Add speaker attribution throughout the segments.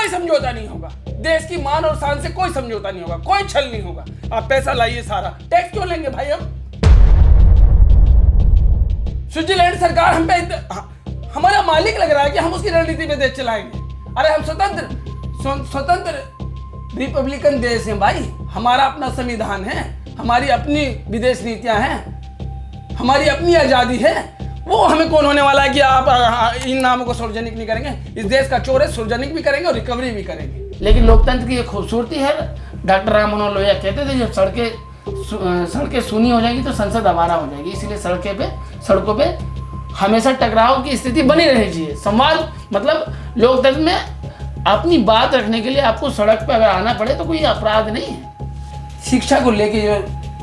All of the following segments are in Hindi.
Speaker 1: कोई समझौता नहीं होगा, देश की मान और शान से कोई समझौता नहीं होगा, कोई छल नहीं होगा। आप पैसा लाइए सारा, टैक्स क्यों लेंगे भाई हम? स्विट्जरलैंड सरकार हम पे हमारा मालिक लग रहा है कि हम उसकी रणनीति पे देश चलाएंगे। अरे हम स्वतंत्र रिपब्लिकन देश हैं भाई, हमारा अपना संविधान है, हमारी अपनी विदेश नीतियां हैं, हमारी अपनी आजादी है। वो हमें कौन होने वाला है कि आप इन नामों को सार्वजनिक नहीं करेंगे? इस देश का चोर है, सार्वजनिक भी करेंगे और रिकवरी भी करेंगे। लेकिन लोकतंत्र की ये खूबसूरती है। डॉक्टर राम मनोहर लोहिया कहते थे जब सड़कें सूनी हो जाएंगी तो संसद आवारा हो जाएगी, इसीलिए सड़कों पे हमेशा टकराव की स्थिति बनी रहनी चाहिए। संवाद मतलब लोकतंत्र में अपनी बात रखने के लिए आपको सड़क पर अगर आना पड़े तो कोई अपराध नहीं है। शिक्षा को लेके जो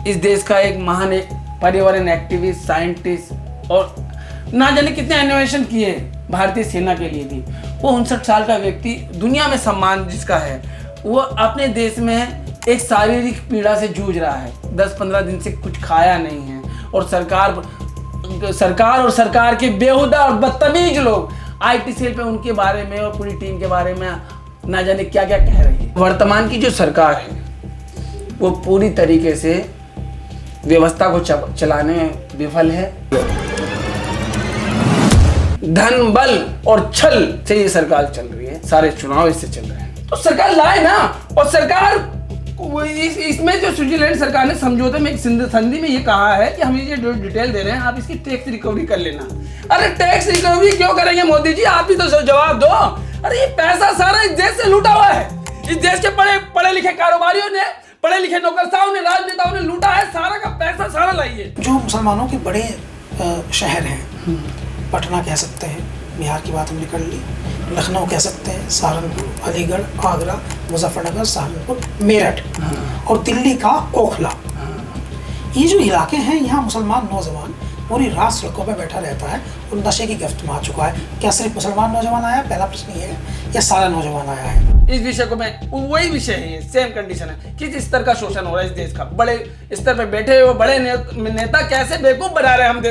Speaker 1: इस देश का एक महान पर्यावरण एक्टिविस्ट, साइंटिस्ट और ना जाने कितने इनोवेशन किए भारतीय सेना के लिए भी, वो 59 साल का व्यक्ति, दुनिया में सम्मान जिसका है, वो अपने देश में एक शारीरिक पीड़ा से जूझ रहा है। 10-15 दिन से कुछ खाया नहीं है और सरकार के बेहुदा और बदतमीज लोग IT सेल पे उनके बारे में और पूरी टीम के बारे में ना जाने क्या क्या कह रही है। वर्तमान की जो सरकार है वो पूरी तरीके से व्यवस्था को चलाने में विफल है। धन, बल और छल से ये सरकार चल रही है, सारे चुनाव इससे चल रहे हैं। तो सरकार लाए ना, और सरकार इसमें जो स्विट्जरलैंड सरकार ने समझौते में एक संधि में ये कहा है कि हम ये जो डिटेल दे रहे हैं आप इसकी टैक्स रिकवरी कर लेना। अरे टैक्स रिकवरी क्यों करेंगे मोदी जी? आप ही तो जवाब दो। अरे ये पैसा सारा इस देश से लूटा हुआ है, इस देश के पढ़े लिखे कारोबारियों ने, पढ़े लिखे नौकरशाहों ने, राजनेताओं ने लूटा है। सारा का पैसा सारा लाइए।
Speaker 2: जो मुसलमानों के बड़े शहर हैं, पटना कह सकते हैं, बिहार की बात हमने कर ली, लखनऊ कह सकते हैं, सहारनपुर, अलीगढ़, आगरा, मुजफ्फरनगर, सहारनपुर, मेरठ और दिल्ली का ओखला, ये जो इलाके हैं यहाँ मुसलमान नौजवान पूरी रात सड़कों पर बैठा रहता है और नशे की गिरफ्त में आ चुका है। क्या सिर्फ मुसलमान नौजवान आया? पहला प्रश्न ये है, या सारा नौजवान आया है?
Speaker 1: इस विषय को मैं वही विषय है, सेम कंडीशन है। किस स्तर का शोषण हो रहा है इस देश का? बड़े स्तर पर बैठे हुए बड़े नेता कैसे बेवकूफ बना रहे हैं हम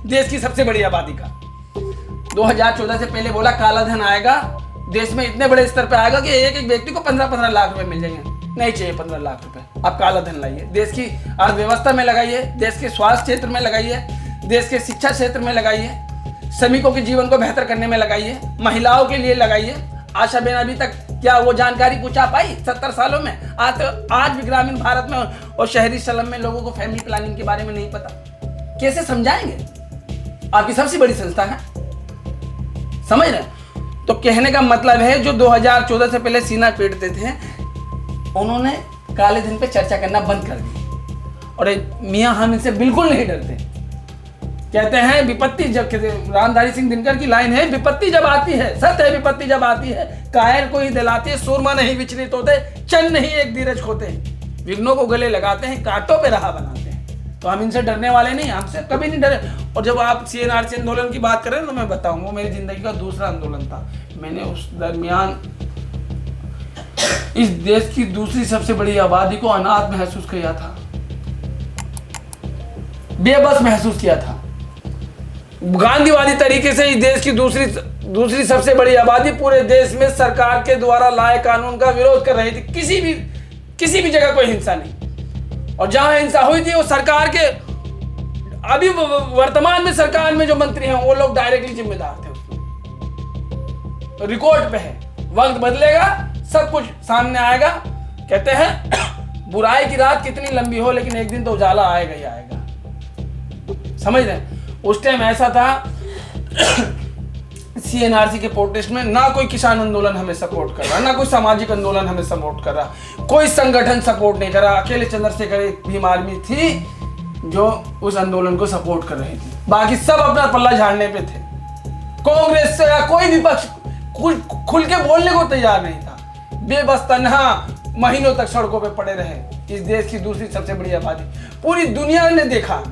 Speaker 1: देश की सबसे बड़ी आबादी का। 2014 से पहले बोला काला धन आएगा देश में, इतने बड़े स्तर पे आएगा कि एक एक व्यक्ति को 15-15 लाख रुपए मिल जाएंगे। नहीं चाहिए 15 लाख रुपए, आप काला धन लाइए, देश की अर्थव्यवस्था में लगाइए, देश के स्वास्थ्य क्षेत्र में लगाइए, देश के शिक्षा क्षेत्र में लगाइए, श्रमिकों के जीवन को बेहतर करने में लगाइए, महिलाओं के लिए लगाइए। आशा बेन अभी तक क्या वो जानकारी पूछा पाई 70 सालों में? आज भी ग्रामीण भारत में और शहरी स्लम में लोगों को फैमिली प्लानिंग के बारे में नहीं पता। कैसे समझाएंगे? आपकी सबसे बड़ी संस्था है, समझ रहे? तो कहने का मतलब है जो 2014 से पहले सीना पीटते थे उन्होंने काले धन पे चर्चा करना बंद कर दी। और मियां हम इनसे बिल्कुल नहीं डरते। कहते हैं विपत्ति जब, रामधारी सिंह दिनकर की लाइन है, विपत्ति जब आती है, सत्य है विपत्ति जब आती है, कायर को ही दिलाती है, सूरमा नहीं विचलित होते, चंद नहीं एक धीरज खोते, विघ्नों को गले लगाते हैं, कांटों पे राह बनाते हैं। तो हम इनसे डरने वाले नहीं, हमसे कभी नहीं डरे। और जब आप CNRC आंदोलन की बात करें तो मैं बताऊं, वो मेरी जिंदगी का दूसरा आंदोलन था। मैंने उस दरमियान इस देश की दूसरी सबसे बड़ी आबादी को अनाथ महसूस किया था, बेबस महसूस किया था। गांधीवादी तरीके से इस देश की दूसरी सबसे बड़ी आबादी पूरे देश में सरकार के द्वारा लाए कानून का विरोध कर रही थी। किसी भी जगह कोई हिंसा नहीं, और जहां हिंसा हुई थी वो सरकार के, अभी वर्तमान में सरकार में जो मंत्री हैं वो लोग डायरेक्टली जिम्मेदार थे उसमें। रिकॉर्ड पे है, वक्त बदलेगा सब कुछ सामने आएगा। कहते हैं बुराई की रात कितनी लंबी हो लेकिन एक दिन तो उजाला आएगा ही आएगा, समझ रहे? उस टाइम ऐसा था CNRC के प्रोटेस्ट में ना कोई किसान आंदोलन हमें सपोर्ट कर रहा, ना कोई सामाजिक आंदोलन हमें सपोर्ट कर रहा, कोई संगठन सपोर्ट नहीं कर रहा। अकेले चंद्रशेखर एक भीम आर्मी थी जो उस आंदोलन को सपोर्ट कर रही थी, बाकी सब अपना पल्ला झाड़ने पे थे। कांग्रेस से या कोई विपक्ष खुल के बोलने को तैयार नहीं था। बेबस तन्हा महीनों तक सड़कों पे पड़े रहे। इस देश की दूसरी सबसे बड़ी आबादी, पूरी दुनिया ने देखा,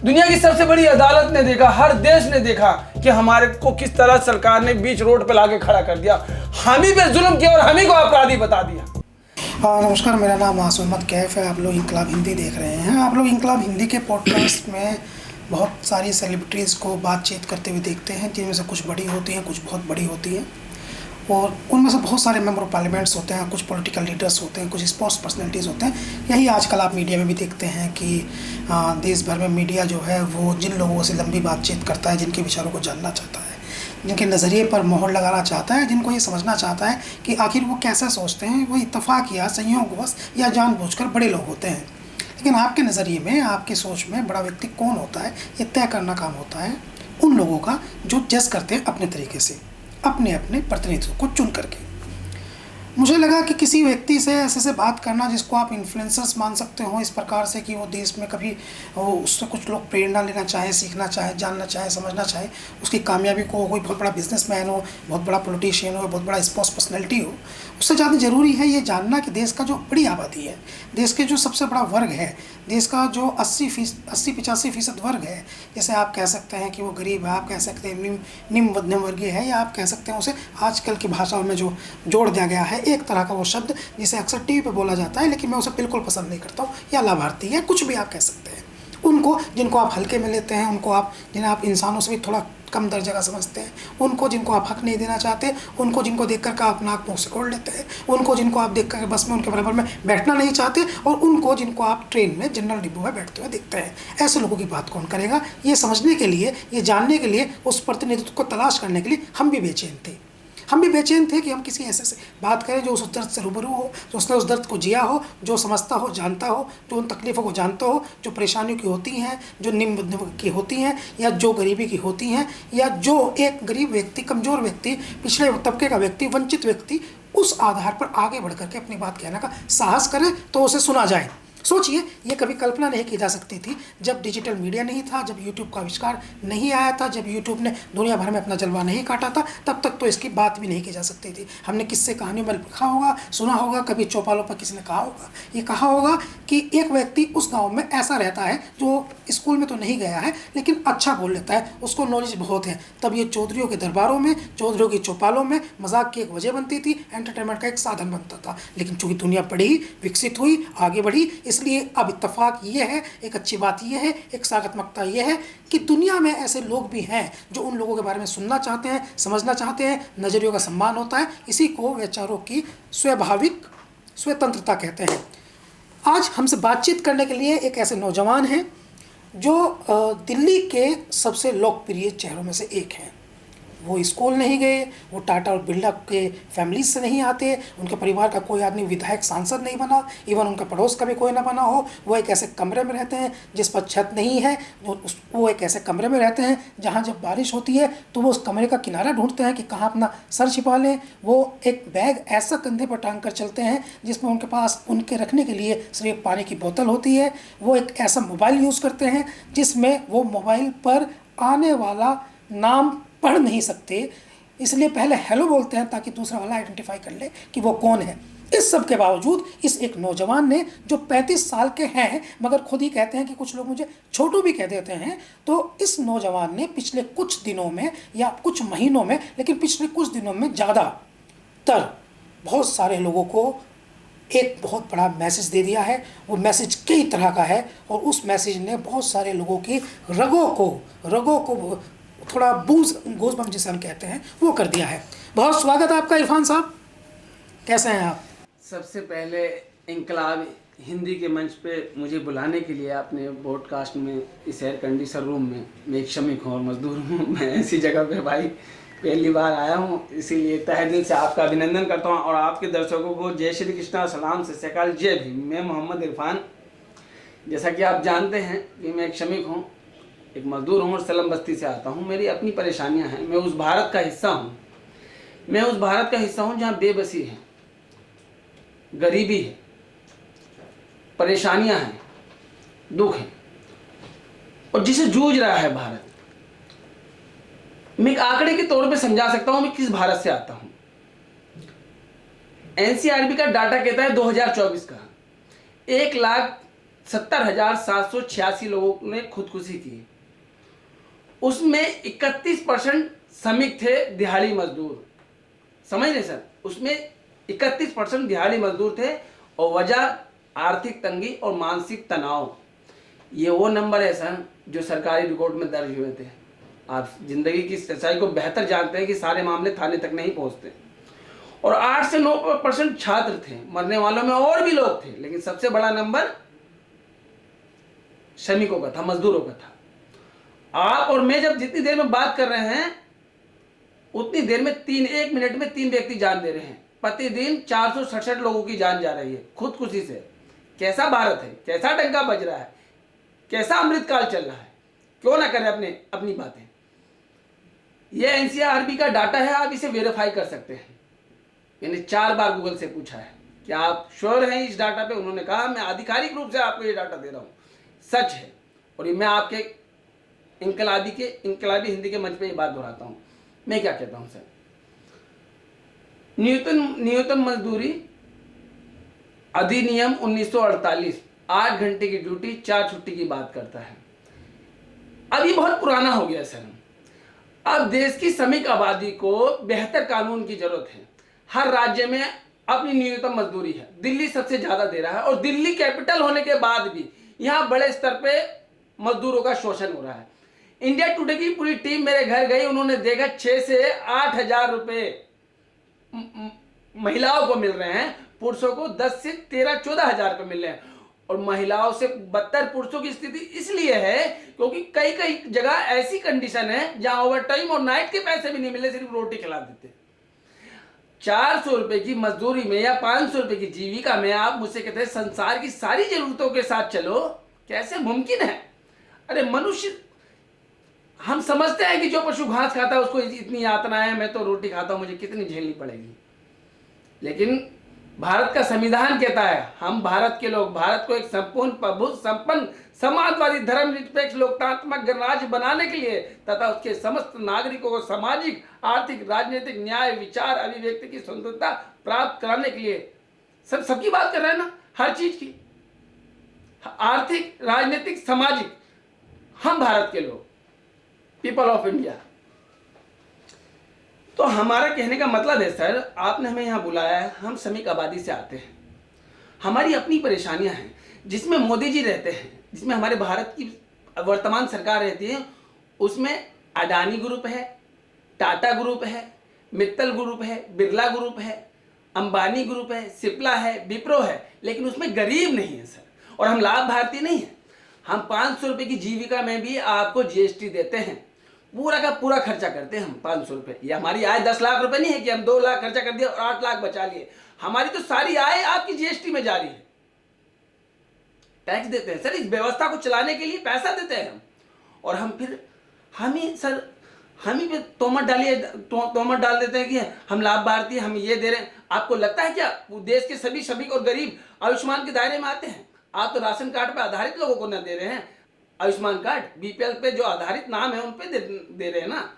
Speaker 1: दुनिया की सबसे बड़ी अदालत ने देखा, हर देश ने देखा कि हमारे को किस तरह सरकार ने बीच रोड पे लाके खड़ा कर दिया, हम ही पे जुल्म किया और हम ही को अपराधी बता दिया।
Speaker 2: नमस्कार, मेरा नाम मासूमत कैफ है। आप लोग इंकलाब हिंदी देख रहे हैं। आप लोग इंकलाब हिंदी के पॉडकास्ट में बहुत सारी सेलिब्रिटीज़ को बातचीत करते हुए देखते हैं, जिनमें से कुछ बड़ी होती हैं, कुछ बहुत बड़ी होती हैं। और उनमें से बहुत सारे मेंबर ऑफ पार्लियामेंट्स होते हैं, कुछ पॉलिटिकल लीडर्स होते हैं, कुछ स्पोर्ट्स पर्सनैलिटीज़ होते हैं। यही आजकल आप मीडिया में भी देखते हैं कि देश भर में मीडिया जो है वो जिन लोगों से लंबी बातचीत करता है, जिनके विचारों को जानना चाहता है, जिनके नज़रिए पर मोहर लगाना चाहता है, जिनको ये समझना चाहता है कि आखिर वो कैसा सोचते हैं, वो इत्तेफाक या संयोगवश या जानबूझकर बड़े लोग होते हैं। लेकिन आपके नज़रिए में, आपकी सोच में बड़ा व्यक्ति कौन होता है, ये तय करना काम होता है उन लोगों का जो जज करते हैं अपने तरीके से, अपने अपने प्रतिनिधित्व को चुन करके। मुझे लगा कि किसी व्यक्ति से ऐसे बात करना जिसको आप इन्फ्लुएंसर्स मान सकते हो, इस प्रकार से कि वो देश में कभी वो उससे कुछ लोग प्रेरणा लेना चाहे, सीखना चाहे, जानना चाहे, समझना चाहे, उसकी कामयाबी को, कोई बहुत बड़ा बिजनेसमैन हो, बहुत बड़ा पॉलिटिशियन हो, बहुत बड़ा स्पोर्ट्स पर्सनैलिटी हो, उससे ज़्यादा ज़रूरी है ये जानना कि देश का जो बड़ी आबादी है, देश के जो सबसे बड़ा वर्ग है, देश का जो 80-85% वर्ग है, जैसे आप कह सकते हैं कि वो गरीब है, आप कह सकते हैं निम्न मध्यम वर्गीय है, या आप कह सकते हैं उसे आजकल की भाषाओं में जो जोड़ दिया गया है एक तरह का वो शब्द जिसे अक्सर टीवी पे बोला जाता है, लेकिन मैं उसे बिल्कुल पसंद नहीं करता हूँ, या लाभार्थी है, कुछ भी आप कह सकते हैं। उनको जिनको आप हल्के में लेते हैं, उनको आप जिन्हें आप इंसानों से भी थोड़ा कम दर्जे का समझते हैं, उनको जिनको आप हक नहीं देना चाहते, उनको जिनको देख कर आप नाक मुँह से खोल लेते हैं, उनको जिनको आप देख कर बस में उनके बराबर में बैठना नहीं चाहते, और उनको जिनको आप ट्रेन में जनरल डिब्बों में बैठते हुए देखते हैं, ऐसे लोगों की बात कौन करेगा? ये समझने के लिए, ये जानने के लिए, उस प्रतिनिधित्व को तलाश करने के लिए हम भी बेचैन थे। हम भी बेचैन थे कि हम किसी ऐसे से बात करें जो उस दर्द से रूबरू हो, जो उसने उस दर्द को जिया हो, जो समझता हो, जानता हो, जो उन तकलीफ़ों को जानता हो, जो परेशानियों की होती हैं, जो निम्न मध्यम की होती हैं, या जो गरीबी की होती हैं, या जो एक गरीब व्यक्ति, कमज़ोर व्यक्ति, पिछड़े तबके का व्यक्ति, वंचित व्यक्ति उस आधार पर आगे बढ़ करके अपनी बात कहने का साहस करे तो उसे सुना जाए। सोचिए, ये कभी कल्पना नहीं की जा सकती थी जब डिजिटल मीडिया नहीं था, जब यूट्यूब का आविष्कार नहीं आया था, जब यूट्यूब ने दुनिया भर में अपना जलवा नहीं काटा था, तब तक तो इसकी बात भी नहीं की जा सकती थी। हमने किससे कहानियों में लिखा होगा, सुना होगा, कभी चौपालों पर किसी ने कहा होगा, ये कहा होगा कि एक व्यक्ति उस गाँव में ऐसा रहता है जो स्कूल में तो नहीं गया है लेकिन अच्छा बोल लेता है, उसको नॉलेज बहुत है। तब ये चौधरियों के दरबारों में, चौधरियों की चौपालों में मजाक की एक वजह बनती थी, एंटरटेनमेंट का एक साधन बनता था। लेकिन चूँकि दुनिया बढ़ी, विकसित हुई, आगे बढ़ी, इसलिए अब इत्तेफाक ये है, एक अच्छी बात ये है, एक सकारात्मकता ये है कि दुनिया में ऐसे लोग भी हैं जो उन लोगों के बारे में सुनना चाहते हैं, समझना चाहते हैं, नज़रियों का सम्मान होता है। इसी को विचारों की स्वाभाविक स्वतंत्रता कहते हैं। आज हमसे बातचीत करने के लिए एक ऐसे नौजवान हैं जो दिल्ली के सबसे लोकप्रिय चेहरों में से एक हैं। वो स्कूल नहीं गए, वो टाटा और बिरला के फैमिलीज से नहीं आते, उनके परिवार का कोई आदमी विधायक सांसद नहीं बना, इवन उनका पड़ोस का भी कोई ना बना हो। वो एक ऐसे कमरे में रहते हैं जिस पर छत नहीं है, वो एक ऐसे कमरे में रहते हैं जहाँ जब बारिश होती है तो वो उस कमरे का किनारा ढूंढते हैं कि कहाँ अपना सर छिपा लें। वो एक बैग ऐसा कंधे पर टांग कर चलते हैं जिसमें उनके पास उनके रखने के लिए सिर्फ पानी की बोतल होती है। वो एक ऐसा मोबाइल यूज़ करते हैं जिसमें वो मोबाइल पर आने वाला नाम पढ़ नहीं सकते, इसलिए पहले हेलो बोलते हैं ताकि दूसरा वाला आइडेंटिफाई कर ले कि वो कौन है। इस सब के बावजूद इस एक नौजवान ने, जो 35 साल के हैं मगर खुद ही कहते हैं कि कुछ लोग मुझे छोटू भी कह देते हैं, तो इस नौजवान ने पिछले कुछ दिनों में या कुछ महीनों में, लेकिन पिछले कुछ दिनों में ज़्यादातर बहुत सारे लोगों को एक बहुत बड़ा मैसेज दे दिया है। वो मैसेज कई तरह का है और उस मैसेज ने बहुत सारे लोगों की रगों को थोड़ा गोज़बम्प जिसे हम कहते हैं वो कर दिया है। बहुत स्वागत है आपका इरफान साहब, कैसे हैं आप?
Speaker 1: सबसे पहले इनकलाब हिंदी के मंच पे मुझे बुलाने के लिए आपने ब्रॉडकास्ट में, इस एयर कंडीशन रूम में, मैं एक श्रमिक हूँ और मजदूर हूँ, मैं ऐसी जगह पे भाई पहली बार आया हूँ, इसीलिए तहे दिल से आपका अभिनंदन करता हूँ और आपके दर्शकों को जय श्री कृष्णा, सलाम से सकाल, जय भीम। मैं मोहम्मद इरफान, जैसा कि आप जानते हैं कि मैं एक श्रमिक हूँ, एक मजदूर हूँ और सलम बस्ती से आता हूँ। मेरी अपनी परेशानियाँ हैं, मैं उस भारत का हिस्सा हूँ, मैं उस भारत का हिस्सा हूँ जहाँ बेबसी है, गरीबी है, परेशानियाँ हैं, दुख है और जिसे जूझ रहा है भारत। मैं एक आंकड़े के तौर पे समझा सकता हूँ मैं किस भारत से आता हूँ। एनसीआरबी का डाटा कहता है 2024 का 1,70,786 लोगों ने खुदकुशी की। उसमें 31% श्रमिक थे, दिहाड़ी मजदूर। समझ रहे सर, उसमें 31% दिहाड़ी मजदूर थे और वजह आर्थिक तंगी और मानसिक तनाव। ये वो नंबर है सर जो सरकारी रिकॉर्ड में दर्ज हुए थे। आप जिंदगी की सच्चाई को बेहतर जानते हैं कि सारे मामले थाने तक नहीं पहुंचते। और 8 से 9% छात्र थे। मरने वालों में और भी लोग थे, लेकिन सबसे बड़ा नंबर श्रमिकों का था, मजदूरों का था। आप और मैं जब जितनी देर में बात कर रहे हैं उतनी देर में 1 मिनट में 3 व्यक्ति जान दे रहे हैं। प्रतिदिन 467 लोगों की जान जा रही है खुदकुशी से। कैसा भारत है, कैसा डंका बज रहा है, कैसा अमृतकाल चल रहा है। क्यों ना करें अपनी बातें। यह एनसीआरबी का डाटा है, आप इसे वेरीफाई कर सकते हैं। मैंने 4 बार गूगल से पूछा है कि आप श्योर हैं इस डाटा पे। उन्होंने कहा मैं आधिकारिक रूप से आपको ये डाटा दे रहा हूँ, सच है। और ये मैं आपके इनकलाबी हिंदी के मंच पे ये बात दोहराता हूँ। मैं क्या कहता हूँ सर, न्यूनतम मजदूरी अधिनियम 1948 8 घंटे की ड्यूटी 4 छुट्टी की बात करता है। अब ये बहुत पुराना हो गया सर। अब देश की श्रमिक आबादी को बेहतर कानून की जरूरत है। हर राज्य में अपनी न्यूनतम मजदूरी है। दिल्ली सबसे ज्यादा दे रहा है और दिल्ली कैपिटल होने के बाद भी यहाँ बड़े स्तर पे मजदूरों का शोषण हो रहा है। इंडिया टुडे की पूरी टीम मेरे घर गई, उन्होंने देखा 6 से 8 हजार रुपए महिलाओं को मिल रहे हैं, पुरुषों को 10 से 13-14 हजार रुपए मिल रहे हैं। और महिलाओं से बदतर पुरुषों की स्थिति इसलिए है क्योंकि कई जगह ऐसी कंडीशन है जहां ओवर टाइम और नाइट के पैसे भी नहीं मिले, सिर्फ रोटी खिला देते। 400 रुपए की मजदूरी में या 500 रुपए की जीविका में आप मुझसे कहते हैं संसार की सारी जरूरतों के साथ चलो, कैसे मुमकिन है? अरे मनुष्य, हम समझते हैं कि जो पशु घास खाता है उसको इतनी यातना है, मैं तो रोटी खाता हूं, मुझे कितनी झेलनी पड़ेगी। लेकिन भारत का संविधान कहता है हम भारत के लोग भारत को एक संपूर्ण प्रभुत्व संपन्न समाजवादी धर्मनिरपेक्ष लोकतांत्रिक गणराज्य बनाने के लिए तथा उसके समस्त नागरिकों को सामाजिक आर्थिक राजनीतिक न्याय विचार अभिव्यक्ति की स्वतंत्रता प्राप्त कराने के लिए सबकी बात कर रहे हैं ना, हर चीज की, आर्थिक राजनीतिक सामाजिक। हम भारत के लोग, पीपल ऑफ इंडिया। तो हमारा कहने का मतलब है सर, आपने हमें यहाँ बुलाया है, हम श्रमिक आबादी से आते हैं, हमारी अपनी परेशानियां हैं जिसमें मोदी जी रहते हैं, जिसमें हमारे भारत की वर्तमान सरकार रहती है, उसमें अडानी ग्रुप है, टाटा ग्रुप है, मित्तल ग्रुप है, बिरला ग्रुप है, अंबानी ग्रुप है, सिप्ला है, विप्रो है, लेकिन उसमें गरीब नहीं है सर। और हम लाभ भारती नहीं है। हम 500 रुपये की जीविका में भी आपको जीएसटी देते हैं, पूरा का पूरा खर्चा करते हैं हम 500 रुपये। ये हमारी आय 10 लाख रुपए नहीं है कि हम 2 लाख खर्चा कर दिया और 8 लाख बचा लिए। हमारी तो सारी आय आपकी जीएसटी में जा रही है। टैक्स देते हैं सर, इस व्यवस्था को चलाने के लिए पैसा देते हैं हम। और हम फिर हम ही पे तोमत डाल देते हैं कि हम लाभ भारती, हम ये दे रहे हैं। आपको लगता है क्या देश के सभी श्रमिक और गरीब आयुष्मान के दायरे में आते हैं? आप तो राशन कार्ड पे आधारित लोगों को न दे रहे हैं, आयुष्मान कार्ड बीपीएल पे जो आधारित नाम है उन पे दे रहे हैं ना,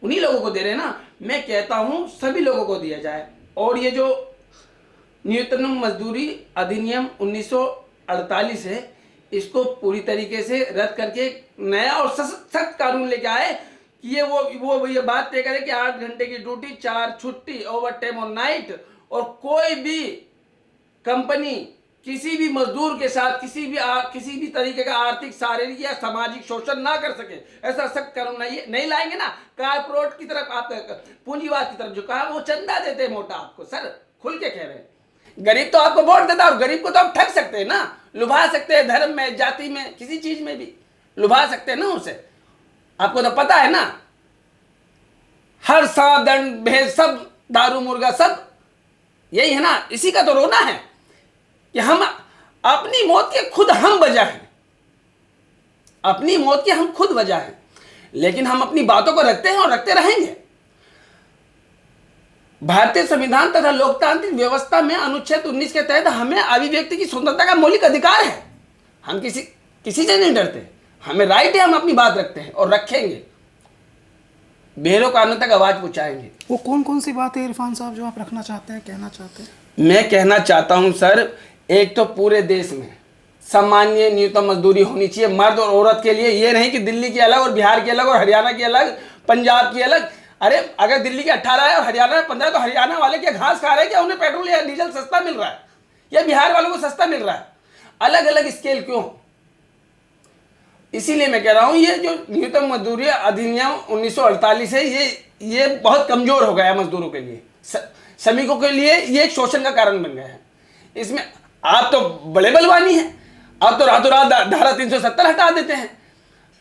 Speaker 1: उन्हीं लोगों को दे रहे हैं ना। मैं कहता हूं सभी लोगों को दिया जाए। और ये जो न्यूनतम मजदूरी अधिनियम 1948 है, इसको पूरी तरीके से रद्द करके नया और सख्त कानून लेके आए कि ये बात तय करे कि 8 घंटे की ड्यूटी, 4 छुट्टी, ओवर टाइम और नाइट, और कोई भी कंपनी किसी भी मजदूर के साथ किसी भी तरीके का आर्थिक शारीरिक या सामाजिक शोषण ना कर सके, ऐसा सख्त कानून नहीं लाएंगे ना। कारपोरेट की तरफ, आप पूंजीवाद की तरफ जो कहा वो चंदा देते हैं मोटा। आपको सर खुल के कह रहे हैं, गरीब तो आपको वोट देता है और गरीब को तो आप ठग सकते हैं ना, लुभा सकते हैं, धर्म में, जाति में, किसी चीज में भी लुभा सकते हैं ना उसे। आपको तो पता है ना, हर सांप दंड भेद सब दारू मुर्गा सब यही है ना। इसी का तो रोना है कि हम अपनी मौत के खुद हम वजह हैं, अपनी मौत के हम खुद वजह हैं। लेकिन हम अपनी बातों को रखते हैं और रखते रहेंगे। भारतीय संविधान तथा लोकतांत्रिक व्यवस्था में अनुच्छेद 19 के तहत हमें अभिव्यक्ति की स्वतंत्रता का मौलिक अधिकार है। हम किसी से नहीं डरते, हमें राइट है, हम अपनी बात रखते हैं और रखेंगे, बेरों कानून तक आवाज पहुंचाएंगे।
Speaker 2: वो कौन कौन सी बात है इरफान साहब जो आप रखना चाहते हैं, कहना चाहते हैं?
Speaker 1: मैं कहना चाहता हूं सर, एक तो पूरे देश में सामान्य न्यूनतम मजदूरी होनी चाहिए मर्द और औरत के लिए। ये नहीं कि दिल्ली की अलग और बिहार की अलग और हरियाणा की अलग, पंजाब की अलग। अरे अगर दिल्ली के 18 है और हरियाणा में 15 तो हरियाणा वाले क्या घास खा रहे हैं क्या? उन्हें पेट्रोल या डीजल सस्ता मिल रहा है या बिहार वालों को सस्ता मिल रहा है? अलग अलग स्केल क्यों? इसीलिए मैं कह रहा हूं ये जो न्यूनतम मजदूरी अधिनियम 1948 है, ये ये बहुत कमजोर हो गया है मजदूरों के लिए, श्रमिकों के लिए ये एक शोषण का कारण बन गया है। इसमें आप तो बड़े बलवानी हैं, आप तो रातों रात धारा 370 हटा देते हैं,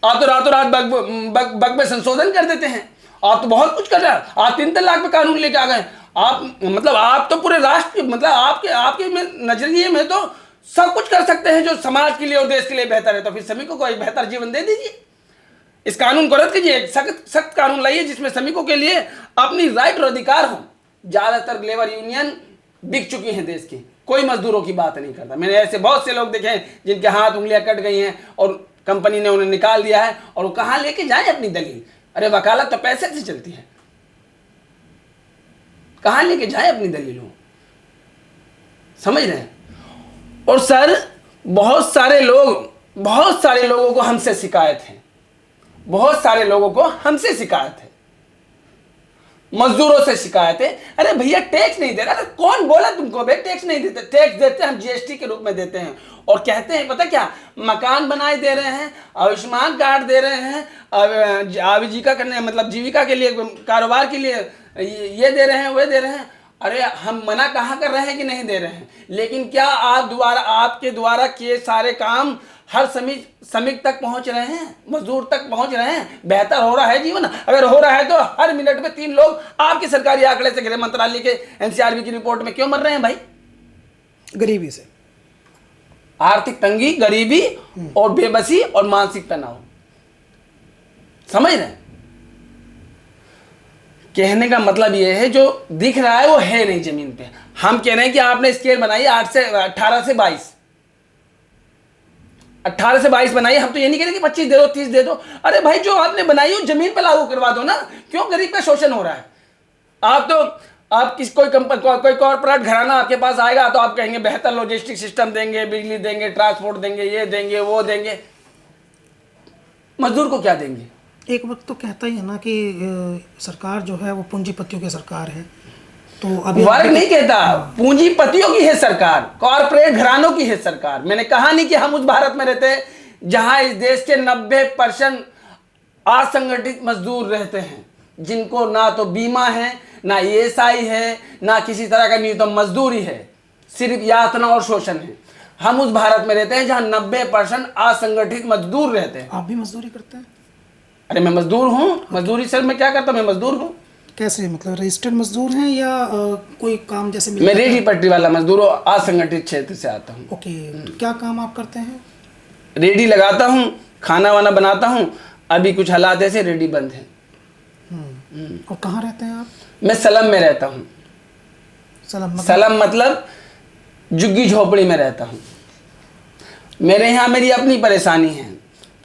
Speaker 1: आप तो रातों रात बग में संशोधन कर देते हैं, आप तो बहुत कुछ कर रहे हैं, आप 3 तलाक पे कानून लेके आ गए। आप मतलब आप तो पूरे राष्ट्र मतलब आपके नजरिए में तो सब कुछ कर सकते हैं जो समाज के लिए और देश के लिए बेहतर है। तो फिर श्रमिकों को एक बेहतर जीवन दे दीजिए, इस कानून को रद्द कीजिए, सख्त कानून लाइए जिसमें श्रमिकों के लिए अपनी राइट और अधिकार हो। ज्यादातर लेबर यूनियन बिक चुकी हैं देश की, कोई मजदूरों की बात नहीं करता। मैंने ऐसे बहुत से लोग देखे हैं जिनके हाथ उंगलियां कट गई हैं और कंपनी ने उन्हें निकाल दिया है, और वो कहां लेके जाए अपनी दलील। अरे वकालत तो पैसे से चलती है, कहां लेके जाए अपनी दलीलों, समझ रहे हैं। और सर बहुत सारे लोगों को हमसे शिकायत है, बहुत सारे लोगों को हमसे शिकायत है, मजदूरों से शिकायत है। अरे भैया टैक्स नहीं दे रहा, कौन बोला तुमको भाई टैक्स नहीं देते? टैक्स देते हैं हम, जीएसटी के रूप में देते हैं, और कहते हैं पता क्या, मकान बनाए दे रहे हैं, आयुष्मान कार्ड दे रहे हैं, आजीविका करने मतलब जीविका के लिए, कारोबार के लिए ये दे रहे हैं, वो दे रहे हैं। अरे हम मना कहाँ कर रहे हैं कि नहीं दे रहे हैं, लेकिन क्या आपके द्वारा किए सारे काम हर श्रमिक तक पहुंच रहे हैं, मजदूर तक पहुंच रहे हैं? बेहतर हो रहा है जीवन? अगर हो रहा है तो हर मिनट में 3 लोग आपके सरकारी आंकड़े से, गृह मंत्रालय के एनसीआरबी की रिपोर्ट में क्यों मर रहे हैं भाई?
Speaker 2: गरीबी से,
Speaker 1: आर्थिक तंगी, गरीबी और बेबसी और मानसिक तनाव, समझ रहे हैं? कहने का मतलब यह है जो दिख रहा है वो है नहीं जमीन पे। हम कह रहे हैं कि आपने स्केल बनाई 18 से 22, 18 से 22 बनाइए। हम तो ये नहीं कह रहे कि 25 दे दो, 30 दे दो। अरे भाई जो आपने बनाई हो जमीन पे लागू करवा दो ना, क्यों गरीब का शोषण हो रहा है? कोई कॉर्पोरेट घराना आपके पास आएगा तो आप कहेंगे बेहतर लॉजिस्टिक सिस्टम देंगे, बिजली देंगे, ट्रांसपोर्ट देंगे, ये देंगे, वो देंगे। मजदूर को क्या देंगे?
Speaker 2: एक वक्त तो कहता ही है ना कि सरकार जो है वो पूंजीपतियों की सरकार है, तो अभी
Speaker 1: वर्ग नहीं कहता, पूंजीपतियों की है सरकार, कॉर्पोरेट घरानों की है सरकार। मैंने कहा नहीं कि हम उस भारत में रहते हैं जहां इस देश के 90% असंगठित मजदूर रहते हैं, जिनको ना तो बीमा है, ना ईएसआई है, ना किसी तरह का न्यूनतम मजदूरी है, सिर्फ यातना और शोषण है। हम उस भारत में रहते हैं जहां 90% असंगठित मजदूर रहते हैं।
Speaker 2: आप भी मजदूरी करते हैं?
Speaker 1: अरे मैं मजदूर हूँ, मजदूरी सर मैं क्या करता हूँ, मैं मजदूर हूँ।
Speaker 2: कैसे, मतलब रजिस्टर्ड मजदूर हैं या कोई काम जैसे?
Speaker 1: मैं रेहड़ी पटरी वाला मजदूर हूँ, असंगठित क्षेत्र से आता हूँ।
Speaker 2: ओके, तो क्या काम आप करते हैं?
Speaker 1: रेहड़ी लगाता हूँ, खाना वाना बनाता हूँ। अभी कुछ हालात ऐसे रेहड़ी बंद है।
Speaker 2: और कहाँ रहते हैं आप?
Speaker 1: मैं सलम में रहता हूँ। सलम मतलब झुग्गी झोपड़ी में रहता हूँ। मेरे यहाँ मेरी अपनी परेशानी है।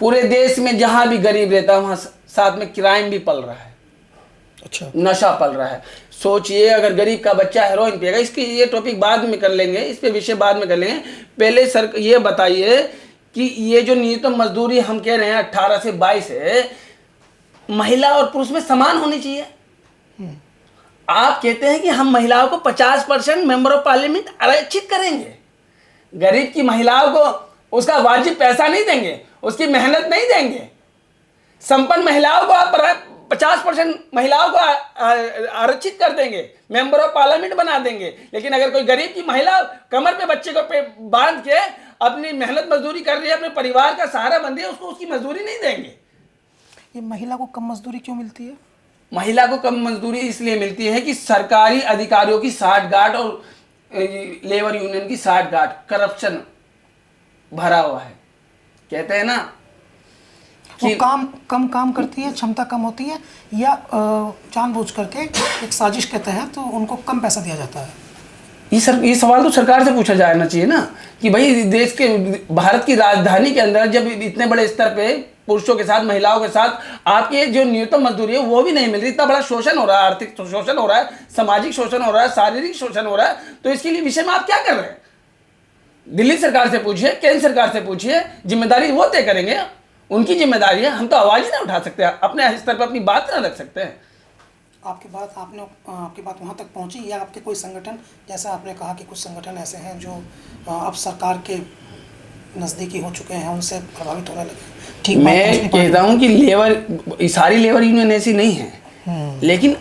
Speaker 1: पूरे देश में जहाँ भी गरीब रहता है वहाँ साथ में क्राइम भी पल रहा है।
Speaker 2: अच्छा,
Speaker 1: नशा पल रहा है। सोचिए अगर गरीब का बच्चा हेरोइन पिएगा, इसकी ये टॉपिक बाद में कर लेंगे, इस पे विषय बाद में कर लेंगे। पहले सर ये बताइए कि ये जो न्यूनतम मजदूरी हम कह रहे हैं 18 से 22 है, महिला और पुरुष में समान होनी चाहिए। आप कहते हैं कि हम महिलाओं को 50% मेंबर ऑफ पार्लियामेंट आरक्षित करेंगे, गरीब की महिलाओं को उसका वाजिब पैसा नहीं देंगे, उसकी मेहनत नहीं देंगे। संपन्न महिलाओं को आप 50% महिलाओं को आरक्षित कर देंगे, मेंबर ऑफ पार्लियामेंट बना देंगे। लेकिन अगर कोई गरीब की महिला कमर पे बच्चे को बांध के अपनी मेहनत मजदूरी कर रही है, अपने परिवार का सहारा बन रही है, उसको उसकी मजदूरी नहीं देंगे।
Speaker 2: ये महिला को कम मजदूरी क्यों मिलती है?
Speaker 1: महिला को कम मजदूरी इसलिए मिलती है कि सरकारी अधिकारियों की साठगांठ और लेबर यूनियन की साठगांठ, करप्शन भरा हुआ है। कहते हैं ना
Speaker 2: कि कम काम करती है, क्षमता कम होती है, या जानबूझ करके एक साजिश के तहत तो उनको कम पैसा दिया जाता है?
Speaker 1: ये सवाल तो सरकार से पूछा जाना चाहिए ना कि भाई देश के, भारत की राजधानी के अंदर जब इतने बड़े स्तर पे पुरुषों के साथ, महिलाओं के साथ आपके जो न्यूनतम मजदूरी है वो भी नहीं मिल रही, इतना बड़ा शोषण हो रहा है, आर्थिक शोषण हो रहा है, सामाजिक शोषण हो रहा है, शारीरिक शोषण हो रहा है, तो इसके लिए विषय में आप क्या कर रहे हैं? दिल्ली सरकार से पूछिए, केंद्र सरकार से पूछिए, जिम्मेदारी वो तय करेंगे, उनकी जिम्मेदारी है। हम तो आवाज ही नहीं उठा सकते, अपने स्तर पर अपनी बात ना रख सकते हैं।
Speaker 2: आपकी बात वहाँ तक पहुँची, या आपके कोई संगठन, जैसा आपने कहा कि कुछ संगठन ऐसे हैं जो अब सरकार के नज़दीकी हो चुके हैं, उनसे प्रभावित होने लगे? ठीक,
Speaker 1: मैं कहता हूँ कि सारी लेबर यूनियन ऐसी नहीं है। लेकिन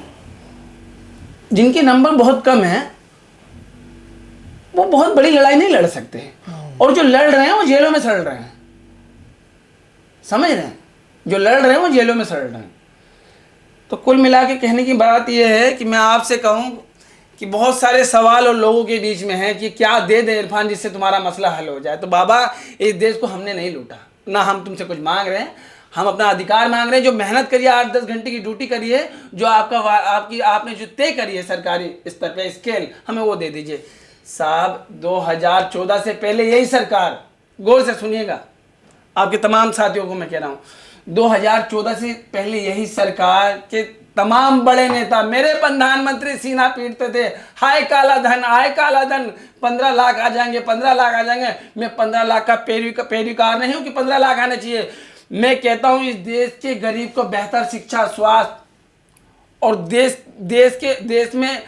Speaker 1: जिनके नंबर बहुत कम हैं वो बहुत बड़ी लड़ाई नहीं लड़ सकते, और जो लड़ रहे हैं वो जेलों में सड़ रहे हैं। समझ रहे हैं? जो लड़ रहे हैं वो जेलों में सड़ रहे हैं। तो कुल मिला के कहने की बात यह है कि मैं आपसे कहूं कि बहुत सारे सवाल और लोगों के बीच में है कि क्या दे दे इरफान जिससे तुम्हारा मसला हल हो जाए। तो बाबा, इस देश को हमने नहीं लूटा, ना हम तुमसे कुछ मांग रहे हैं, हम अपना अधिकार मांग रहे हैं। जो मेहनत करिए, 8-10 घंटे की ड्यूटी करिए, जो आपने जो तय करी है सरकारी स्तर पे स्केल, हमें वो दे दीजिए। साहब 2014 से पहले यही सरकार, गौर से सुनिएगा, आपके तमाम साथियों को मैं कह रहा हूँ, 2014 से पहले यही सरकार के तमाम बड़े नेता, मेरे प्रधानमंत्री सीना पीटते थे, हाय काला धन, हाय काला धन, 15 लाख आ जाएंगे, 15 लाख आ जाएंगे। मैं 15 लाख का पेरिकार नहीं हूं कि 15 लाख आने चाहिए। मैं कहता हूं इस देश के गरीब को बेहतर शिक्षा, स्वास्थ्य और देश में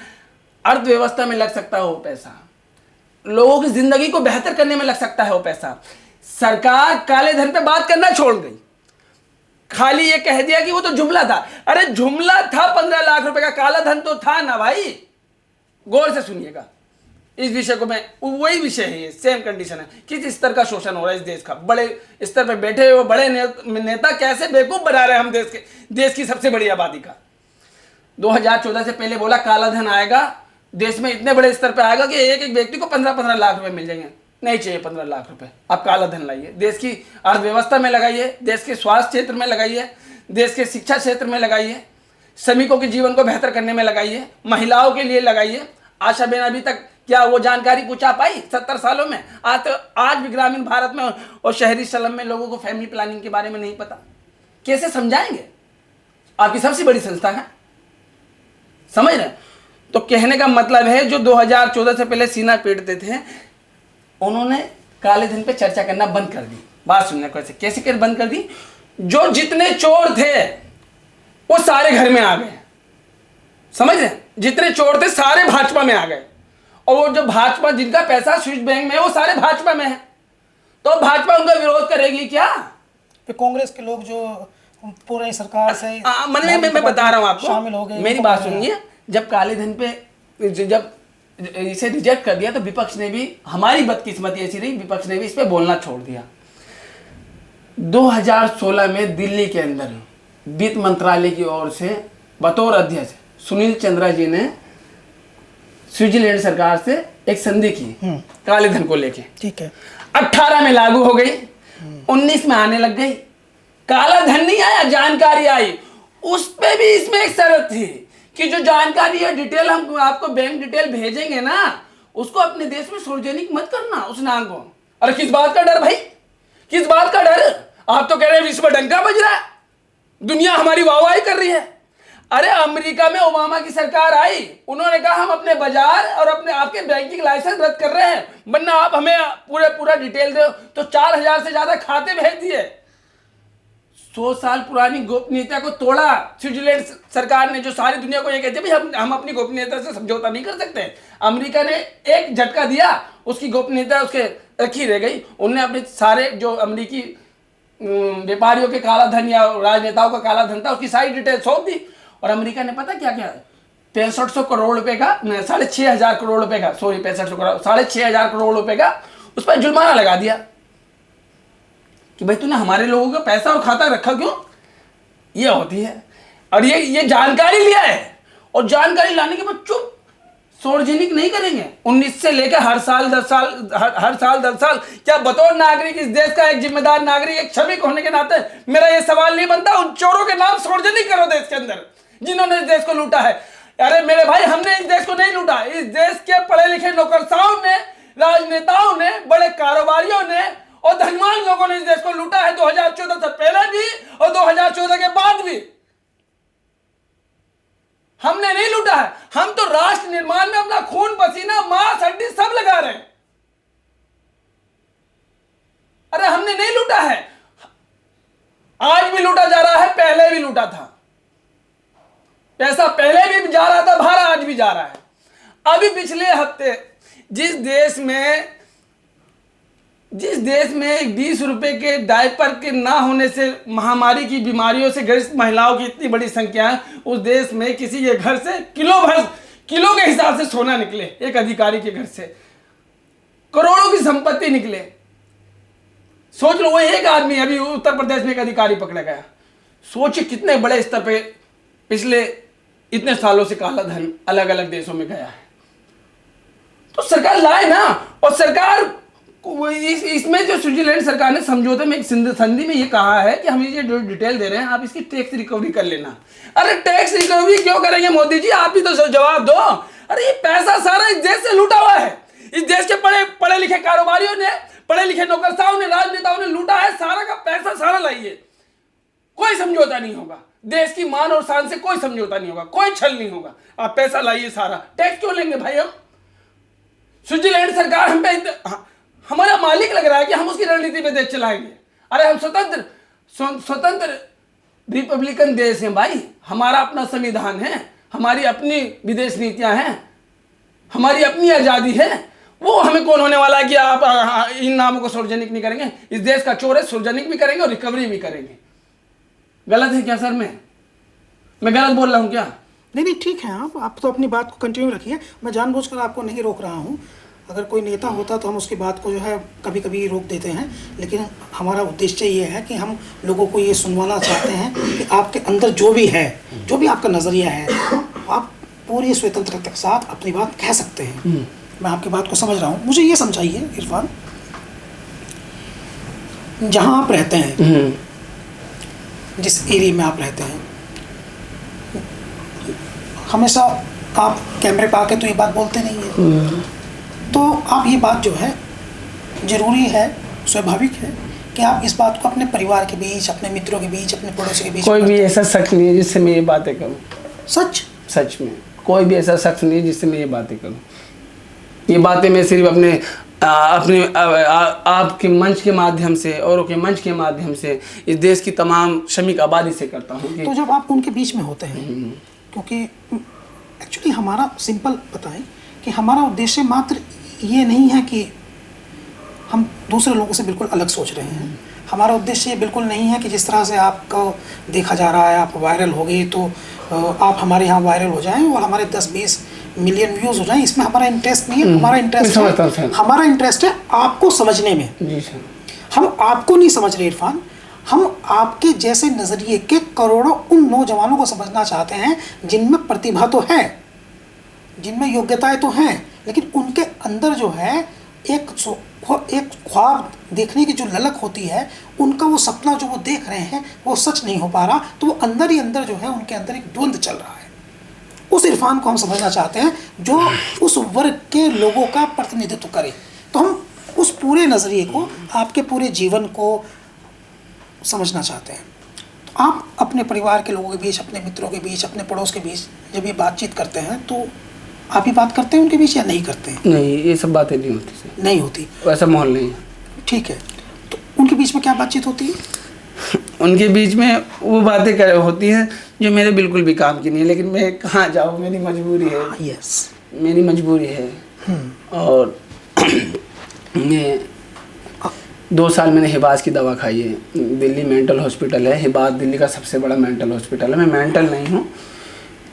Speaker 1: अर्थव्यवस्था में लग सकता है वो पैसा, लोगों की जिंदगी को बेहतर करने में लग सकता है वो पैसा। सरकार काले धन पे बात करना छोड़ गई, खाली ये कह दिया कि वो तो जुमला था। अरे जुमला था 15 लाख रुपए का, काला धन तो था ना भाई। गौर से सुनिएगा इस विषय को, मैं वही विषय है, ये सेम कंडीशन है। किस स्तर का शोषण हो रहा है इस देश का, बड़े स्तर पे बैठे हुए बड़े नेता कैसे बेवकूफ बना रहे हैं हम देश की सबसे बड़ी आबादी का। 2014 से पहले बोला काला धन आएगा देश में, इतने बड़े स्तर पे आएगा कि एक एक व्यक्ति को 15-15 लाख रुपए मिल जाएंगे। नहीं चाहिए 15 लाख रुपए, आप काला धन लाइए, देश की अर्थव्यवस्था में लगाइए, देश के स्वास्थ्य क्षेत्र में लगाइए, देश के शिक्षा क्षेत्र में लगाइए, श्रमिकों के जीवन को बेहतर करने में लगाइए, महिलाओं के लिए लगाइए। आशा बेन अभी तक क्या वो जानकारी पहुंचा पाई 70 सालों में? आज भी ग्रामीण भारत में और शहरी स्लम में लोगों को फैमिली प्लानिंग के बारे में नहीं पता। कैसे समझाएंगे? आपकी सबसे बड़ी संस्था है, समझ रहे हैं? तो कहने का मतलब है जो 2014 से पहले सीना पीटते थे, उन्होंने काले धन पे चर्चा करना बंद कर दी। बात सुनने को कैसे कर बंद कर दी? जो जितने चोर थे वो सारे घर में आ गए, समझ रहे? जितने चोर थे सारे भाजपा में आ गए, और वो जो भाजपा जिनका पैसा स्विस बैंक में है वो सारे भाजपा में है। तो भाजपा उनका विरोध करेगी क्या?
Speaker 2: कांग्रेस के लोग जो पूरे सरकार से
Speaker 1: मैं बता रहा हूं आपको,
Speaker 2: शामिल हो गए,
Speaker 1: मेरी बात सुनिए। जब काले धन पे जब इसे रिजेक्ट कर दिया तो विपक्ष ने भी, हमारी बदकिस्मती ऐसी रही, विपक्ष ने भी इस पे बोलना छोड़ दिया। 2016 में दिल्ली के अंदर वित्त मंत्रालय की ओर से बतौर अध्यक्ष सुनील चंद्रा जी ने स्विट्जरलैंड सरकार से एक संधि की काले धन को लेके।
Speaker 2: ठीक है,
Speaker 1: 18 में लागू हो गई, 19 में आने लग गई। काला धन नहीं आया, जानकारी आई। उस पे भी इसमें एक शर्त थी कि जो जानकारी या डिटेल हम आपको बैंक डिटेल भेजेंगे ना, उसको अपने देश में सार्वजनिक मत करना उस नाम को। अरे किस बात का डर भाई, किस बात का डर? आप तो कह रहे हैं विश्व डंका बज रहा है, दुनिया हमारी वाहवाही कर रही है। अरे अमेरिका में ओबामा की सरकार आई, उन्होंने कहा हम अपने बाजार और अपने आपके बैंकिंग लाइसेंस रद्द कर रहे हैं, वरना आप हमें पूरा डिटेल दो। तो 4000 से ज्यादा खाते भेज दिए। 100 साल पुरानी गोपनीयता को तोड़ा स्विट्जरलैंड सरकार ने, जो सारी दुनिया को ये कहती है भाई हम अपनी गोपनीयता से समझौता नहीं कर सकते। अमेरिका ने एक झटका दिया, उसकी गोपनीयता उसके रखी रह गई। उनने अपने सारे जो अमेरिकी व्यापारियों के काला धन या राजनेताओं का काला धन था उसकी सारी डिटेल सौंप दी। और अमेरिका ने पता क्या क्या 6500 करोड़ रुपए का, 6500 करोड़ रुपए का, सॉरी 6500 करोड़, 6500 करोड़ रुपए का उस पर जुर्माना लगा दिया कि भाई तूने हमारे लोगों का पैसा और खाता रखा क्यों? ये होती है। और ये जानकारी लिया है, और जानकारी लाने के बाद चुप, सार्वजनिक नहीं करेंगे। 19 से लेकर हर साल 10 साल क्या बतौर नागरिक, इस देश का एक जिम्मेदार नागरिक, एक श्रमिक होने के नाते मेरा ये सवाल नहीं बनता उन चोरों के नाम सार्वजनिक करो देश के अंदर जिन्होंने इस देश को लूटा है। अरे मेरे भाई, हमने इस देश को नहीं लूटा, इस देश के पढ़े लिखे नौकरशाहों ने, राजनेताओं ने, बड़े कारोबारियों ने और धनवान लोगों ने इस देश को लूटा है, 2014 से पहले भी और 2014 के बाद भी। हमने नहीं लूटा है, हम तो राष्ट्र निर्माण में अपना खून पसीना मांस हड्डी सब लगा रहे हैं। अरे हमने नहीं लूटा है, आज भी लूटा जा रहा है, पहले भी लूटा था। पैसा पहले भी जा रहा था बाहर, आज भी जा रहा है। अभी पिछले हफ्ते जिस देश में जिस देश में 20 रुपए के डायपर के ना होने से महामारी की बीमारियों से ग्रसित महिलाओं की इतनी बड़ी संख्या है, उस देश में किसी के घर से किलो के हिसाब से सोना निकले, एक अधिकारी के घर से करोड़ों की संपत्ति निकले। सोच लो, वो एक आदमी अभी उत्तर प्रदेश में एक अधिकारी पकड़ा गया। सोचिए कितने बड़े स्तर पे पिछले इतने सालों से काला धन अलग अलग देशों में गया है। तो सरकार लाए ना, और सरकार इसमें जो स्विट्जरलैंड सरकार ने समझौते में एक संधि में ये कहा है कि हम ये जो डिटेल दे रहे हैं आप इसकी टैक्स रिकवरी कर लेना। अरे टैक्स रिकवरी क्यों करेंगे मोदी जी, आप भी तो जवाब दो। अरे ये पैसा सारा इस देश से लूटा हुआ है, इस देश के पढ़े लिखे कारोबारियों ने, पढ़े लिखे नौकरशाहों ने, राजनेताओं ने लूटा है। सारा का पैसा सारा लाइए, कोई समझौता नहीं होगा, देश की मान और शान से कोई समझौता नहीं होगा, कोई छल नहीं होगा। आप पैसा लाइए सारा, टैक्स क्यों लेंगे भाई हम? स्विट्जरलैंड सरकार हम पे हमारा मालिक लग रहा है कि हम उसकी रणनीति पे देश चलाएंगे। अरे हम स्वतंत्र रिपब्लिकन देश हैं भाई, हमारा अपना संविधान है, हमारी अपनी विदेश नीतियां हैं, हमारी अपनी आजादी है। वो हमें कौन होने वाला है कि आप इन नामों को सार्वजनिक नहीं करेंगे? इस देश का चोर है, सार्वजनिक भी करेंगे और रिकवरी भी करेंगे। गलत है क्या सर? मैं गलत बोल रहा हूँ क्या?
Speaker 2: नहीं, ठीक है, आप तो अपनी बात को कंटिन्यू रखिए। मैं जानबूझकर आपको नहीं रोक रहा हूँ। अगर कोई नेता होता तो हम उसकी बात को जो है कभी कभी रोक देते हैं, लेकिन हमारा उद्देश्य ये है कि हम लोगों को ये सुनवाना चाहते हैं कि आपके अंदर जो भी है, जो भी आपका नज़रिया है, आप पूरी स्वतंत्रता के साथ अपनी बात कह सकते हैं। मैं आपकी बात को समझ रहा हूँ। मुझे ये समझाइए इरफान, जहाँ आप रहते हैं, जिस एरिया में आप रहते हैं, हमेशा आप कैमरे पे आके तो ये बात बोलते नहीं है। तो आप ये बात जो है ज़रूरी है, स्वाभाविक है कि आप इस बात को अपने परिवार के बीच, अपने मित्रों के बीच, अपने पड़ोसी के बीच,
Speaker 1: कोई भी ऐसा शख्स नहीं है जिससे मैं ये बातें करूँ।
Speaker 2: सच
Speaker 1: में कोई भी ऐसा शख्स नहीं है जिससे मैं ये बातें करूँ। ये बातें मैं सिर्फ अपने आपके मंच के माध्यम से, औरों के मंच के माध्यम से, इस देश की तमाम श्रमिक आबादी से करता हूँ।
Speaker 2: तो जब आप उनके बीच में होते हैं, क्योंकि एक्चुअली हमारा सिंपल बताएं कि हमारा उद्देश्य मात्र ये नहीं है कि हम दूसरे लोगों से बिल्कुल अलग सोच रहे हैं। हमारा उद्देश्य ये बिल्कुल नहीं है कि जिस तरह से आपको देखा जा रहा है, आप वायरल हो गए तो आप हमारे यहाँ वायरल हो जाएं और हमारे 10-20 मिलियन व्यूज़ हो जाएं। इसमें हमारा इंटरेस्ट नहीं है। हमारा इंटरेस्ट है आपको समझने में।
Speaker 1: जी सर।
Speaker 2: हम आपको नहीं समझ रहे इरफान, हम आपके जैसे नज़रिए के करोड़ों उन नौजवानों को समझना चाहते हैं जिनमें प्रतिभा तो है, जिनमें योग्यताएं तो हैं, लेकिन उनके अंदर जो है एक ख्वाब देखने की जो ललक होती है, उनका वो सपना जो वो देख रहे हैं वो सच नहीं हो पा रहा, तो वो अंदर ही अंदर जो है उनके अंदर एक द्वंद्व चल रहा है। उस इरफान को हम समझना चाहते हैं जो उस वर्ग के लोगों का प्रतिनिधित्व करे। तो हम उस पूरे नज़रिए को, आपके पूरे जीवन को समझना चाहते हैं। तो आप अपने परिवार के लोगों के बीच, अपने मित्रों के बीच, अपने पड़ोस के बीच जब ये बातचीत करते हैं तो आप ही बात करते हैं उनके बीच या नहीं करते हैं?
Speaker 1: नहीं, ये सब बातें नहीं होती सर।
Speaker 2: नहीं होती,
Speaker 1: वैसा माहौल नहीं है।
Speaker 2: ठीक है, तो उनके बीच में क्या बातचीत होती है?
Speaker 1: उनके बीच में वो बातें होती हैं जो मेरे बिल्कुल भी काम की नहीं है, लेकिन मैं कहाँ जाऊँ, मेरी मजबूरी है।
Speaker 2: यस,
Speaker 1: मेरी मजबूरी है। और मैं 2 साल मैंने हिबास की दवा खाई है। दिल्ली मेंटल हॉस्पिटल है, हिबास दिल्ली का सबसे बड़ा मेंटल हॉस्पिटल है। मैं मेंटल नहीं हूँ,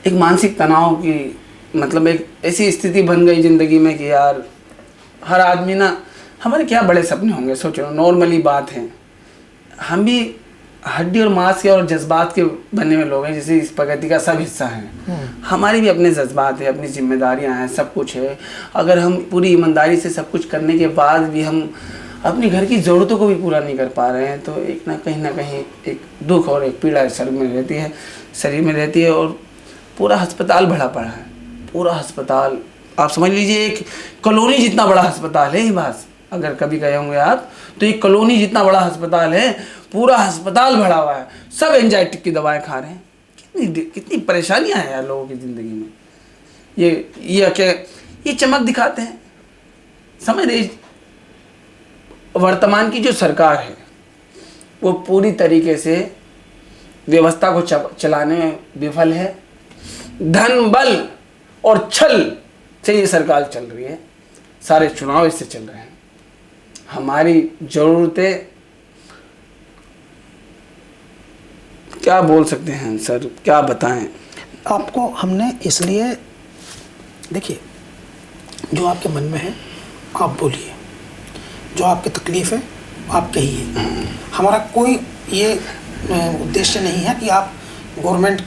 Speaker 1: एक मानसिक तनाव की मतलब एक ऐसी स्थिति बन गई ज़िंदगी में कि यार हर आदमी ना, हमारे क्या बड़े सपने होंगे, सोचो नॉर्मली बात है। हम भी हड्डी और मांस के और जज्बात के बने हुए लोग हैं, जैसे इस प्रगति का सब हिस्सा हैं। हमारी भी अपने जज्बात है, अपनी जिम्मेदारियां हैं, सब कुछ है। अगर हम पूरी ईमानदारी से सब कुछ करने के बाद भी हम अपनी घर की ज़रूरतों को भी पूरा नहीं कर पा रहे हैं, तो एक ना कहीं एक दुख और एक पीड़ा शरीर में रहती है। और पूरा अस्पताल भरा पड़ा है, पूरा अस्पताल आप समझ लीजिए एक कॉलोनी जितना बड़ा अस्पताल है हिबास। अगर कभी गए होंगे आप तो एक कॉलोनी जितना बड़ा अस्पताल है, पूरा अस्पताल भरा हुआ है, सब एंजाइटी की दवाएं खा रहे हैं। कितनी परेशानियां हैं यार लोगों की ज़िंदगी में। ये चमक दिखाते हैं। समझ रहे, वर्तमान की जो सरकार है वो पूरी तरीके से व्यवस्था को चलाने में विफल है। धन, बल और छल से ये सरकार चल रही है। सारे चुनाव इससे चल रहे हैं। हमारी ज़रूरतें क्या बोल सकते हैं सर, क्या बताएं
Speaker 2: आपको हमने इसलिए, देखिए जो आपके मन में है आप बोलिए, जो आपकी तकलीफ़ है आप कहिए। हमारा कोई ये उद्देश्य नहीं है कि आप गवर्नमेंट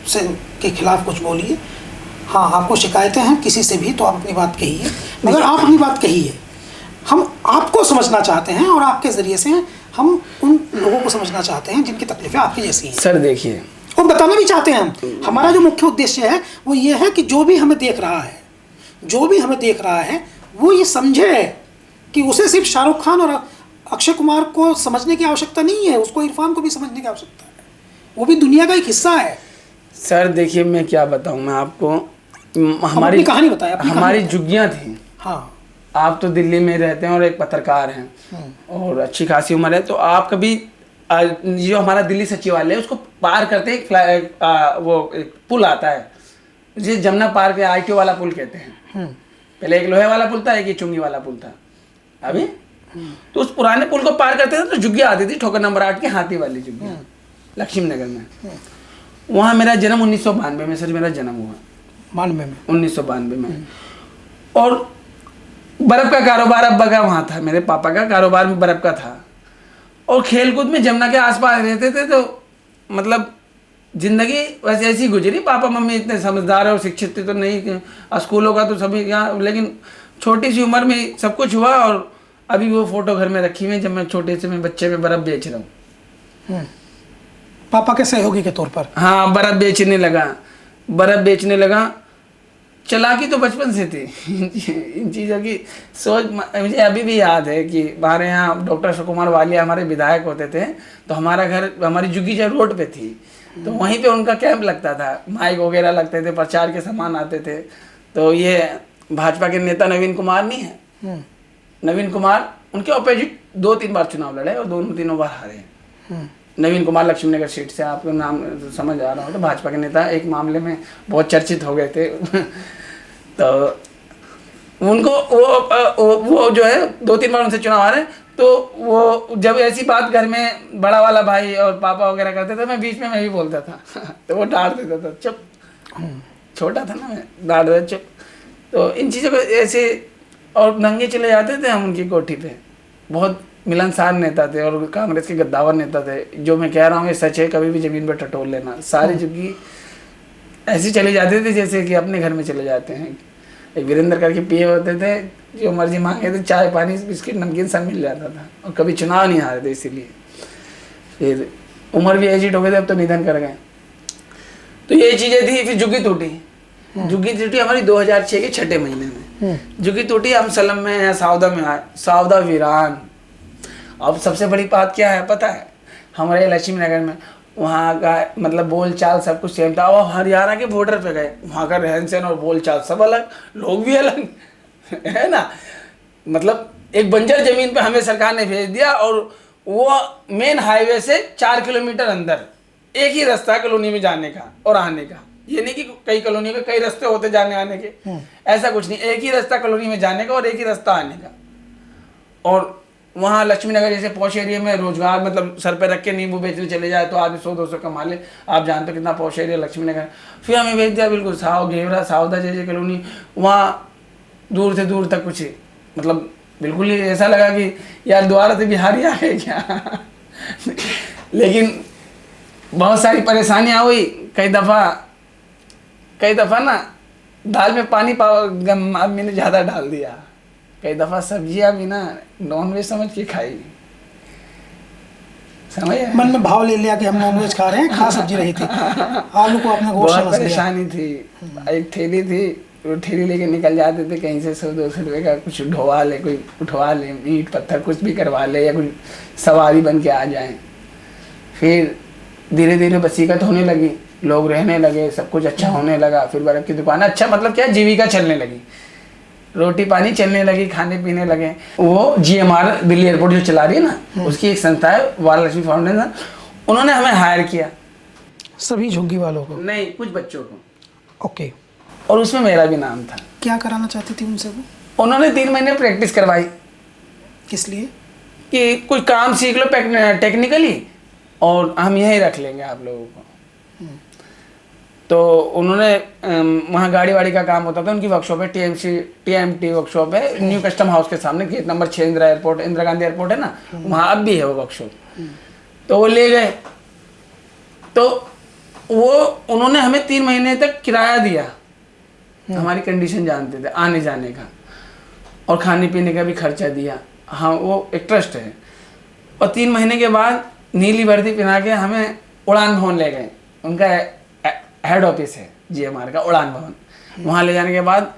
Speaker 2: से के खिलाफ कुछ बोलिए। हाँ, आपको शिकायतें हैं किसी से भी तो आप अपनी बात कहिए, मगर आप अपनी बात कहिए। हम आपको समझना चाहते हैं और आपके ज़रिए से हम उन लोगों को समझना चाहते हैं जिनकी तकलीफ़ें आपकी जैसी हैं।
Speaker 1: सर देखिए,
Speaker 2: और बताना भी चाहते हैं हम। हमारा जो मुख्य उद्देश्य है वो ये है कि जो भी हमें देख रहा है, जो भी हमें देख रहा है वो ये समझे कि उसे सिर्फ शाहरुख खान और अक्षय कुमार को समझने की आवश्यकता नहीं है, उसको इरफान को भी समझने की आवश्यकता है। वो भी दुनिया का एक हिस्सा है।
Speaker 1: सर देखिए, मैं क्या बताऊं मैं आपको, हमारी
Speaker 2: अपनी कहानी बताएं, अपनी
Speaker 1: हमारी
Speaker 2: कहानी
Speaker 1: झुग्गियां थी।
Speaker 2: हाँ,
Speaker 1: आप तो दिल्ली में रहते हैं और एक पत्रकार हैं और अच्छी खासी उम्र है, तो आप कभी जो हमारा दिल्ली सचिवालय है उसको पार करते वो एक पुल आता है जिसे जमुना पार के ITO वाला पुल कहते हैं। पहले एक लोहे वाला पुल था, एक ये चुंगी वाला पुल था अभी। तो उस पुराने पुल को पार करते थे तो झुग्गियां आती थी, ठोकर नंबर 8 की हाथी वाली झुग्गियां लक्ष्मी नगर में। वहाँ मेरा जन्म 1992 में, सर मेरा जन्म हुआ 1992 में। और बर्फ़ का कारोबार अब्बा का वहाँ था, मेरे पापा का कारोबार में बर्फ़ का था। और खेलकूद में जमुना के आसपास रहते थे, तो मतलब ज़िंदगी वैसे ऐसी गुजरी। पापा मम्मी इतने समझदार और शिक्षित थे तो नहीं, स्कूलों का तो सभी यहाँ, लेकिन छोटी सी उम्र में सब कुछ हुआ। और अभी वो फ़ोटो घर में रखी हुई है जब मैं छोटे से मैं बच्चे में बर्फ़ बेच रहा हूँ,
Speaker 2: पापा के सहयोगी के तौर पर।
Speaker 1: हाँ, बर्फ़ बेचने लगा। चालाकी तो बचपन से थी इन चीज़ों की सोच मुझे अभी भी याद है कि हमारे यहाँ डॉक्टर सुकुमार वालिया हमारे विधायक होते थे, तो हमारा घर, हमारी झुग्गी जो रोड पे थी, तो वहीं पे उनका कैंप लगता था, माइक वगैरह लगते थे, प्रचार के सामान आते थे। तो ये भाजपा के नेता नवीन कुमार नहीं है, नवीन कुमार, उनके अपोजिट 2-3 बार चुनाव लड़े और तीनों बार हारे। नवीन कुमार लक्ष्मीनगर सीट से, आपको नाम समझ आ रहा हो तो, भाजपा के नेता एक मामले में बहुत चर्चित हो गए थे तो उनको वो जो है 2-3 बार उनसे चुनाव हारे। तो वो जब ऐसी बात घर में बड़ा वाला भाई और पापा वगैरह करते थे, मैं बीच में मैं भी बोलता था तो वो डांट देता था, चुप, छोटा था ना मैं, डांट देता चुप। तो इन चीज़ों को ऐसे, और नंगे चले जाते थे हम उनकी कोठी पे। बहुत मिलनसार नेता थे और कांग्रेस के गद्दावर नेता थे। जो मैं कह रहा हूँ ये सच है, कभी भी ज़मीन पर टटोल लेना। सारी झुग्गी ऐसे चले जाते थे जैसे कि अपने घर में चले जाते हैं। एक वीरेंद्र करके पिए होते थे, जो मर्जी मांगे थे, चाय पानी बिस्किट नमकीन सब मिल जाता था, और कभी चुनाव नहीं हारे थे। इसीलिए फिर उम्र भी एजिड हो गए थे, अब तो निधन कर गए। तो ये चीज़ें थी। फिर झुग्गी टूटी हमारी 2006 के 6ठे महीने में। झुग्गी टूटी, हम सलम में या सावदा में आए, सावदा वीरान। अब सबसे बड़ी बात क्या है पता है, हमारे लक्ष्मी नगर में वहाँ का मतलब बोल चाल सब कुछ सेम था। और हरियाणा के बॉर्डर पे गए, वहाँ का रहन सहन और बोल चाल सब अलग, लोग भी अलग है ना। मतलब एक बंजर ज़मीन पे हमें सरकार ने भेज दिया, और वो मेन हाईवे से 4 किलोमीटर अंदर एक ही रास्ता कॉलोनी में जाने का और आने का। ये नहीं कि कई कॉलोनी में कई रास्ते होते जाने आने के, ऐसा कुछ नहीं। एक ही रास्ता कॉलोनी में जाने का और एक ही रास्ता आने का। और वहाँ लक्ष्मी नगर जैसे पॉश एरिया में रोजगार, मतलब सर पे रख के नींबू बेचने चले जाए तो आदमी 100-200 कमा ले। आप जानते हो कितना पॉश एरिया लक्ष्मी नगर। फिर हमें भेज दिया बिल्कुल घेवरा सावदा जैसे कॉलोनी। वहाँ दूर से दूर तक कुछ मतलब बिल्कुल ही ऐसा लगा कि यार दोबारा से बिहारी आ गए क्या लेकिन बहुत सारी परेशानियाँ हुई। कई दफ़ा ना दाल में पानी मम्मी ने ज़्यादा डाल दिया। कई दफ़ा सब्जियां भी ना नॉनवेज समझ के खाई, समझ
Speaker 2: मन में भाव ले लिया कि हम नॉनवेज खा रहे हैं, खा सब्जी रही थी, आलू को अपना गोश्त समझ लिया।
Speaker 1: परेशानी थी। एक थैली थी, वो थैली लेके निकल जाते थे कहीं से 100-200 रुपये का कुछ ढोवा ले, कोई उठवा ले, ईंट पत्थर कुछ भी करवा ले, या कोई सवारी बन के आ जाए। फिर धीरे धीरे वसीकत होने लगी, लोग रहने लगे, सब कुछ अच्छा होने लगा। फिर बर्फ़ की दुकान, अच्छा मतलब क्या, जीविका चलने लगी, रोटी पानी चलने लगी, खाने पीने लगे। वो GMR दिल्ली एयरपोर्ट जो चला रही है ना, उसकी एक संस्था है वारालक्ष्मी फाउंडेशन, उन्होंने हमें हायर किया।
Speaker 2: सभी झुग्गी वालों को
Speaker 1: नहीं, कुछ बच्चों को।
Speaker 2: ओके।
Speaker 1: और उसमें मेरा भी नाम था।
Speaker 2: क्या कराना चाहती थी उनसे वो?
Speaker 1: उन्होंने 3 महीने प्रैक्टिस करवाई।
Speaker 2: किस लिए?
Speaker 1: कि कोई काम सीख लो टेक्निकली और हम यहीं रख लेंगे आप लोगों को। तो उन्होंने वहाँ गाड़ी वाड़ी का काम होता था, उनकी वर्कशॉप है TMT वर्कशॉप है, न्यू कस्टम हाउस के सामने, gate number 6 Indira Gandhi airport है ना, वहाँ अब भी है वो वर्कशॉप। तो वो ले गए, तो वो उन्होंने हमें 3 महीने तक किराया दिया, हमारी कंडीशन जानते थे आने जाने का, और खाने पीने का भी खर्चा दिया। हाँ, वो एक ट्रस्ट है। और 3 महीने के बाद नीली वर्दी पहना के हमें उड़ान भवन ले गए, उनका हेड ऑफिस है GMR का, उड़ान भवन। वहाँ ले जाने के बाद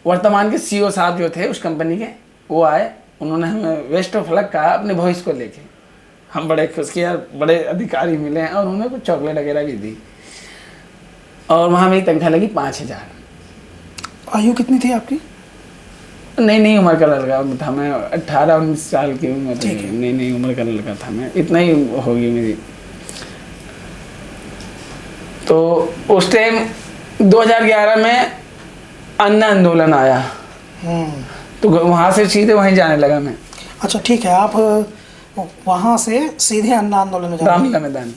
Speaker 1: वर्तमान के CEO साहब जो थे उस कंपनी के, वो आए, उन्होंने हमें वेस्ट ऑफ लक कहा अपने वॉइस को लेके। हम बड़े खुश कि यार बड़े अधिकारी मिले हैं, और उन्होंने कुछ चॉकलेट वगैरह भी दी। और वहाँ मेरी तनख्वाह लगी 5,000।
Speaker 2: आयु कितनी थी आपकी?
Speaker 1: नहीं उम्र का लड़का था मैं, 18-19 साल की उम्र थी। नहीं उम्र का लड़का था मैं, इतना ही होगी मेरी। तो उस टाइम 2011 में अन्ना आंदोलन आया, तो वहाँ से सीधे वहीं जाने लगा मैं।
Speaker 2: अच्छा ठीक है, आप वहाँ से सीधे अन्ना आंदोलन में
Speaker 1: रामलीला मैदान,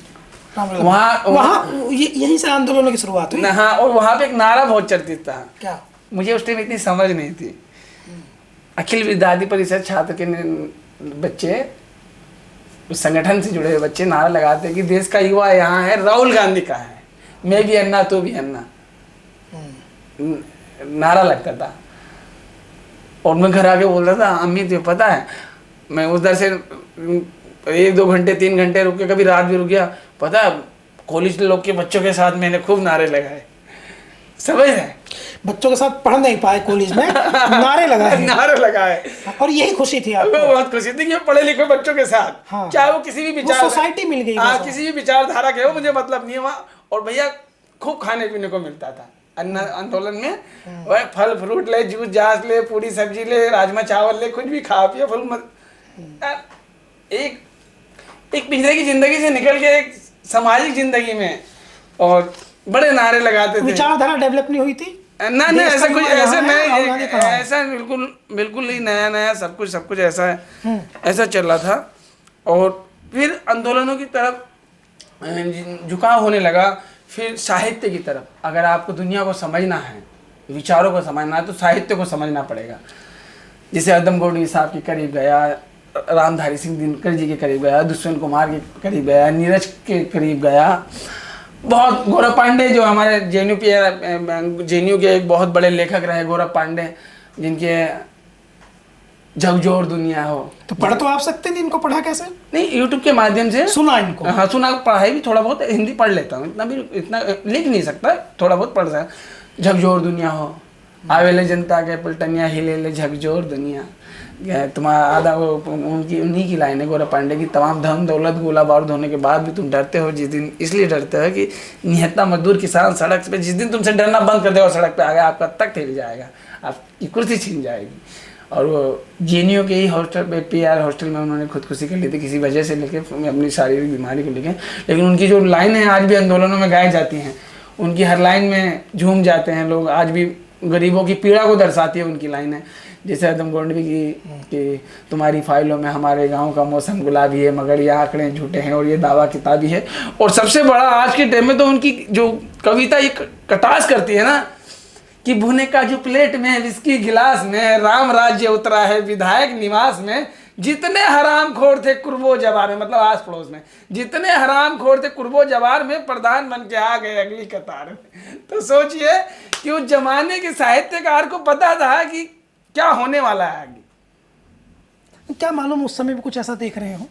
Speaker 2: वहाँ यहीं से आंदोलन की शुरुआत हुई।
Speaker 1: हाँ, और वहाँ पे एक नारा बहुत चर्चित था।
Speaker 2: क्या?
Speaker 1: मुझे उस टाइम इतनी समझ नहीं थी। अखिल विद्यार्थी परिषद छात्र के बच्चे, उस संगठन से जुड़े हुए बच्चे नारा लगाते हैं कि देश का युवा यहाँ है, राहुल गांधी का है, मैं भी अन्ना तो भी अन्ना, नारा लगता था। और मैं घर आके बोलता था, अम्मी तुझे पता है मैं उधर से 1-2 घंटे 3 घंटे रुक के, कभी रात भी रुक गया, पता है कॉलेज लोग के बच्चों के साथ मैंने खूब नारे लगाए। समझ रहे?
Speaker 2: बच्चों के साथ पढ़ नहीं पाए कॉलेज में, नारे लगाए।
Speaker 1: नारे लगाए,
Speaker 2: और यही खुशी थी आपको?
Speaker 1: बहुत खुशी थी कि पढ़े लिखे बच्चों के साथ,
Speaker 2: हाँ।
Speaker 1: चाहे वो किसी भी विचार,
Speaker 2: सोसाइटी मिल गई,
Speaker 1: हाँ, किसी भी विचारधारा के हो, मुझे मतलब नहीं हुआ। और भैया खूब खाने पीने को मिलता था अन्ना आंदोलन में। वह फल फ्रूट ले, जूस जास ले, पूरी सब्जी ले, राजमा चावल ले, कुछ भी खा पिया फुल एक पिछले की जिंदगी से निकल के एक सामाजिक जिंदगी में, और बड़े नारे लगाते थे।
Speaker 2: विचारधारा डेवलप नहीं हुई थी?
Speaker 1: ना ऐसा कुछ, ऐसा नहीं, ऐसा बिल्कुल नहीं, नया सब कुछ ऐसा है, ऐसा चल रहा था। और फिर आंदोलनों की तरफ झुकाव होने लगा, फिर साहित्य की तरफ। अगर आपको दुनिया को समझना है, विचारों को समझना है, तो साहित्य को समझना पड़ेगा। जैसे अदम गोडवी साहब के करीब गया, रामधारी सिंह दिनकर जी के करीब गया, दुष्यंत कुमार के करीब गया, नीरज के करीब गया, बहुत गौरव पांडे जो हमारे JNU के एक बहुत बड़े लेखक रहे, गौरव पांडे, जिनके झकझोर दुनिया हो।
Speaker 2: तो पढ़ तो आप सकते नहीं, इनको पढ़ा कैसे?
Speaker 1: नहीं, YouTube के माध्यम से
Speaker 2: सुना इनको।
Speaker 1: हाँ, सुना, पढ़ाई भी थोड़ा बहुत, हिंदी पढ़ लेता हूँ, इतना लिख नहीं सकता, थोड़ा बहुत पढ़ सकता। झकझोर दुनिया हो, आवेले जनता के पलटनिया हिले ले झकझोर दुनिया, तुम्हारा आधा वो उन्हीं की लाइन है गौरव पांडे की। तमाम धन दौलत गोला बारूद होने के बाद भी तुम डरते हो जिस दिन, इसलिए डरते हो कि निहत्ता मजदूर किसान सड़क पे, जिस दिन तुमसे डरना बंद कर देगा सड़क पे आ गया, आपका तख्त हिल जाएगा, आपकी कुर्सी छीन जाएगी। और वो JNU के ही हॉस्टल पे, PR हॉस्टल में उन्होंने खुदकुशी कर ली थी किसी वजह से लेके, अपनी शारीरिक बीमारी को लेके। लेकिन उनकी जो लाइन है आज भी आंदोलनों में गाई जाती हैं, उनकी हर लाइन में झूम जाते हैं लोग, आज भी गरीबों की पीड़ा को दर्शाती है उनकी लाइन है। जैसे अदम गोडवी की कि तुम्हारी फाइलों में हमारे गांव का मौसम गुलाबी है, मगर ये आंकड़े झूठे हैं और ये दावा किताबी है। और सबसे बड़ा आज के टाइम में तो उनकी जो कविता ये कटास करती है ना, कि भुने का जो प्लेट में विस्की गिलास में, राम राज्य उतरा है विधायक निवास में, जितने हराम खोर थे कुर्बो जवार में, मतलब आस पड़ोस में जितने हराम खोर थे कुर्बो जवार में, प्रधान बन के आ गए अगली कतार में। तो सोचिए कि उस जमाने के साहित्यकार को पता था कि क्या होने वाला है आगे।
Speaker 2: क्या मालूम उस समय भी कुछ ऐसा देख रहे हो।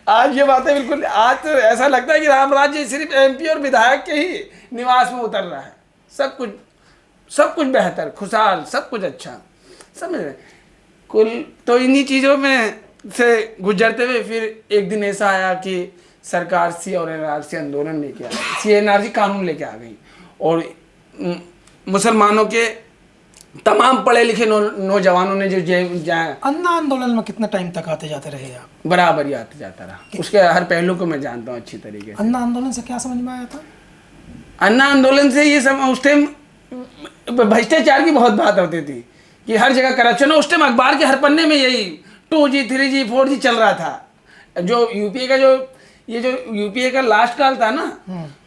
Speaker 1: आज ये बातें बिल्कुल, आज तो ऐसा लगता है कि राम राज्य सिर्फ MP और विधायक के ही निवास में उतर रहा है। सब कुछ बेहतर, खुशहाल, सब कुछ अच्छा, समझ रहे। कुल तो इन्हीं चीज़ों में से गुजरते हुए फिर एक दिन ऐसा आया कि सरकार CNRC आंदोलन लेके आ गई, CNRC कानून लेके आ गई, और मुसलमानों के तमाम पढ़े लिखे नौजवानों ने जो
Speaker 2: अन्ना आंदोलन में कितना टाइम तक आते जाते रहे आप?
Speaker 1: बराबर ही आते जाता रहा, उसके हर पहलू को मैं जानता हूँ अच्छी तरीके से।
Speaker 2: अन्ना आंदोलन से क्या समझ में आया था?
Speaker 1: अन्ना आंदोलन से ये सब उस टाइम भ्रष्टाचार की बहुत बात होती थी कि हर जगह करप्शन है। उस टाइम अखबार के हर पन्ने में यही 2G 3G 4G चल रहा था। जो यूपीए का जो यूपीए का लास्ट काल था ना,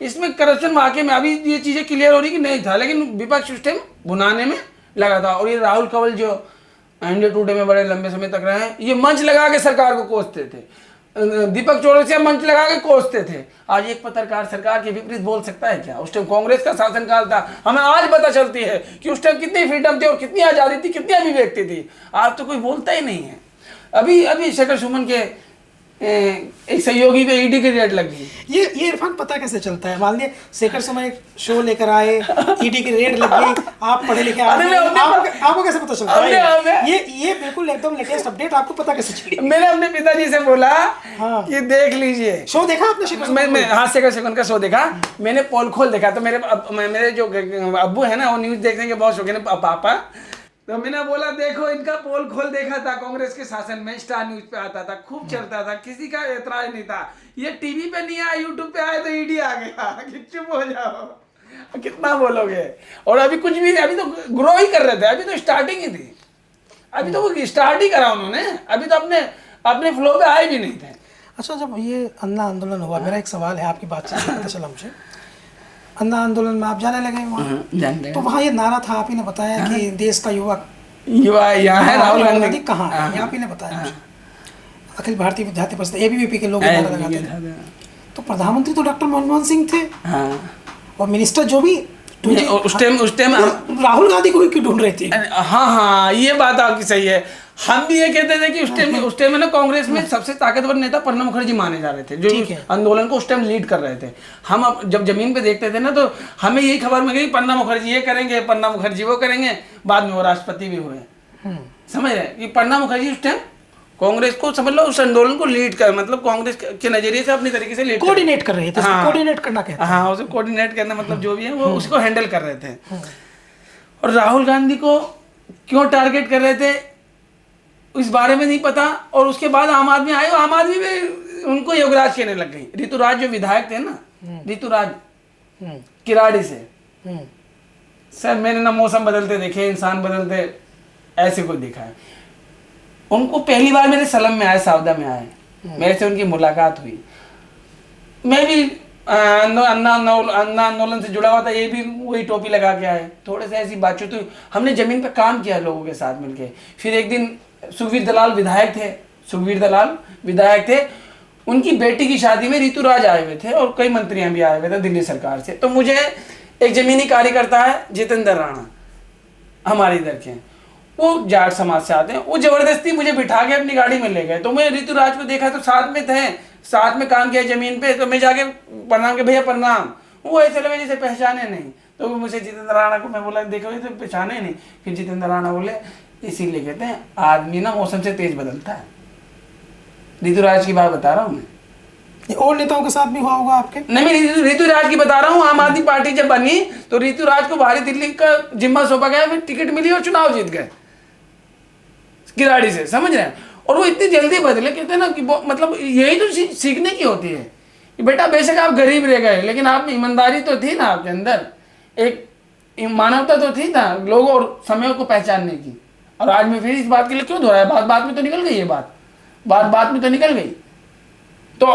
Speaker 1: इसमें करप्शन वाकई में अभी ये चीजें क्लियर हो रही कि नहीं था, लेकिन विपक्ष उस टाइम भुनाने में लगा था। और ये राहुल कंवल जो इंडिया टुडे में बड़े लंबे समय तक रहे हैं, ये मंच लगा के सरकार को कोसते थे, दीपक चौरसिया मंच लगा के कोसते थे। आज एक पत्रकार सरकार के विपरीत बोल सकता है क्या? उस टाइम कांग्रेस का शासनकाल था। हमें आज पता चलती है कि उस टाइम कितनी फ्रीडम थी और कितनी आज़ादी थी, कितनी अभिव्यक्ति थी। आज तो कोई बोलता ही नहीं है। अभी शेखर सुमन के एक सहयोगी पे ईडी की रेड लग गई।
Speaker 2: ये इरफान पता कैसे चलता है? मान लिया शेखर सुमन एक शो लेकर आए, ईडी की रेड लग गई, आप पढ़े लिखे आदमी, आपको कैसे पता चलता है? ये बिल्कुल एकदम लेटेस्ट अपडेट, आपको पता कैसे चली?
Speaker 1: मैंने अपने पिताजी से बोला कि देख लीजिए
Speaker 2: शो देखा आपने शेखर सुमन?
Speaker 1: मैं हाँ शेखर सुमन का शो देखा। मैंने पोल खोल देखा तो मेरे जो अब्बू है ना, वो न्यूज देखने के बहुत शौकीन है, पापा। तो मैंने बोला देखो इनका पोल खोल देखा था, कांग्रेस के शासन में स्टार न्यूज पे आता था, खूब चलता था, किसी का एतराज नहीं था। ये टीवी पे नहीं आया, यूट्यूब पे आया तो ईडी आ गया कि चुप हो जाओ, कितना बोलोगे। और अभी कुछ भी नहीं, अभी तो ग्रो ही कर रहे थे, अभी तो स्टार्टिंग ही थी, अभी तो वो स्टार्ट ही करा उन्होंने, अभी तो अपने फ्लो पे आए भी नहीं थे।
Speaker 2: अच्छा, जब ये अन्ना आंदोलन हुआ, मेरा एक सवाल है, आपकी बातचीत से पता चला मुझे, अन्ना आंदोलन में आप जाने लगे वहाँ, तो वहाँ ये नारा था, आप ही ने बताया कि देश का युवा
Speaker 1: यहाँ है, राहुल गांधी
Speaker 2: कहाँ है, ये आप ही ने बताया मुझे। अखिल भारतीय विद्यार्थी परिषद ABVP के लोग नारा लगाते थे। तो प्रधानमंत्री तो डॉक्टर मनमोहन सिंह थे, और मिनिस्टर जो भी
Speaker 1: उस टाइम
Speaker 2: राहुल गांधी को क्यों ढूंढ रही थी?
Speaker 1: हाँ, ये बात आपकी सही है। हम भी ये कहते थे कि उस टाइम में ना कांग्रेस में सबसे ताकतवर नेता प्रणब मुखर्जी माने जा रहे थे, जो आंदोलन को उस टाइम लीड कर रहे थे। हम अब जब जमीन पे देखते थे ना, तो हमें यही खबर मिल गई प्रणब मुखर्जी ये करेंगे, प्रणब मुखर्जी वो करेंगे। बाद में वो राष्ट्रपति भी हुए, समझ रहे कि प्रणब मुखर्जी उस टाइम कांग्रेस को, समझ लो, उस आंदोलन को लीड कर, मतलब कांग्रेस के नजरिए से अपनी तरीके से
Speaker 2: कोऑर्डिनेट कर रहे थे। कोऑर्डिनेट करना कहते हैं।
Speaker 1: हाँ, उसे कोऑर्डिनेट करना, मतलब जो भी है वो उसको हैंडल कर रहे थे। और राहुल गांधी को क्यों टारगेट कर रहे थे इस बारे में नहीं पता। और उसके बाद आम आदमी आए, आम आदमी में उनको योगराज कहने लग गई। ऋतुराज जो विधायक थे ना, ऋतुराज किराड़ी से, सर मैंने ना मौसम बदलते देखे, इंसान बदलते ऐसे कोई देखा है। उनको पहली बार मेरे सलम में आए, सावदा में आए, मेरे से उनकी मुलाकात हुई। मैं भी अन्ना आंदोलन से जुड़ा हुआ था, ये भी वही टोपी लगा के आए, थोड़े से ऐसी बातचीत हुई। हमने जमीन पे काम किया लोगों के साथ मिलके। फिर एक दिन सुखवीर दलाल विधायक थे, उनकी बेटी की शादी में ऋतुराज आए हुए थे और कई मंत्रियां भी आए हुए थे दिल्ली सरकार से। तो मुझे एक जमीनी कार्यकर्ता है जितेंद्र राणा, हमारे इधर के, वो जाट समाज से आते हैं, वो जबरदस्ती मुझे बिठा के अपनी गाड़ी में ले गए। तो मैं ऋतुराज को देखा, तो साथ में थे, साथ में काम किया जमीन पे। तो मैं जाके प्रणाम के, भैया प्रणाम। वो ऐसे लगे जैसे पहचाने नहीं। तो मुझे जितेंद्र राणा को मैं बोला देखो ये तो पहचाने नहीं। फिर जितेंद्र राणा बोले इसीलिए कहते हैं आदमी ना मौसम से तेज बदलता है। ऋतुराज की बात बता रहा हूँ मैं।
Speaker 2: और नेताओं के साथ भी हुआ होगा आपके?
Speaker 1: नहीं, मैं ऋतुराज की बता रहा हूँ। आम आदमी पार्टी जब बनी तो ऋतुराज को बाहरी दिल्ली का जिम्मा सौंपा गया, फिर टिकट मिली और चुनाव जीत गए किराड़ी से, समझ रहे हैं। और वो इतनी जल्दी बदले, कहते हैं ना कि मतलब यही तो सीखने की होती है कि बेटा बेशक आप गरीब रह गए, लेकिन आप में ईमानदारी तो थी ना, आपके अंदर एक मानवता तो थी ना, लोगों और समय को पहचानने की। और आज मैं फिर इस बात के लिए क्यों दोहराया, बात में तो निकल गई ये बात में तो निकल गई। तो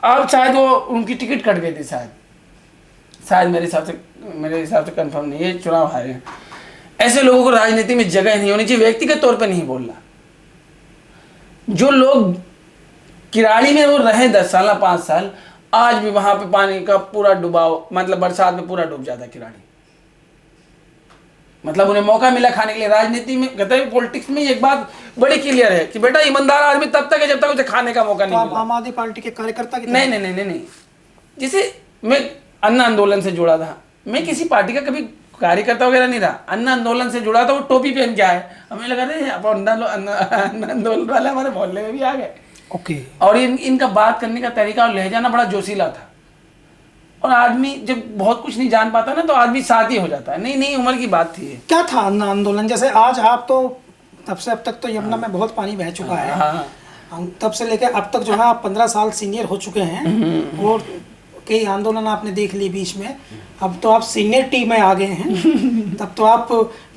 Speaker 1: अब शायद वो उनकी टिकट कट गई थी, शायद मेरे हिसाब से कंफर्म नहीं, ये चुनाव हारे। ऐसे लोगों को राजनीति में जगह नहीं होनी चाहिए। व्यक्तिगत तौर पे नहीं बोलना, जो लोग किराड़ी में वो रहे 10 साल 5 साल, आज भी वहां पे पानी का पूरा डुबाव, मतलब बरसात में पूरा डूब जाता है किराड़ी। मतलब उन्हें मौका मिला खाने के लिए। राजनीति में कहते हैं, पॉलिटिक्स में एक बात बड़ी क्लियर है कि बेटा ईमानदार आदमी तब तक है जब तक उसे खाने का मौका नहीं मिला।
Speaker 2: आम आदमी पार्टी के कार्यकर्ता की
Speaker 1: नहीं। जैसे मैं अन्ना आंदोलन से जुड़ा था, मैं किसी पार्टी का कभी कार्यकर्ता वगैरह नहीं रहा। अन्ना आंदोलन से जुड़ा था, वो टोपी पहन के आए, हमें लगा रहे अन्ना आंदोलन वाले हमारे मोहल्ले में भी आ गए।
Speaker 2: ओके।
Speaker 1: और इनका बात करने का तरीका और लहजा ना बड़ा जोशीला था। और आदमी जब बहुत कुछ नहीं जान पाता ना, तो आदमी साथ ही हो जाता है। नहीं उम्र की बात थी। क्या
Speaker 2: था अन्ना आंदोलन? जैसे आज आप तो तब से अब तक तो यमुना में बहुत पानी बह चुका है, तब से लेकर अब तक जो है आप 15 साल सीनियर हो चुके हैं, और कई आंदोलन आपने देख लिए बीच में, अब तो आप सीनियर टीम में आ गए हैं। तब तो आप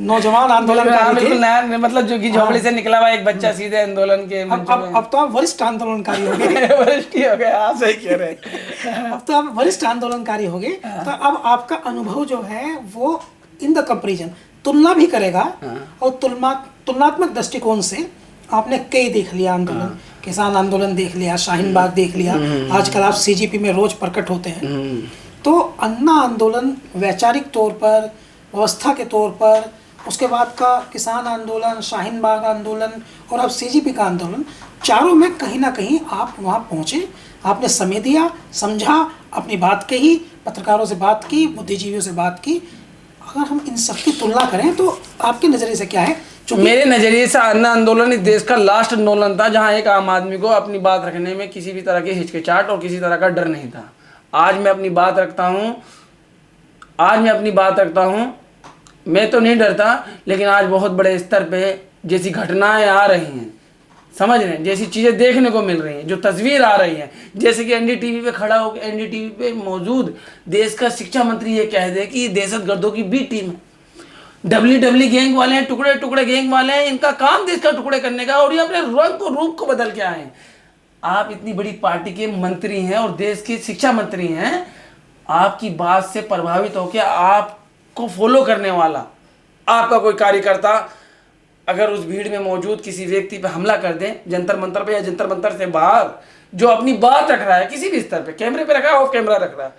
Speaker 2: नौजवान आंदोलनकारी थे।
Speaker 1: नया मतलब जो कि झोपड़ी से निकला हुआ एक बच्चा सीधे आंदोलन के मंच में।
Speaker 2: अब तो आप वरिष्ठ आंदोलनकारी हो गए।
Speaker 1: वरिष्ठ ही हो गए, आप सही कह रहे हैं।
Speaker 2: अब तो आप वरिष्ठ आंदोलनकारी हो गए, तो अब आपका अनुभव जो है वो इन द कंपेरिजन तुलना भी करेगा, और तुलनात्मक दृष्टिकोण से आपने कई देख लिया आंदोलन, किसान आंदोलन देख लिया, शाहीन बाग देख लिया, आजकल आप सीजीपी में रोज प्रकट होते हैं। तो अन्ना आंदोलन वैचारिक तौर पर, व्यवस्था के तौर पर, उसके बाद का किसान आंदोलन, शाहीन बाग आंदोलन और अब सीजीपी का आंदोलन, चारों में कहीं ना कहीं आप वहाँ पहुँचे, आपने समय दिया, समझा, अपनी बात कही, पत्रकारों से बात की, बुद्धिजीवियों से बात की। अगर हम इन सब की तुलना करें तो आपके नज़रिए से क्या है?
Speaker 1: मेरे नज़रिए से अन्ना आंदोलन इस देश का लास्ट आंदोलन था जहां एक आम आदमी को अपनी बात रखने में किसी भी तरह की हिचकिचाहट और किसी तरह का डर नहीं था। आज मैं अपनी बात रखता हूं, मैं तो नहीं डरता, लेकिन आज बहुत बड़े स्तर पे जैसी घटनाएं आ रही हैं, समझ रहे हैं, जैसी चीज़ें देखने को मिल रही हैं, जो तस्वीर आ रही है, जैसे कि एनडीटीवी पे खड़ा होकर एनडीटीवी पे मौजूद देश का शिक्षा मंत्री ये कह दे कि ये दहशतगर्दों की बी टीम है, डब्ल्यू गैंग वाले हैं, टुकड़े टुकड़े गैंग वाले हैं, इनका काम देश का टुकड़े करने का, और ये अपने रंग को रूप को बदल के आए हैं। आप इतनी बड़ी पार्टी के मंत्री हैं और देश के शिक्षा मंत्री हैं, आपकी बात से प्रभावित होकर आपको फॉलो करने वाला आपका कोई कार्यकर्ता अगर उस भीड़ में मौजूद किसी व्यक्ति पे हमला कर दे, जंतर मंतर पे या जंतर मंतर से बाहर, जो अपनी बात रख रहा है किसी भी स्तर पे, कैमरे पे रखा है, ऑफ कैमरा रख रहा है,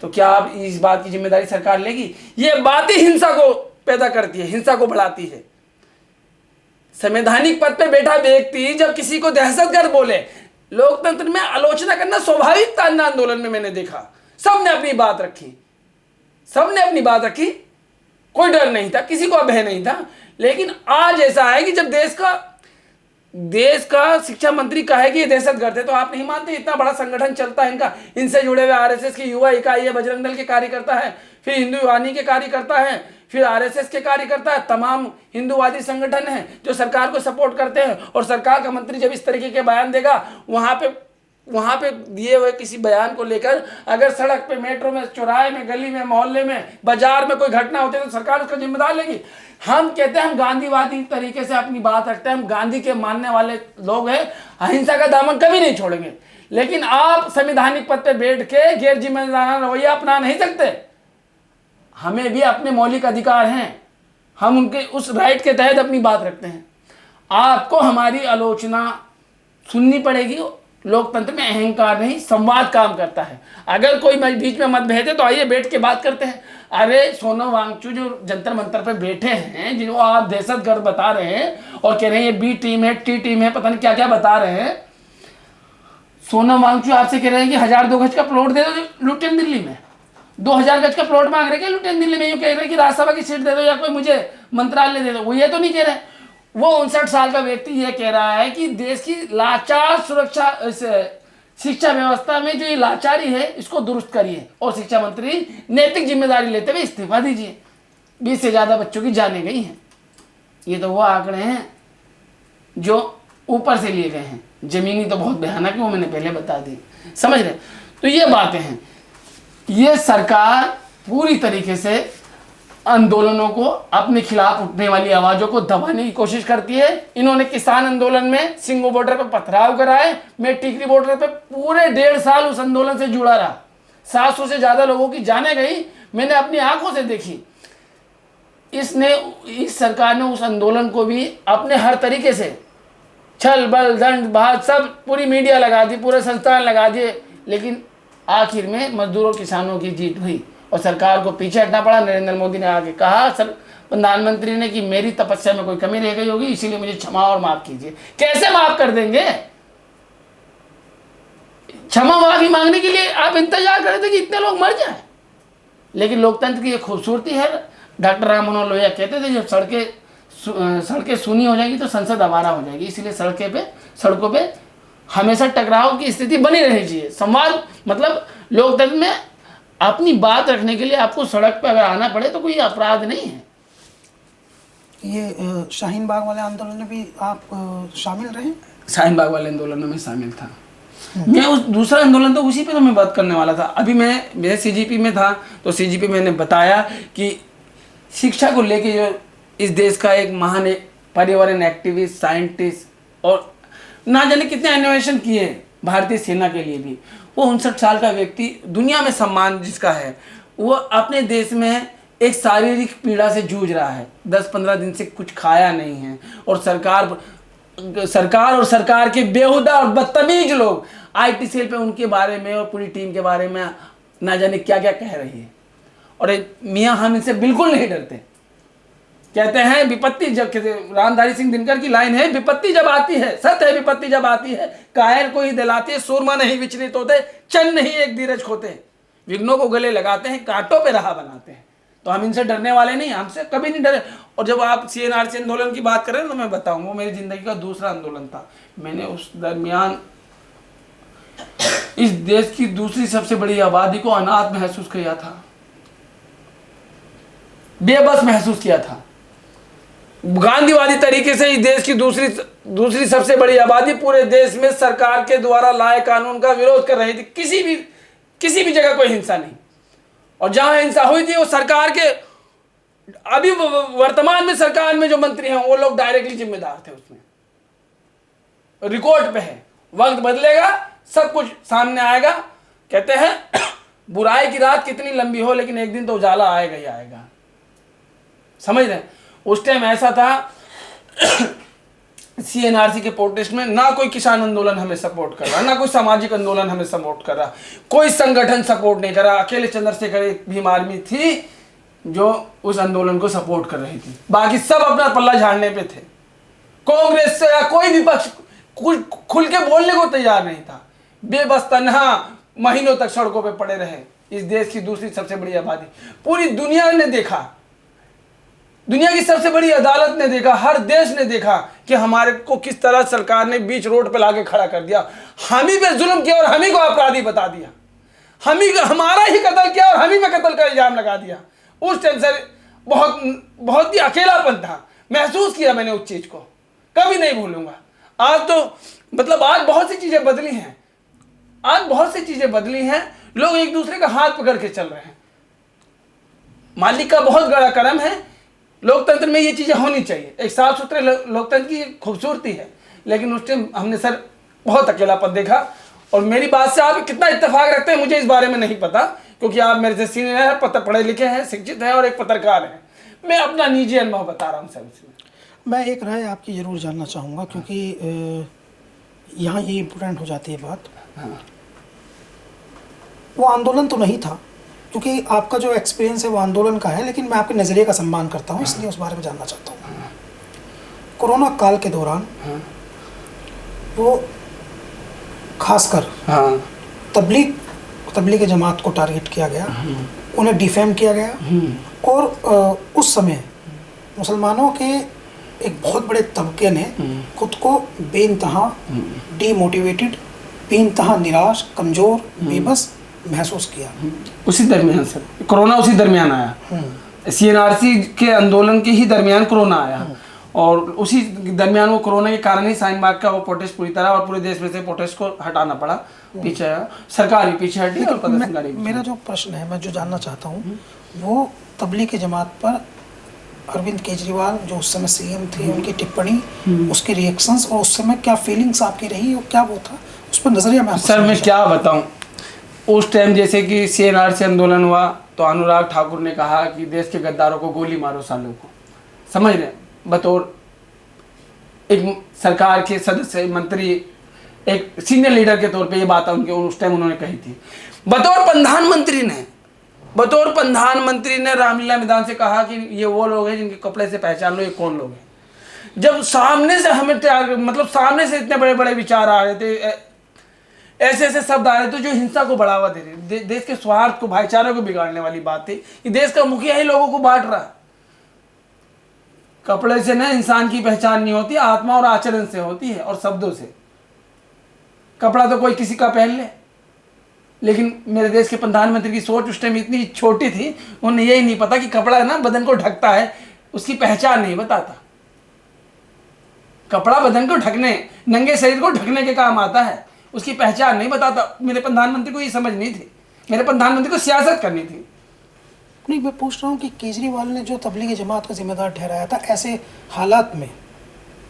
Speaker 1: तो क्या आप इस बात की जिम्मेदारी सरकार लेगी? ये बात ही हिंसा को पैदा करती है, हिंसा को बढ़ाती है। संवैधानिक पद पे बैठा व्यक्ति जब किसी को दहशतगर्द बोले, लोकतंत्र में आलोचना करना स्वाभाविक था। अन्ना आंदोलन में मैंने देखा सबने अपनी बात रखी, कोई डर नहीं था, किसी को भय नहीं था। लेकिन आज ऐसा है कि जब देश का शिक्षा मंत्री कहे कि ये दहशतगर्द है, तो आप नहीं मानते? इतना बड़ा संगठन चलता है इनका, इनसे जुड़े हुए आरएसएस की युवा इकाई है, बजरंग दल के कार्यकर्ता है, फिर हिंदू वाहिनी के कार्यकर्ता है, फिर आरएसएस के कार्यकर्ता है, तमाम हिंदूवादी संगठन हैं जो सरकार को सपोर्ट करते हैं। और सरकार का मंत्री जब इस तरीके के बयान देगा, वहां पे दिए हुए किसी बयान को लेकर अगर सड़क पे, मेट्रो में, चौराहे में, गली में, मोहल्ले में, बाजार में कोई घटना होती है तो सरकार उसका जिम्मेदार लेगी। हम कहते हैं हम गांधीवादी तरीके से अपनी बात रखते हैं, हम गांधी के मानने वाले लोग हैं, अहिंसा का दामन कभी नहीं छोड़ेंगे। लेकिन आप संवैधानिक पद पे बैठ के गैर जिम्मेदाराना रवैया अपना नहीं सकते। हमें भी अपने मौलिक अधिकार हैं, हम उनके उस राइट के तहत अपनी बात रखते हैं। आपको हमारी आलोचना सुननी पड़ेगी। लोकतंत्र में अहंकार नहीं, संवाद काम करता है। अगर कोई बीच में मतभेद है तो आइए बैठ के बात करते हैं। अरे सोनम वांगचुक जो जंतर मंतर पे बैठे हैं, जिनको आप दहशतगर्द बता रहे हैं और कह रहे हैं ये बी टीम है, टी टीम है, पता नहीं क्या क्या बता रहे हैं। सोनम वांगचुक आपसे कह रहे हैं कि 1002 गज का प्लॉट दे दो लुटियन दिल्ली में, 2000 गज का प्लॉट मांग रहे हैं लुटियन दिल्ली में, यूँ कह रहे हैं कि राज्यसभा की सीट दे दो या कोई मुझे मंत्रालय दे दो। वो ये तो नहीं कह रहे। वो 59 साल का व्यक्ति ये कह रहा है कि देश की लाचार शिक्षा व्यवस्था में जो ये लाचारी है इसको दुरुस्त करिए, और शिक्षा मंत्री नैतिक जिम्मेदारी लेते हुए इस्तीफा दीजिए। 20 से ज़्यादा बच्चों की जाने गई हैं। ये तो वो आंकड़े हैं जो ऊपर से लिए गए हैं, जमीनी तो बहुत भयानक है, वो मैंने पहले बता दी, समझ रहे। तो ये बातें हैं। ये सरकार पूरी तरीके से आंदोलनों को, अपने खिलाफ उठने वाली आवाज़ों को दबाने की कोशिश करती है। इन्होंने किसान आंदोलन में सिंगो बॉर्डर पर पथराव कराए। मैं टिकरी बॉर्डर पर पूरे 1.5 साल उस आंदोलन से जुड़ा रहा। 700 से ज़्यादा लोगों की जाने गई, मैंने अपनी आंखों से देखी। इस सरकार ने उस आंदोलन को भी अपने हर तरीके से छल बल दंड भाग सब पूरी मीडिया लगा दी, पूरे संस्थान लगा दिए, लेकिन आखिर में मजदूरों किसानों की जीत हुई और सरकार को पीछे हटना पड़ा। नरेंद्र मोदी ने आगे कहा, प्रधानमंत्री ने, कि मेरी तपस्या में कोई कमी रह गई होगी, इसीलिए मुझे क्षमा और माफ कीजिए। कैसे माफ कर देंगे? क्षमा माफी मांगने के लिए आप इंतजार कर रहे थे कि इतने लोग मर जाएं। लेकिन लोकतंत्र की ये खूबसूरती है। डॉक्टर राम मनोहर लोहिया कहते थे जब सड़कें सूनी हो जाएगी तो संसद आवारा हो जाएगी। इसीलिए सड़कों पे हमेशा टकराव की स्थिति बनी रहनी चाहिए। संवाद मतलब लोकतंत्र में अपनी बात रखने के लिए आपको सड़क पर अगर आना पड़े तो कोई अपराध नहीं है।
Speaker 2: ये शाहीन बाग वाले आंदोलन में भी आप शामिल रहे?
Speaker 1: शाहीन बाग वाले आंदोलनों में शामिल था। मैं उस दूसरा आंदोलन तो उसी पे तो मैं बात करने वाला था। अभी मैं सीजीपी में था, तो सीजीपी मैंने बताया कि शिक्षा को लेके जो इस देश का एक महान पर्यावरण एक्टिविस्ट, साइंटिस्ट और ना जाने कितने अन्वेषण किए भारतीय सेना के लिए भी, वो 59 साल का व्यक्ति, दुनिया में सम्मान जिसका है, वो अपने देश में एक शारीरिक पीड़ा से जूझ रहा है। 10-15 दिन से कुछ खाया नहीं है, और सरकार के बेहुदा और बदतमीज लोग आईटी सेल पे उनके बारे में और पूरी टीम के बारे में ना जाने क्या क्या कह रही है। और मियाँ हम इनसे बिल्कुल नहीं डरते। कहते हैं विपत्ति जब, रामधारी सिंह दिनकर की लाइन है, विपत्ति जब आती है, सत्य है विपत्ति जब आती है, कायर को ही दिलाती है, सूरमा नहीं विचलित होते, चंद नहीं एक धीरज खोते, विघ्नों को गले लगाते हैं, कांटों पे राह बनाते हैं। तो हम इनसे डरने वाले नहीं, हमसे कभी नहीं डरे। और जब आप CNRC आंदोलन की बात करें तो मैं बताऊं, वो मेरी जिंदगी का दूसरा आंदोलन था। मैंने उस दरमियान इस देश की दूसरी सबसे बड़ी आबादी को अनाथ महसूस किया था, बेबस महसूस किया था। गांधीवादी तरीके से इस देश की दूसरी सबसे बड़ी आबादी पूरे देश में सरकार के द्वारा लाए कानून का विरोध कर रही थी। किसी भी जगह कोई हिंसा नहीं, और जहां हिंसा हुई थी वो सरकार के, अभी वर्तमान में सरकार में जो मंत्री हैं वो लोग डायरेक्टली जिम्मेदार थे। उसमें रिकॉर्ड पे है, वक्त बदलेगा सब कुछ सामने आएगा। कहते हैं बुराई की रात कितनी लंबी हो, लेकिन एक दिन तो उजाला आएगा ही आएगा। समझ रहे हैं? उस टाइम ऐसा था CNRC के प्रोटेस्ट में ना कोई किसान आंदोलन हमें सपोर्ट कर रहा, ना कोई सामाजिक आंदोलन हमें सपोर्ट कर रहा, कोई संगठन सपोर्ट नहीं कर रहा। अकेले चंद्रशेखर एक भीम आर्मी थी जो उस आंदोलन को सपोर्ट कर रही थी, बाकी सब अपना पल्ला झाड़ने पे थे। कांग्रेस से या कोई विपक्ष खुल के बोलने को तैयार नहीं था। बेबस तन्हा महीनों तक सड़कों पे पड़े रहे। इस देश की दूसरी सबसे बड़ी आबादी, पूरी दुनिया ने देखा, दुनिया की सबसे बड़ी अदालत ने देखा, हर देश ने देखा कि हमारे को किस तरह सरकार ने बीच रोड पे लाके खड़ा कर दिया, हम ही पे जुल्म किया और हम ही को अपराधी बता दिया, हमारा ही कत्ल किया और हम ही पे कत्ल का इल्जाम लगा दिया। उस टाइम से बहुत ही अकेलापन था, महसूस किया मैंने उस चीज को, कभी नहीं भूलूंगा। आज तो मतलब आज बहुत सी चीजें बदली हैं, लोग एक दूसरे का हाथ पकड़ के चल रहे हैं। मालिक का बहुत बड़ा करम है, लोकतंत्र में ये चीज़ें होनी चाहिए। एक साफ सुथरे लोकतंत्र की खूबसूरती है, लेकिन उस टाइम हमने सर बहुत अकेलापन देखा। और मेरी बात से आप कितना इत्तेफाक रखते हैं मुझे इस बारे में नहीं पता, क्योंकि आप मेरे से सीनियर हैं, पढ़े लिखे हैं, शिक्षित हैं और एक पत्रकार हैं। मैं अपना निजी अनुभव बता रहा हूँ सर। इसमें
Speaker 2: मैं एक राय आपकी ज़रूर जानना चाहूँगा, क्योंकि यहाँ ये इम्पोर्टेंट हो जाती है बात।
Speaker 1: हाँ।
Speaker 2: वो आंदोलन तो नहीं था, क्योंकि आपका जो एक्सपीरियंस है वो आंदोलन का है, लेकिन मैं आपके नज़रिए का सम्मान करता हूँ, इसलिए उस बारे में जानना चाहता हूँ। कोरोना काल के दौरान वो खासकर तबलीग जमात को टारगेट किया गया, उन्हें डिफेम किया गया, और उस समय मुसलमानों के एक बहुत बड़े तबके ने खुद को बेइंतहा डीमोटिवेटेड, बेइंतहा निराश, कमज़ोर, बेबस महसूस किया।
Speaker 1: उसी दरमियान सर कोरोना उसी दरमियान आया। CNRC के आंदोलन के ही दरमियान कोरोना आया, और उसी दरमियान वो कोरोना के कारण ही शाहीन बाग का वो प्रोटेस्ट पूरी तरह और पूरे देश में से प्रोटेस्ट को हटाना पड़ा, पीछे सरकार भी पीछे हटी और प्रदर्शनकारी।
Speaker 2: मेरा जो प्रश्न है, मैं जो जानना चाहता हूँ, वो तबलीग की जमात पर अरविंद केजरीवाल जो उस समय CM थे, उनकी टिप्पणी, उसके रिएक्शंस और उस समय क्या फीलिंग्स आपकी रही और क्या वो था, उस पर नजरिया मैं
Speaker 1: सर मैं क्या बताऊं। उस टाइम जैसे कि CNRC आंदोलन हुआ तो अनुराग ठाकुर ने कहा कि देश के गद्दारों को गोली मारो सालों को, समझ रहे, बतौर एक सरकार के सदस्य, मंत्री, एक सीनियर लीडर के तौर पे ये बात उनके उस टाइम उन्होंने कही थी। बतौर प्रधानमंत्री ने रामलीला मैदान से कहा कि ये वो लोग हैं जिनके कपड़े से पहचान लो ये कौन लोग हैं। जब सामने से हमें मतलब सामने से इतने बड़े बड़े विचार आ रहे थे, ऐसे ऐसे शब्द आ रहे थे जो हिंसा को बढ़ावा दे रहे, देश के स्वार्थ को, भाईचारे को बिगाड़ने वाली बात थी कि देश का मुखिया ही लोगों को बांट रहा। कपड़े से ना इंसान की पहचान नहीं होती, आत्मा और आचरण से होती है और शब्दों से। कपड़ा तो कोई किसी का पहन ले, लेकिन मेरे देश के प्रधानमंत्री की सोच उस टाइम इतनी छोटी थी, उन्हें यही नहीं पता कि कपड़ा ना बदन को ढकता है, उसकी पहचान नहीं बताता। कपड़ा बदन को ढकने, नंगे शरीर को ढकने के काम आता है, उसकी पहचान नहीं बताता। मेरे प्रधानमंत्री को ये समझ नहीं थी, मेरे प्रधानमंत्री को सियासत करनी थी।
Speaker 2: नहीं, मैं पूछ रहा हूँ कि केजरीवाल ने जो तबलीगी जमात का जिम्मेदार ठहराया था, ऐसे हालात में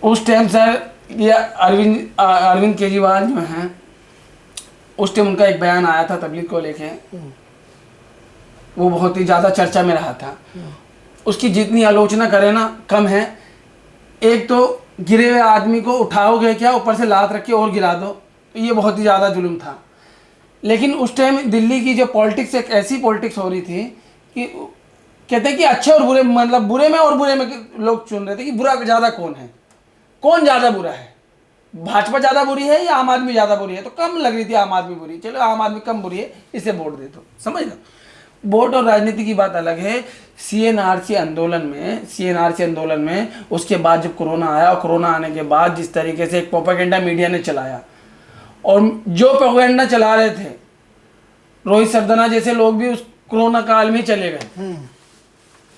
Speaker 1: उस टाइम सर ये अरविंद केजरीवाल जो हैं, उस टाइम उनका एक बयान आया था तबलीग को लेके, वो बहुत ही ज़्यादा चर्चा में रहा था। उसकी जितनी आलोचना करें ना कम है। एक तो गिरे हुए आदमी को उठाओगे क्या, ऊपर से लात रख के और गिरा दो, तो ये बहुत ही ज़्यादा जुल्म था। लेकिन उस टाइम दिल्ली की जो पॉलिटिक्स, एक ऐसी पॉलिटिक्स हो रही थी कि कहते हैं कि अच्छे और बुरे, मतलब बुरे में और बुरे में लोग चुन रहे थे कि बुरा ज़्यादा कौन है, कौन ज़्यादा बुरा है, भाजपा ज़्यादा बुरी है या आम आदमी ज़्यादा बुरी है। तो कम लग रही थी आम आदमी बुरी, चलो आम आदमी कम बुरी है, इसे वोट दे दो। समझ लो, वोट और राजनीति की बात अलग है। सीएनआरसी आंदोलन में उसके बाद जब कोरोना आया, और कोरोना आने के बाद जिस तरीके से एक प्रोपेगेंडा मीडिया ने चलाया, और जो प्रोपेगेंडा चला रहे थे रोहित सरदना जैसे लोग भी उस कोरोना काल में चले गए,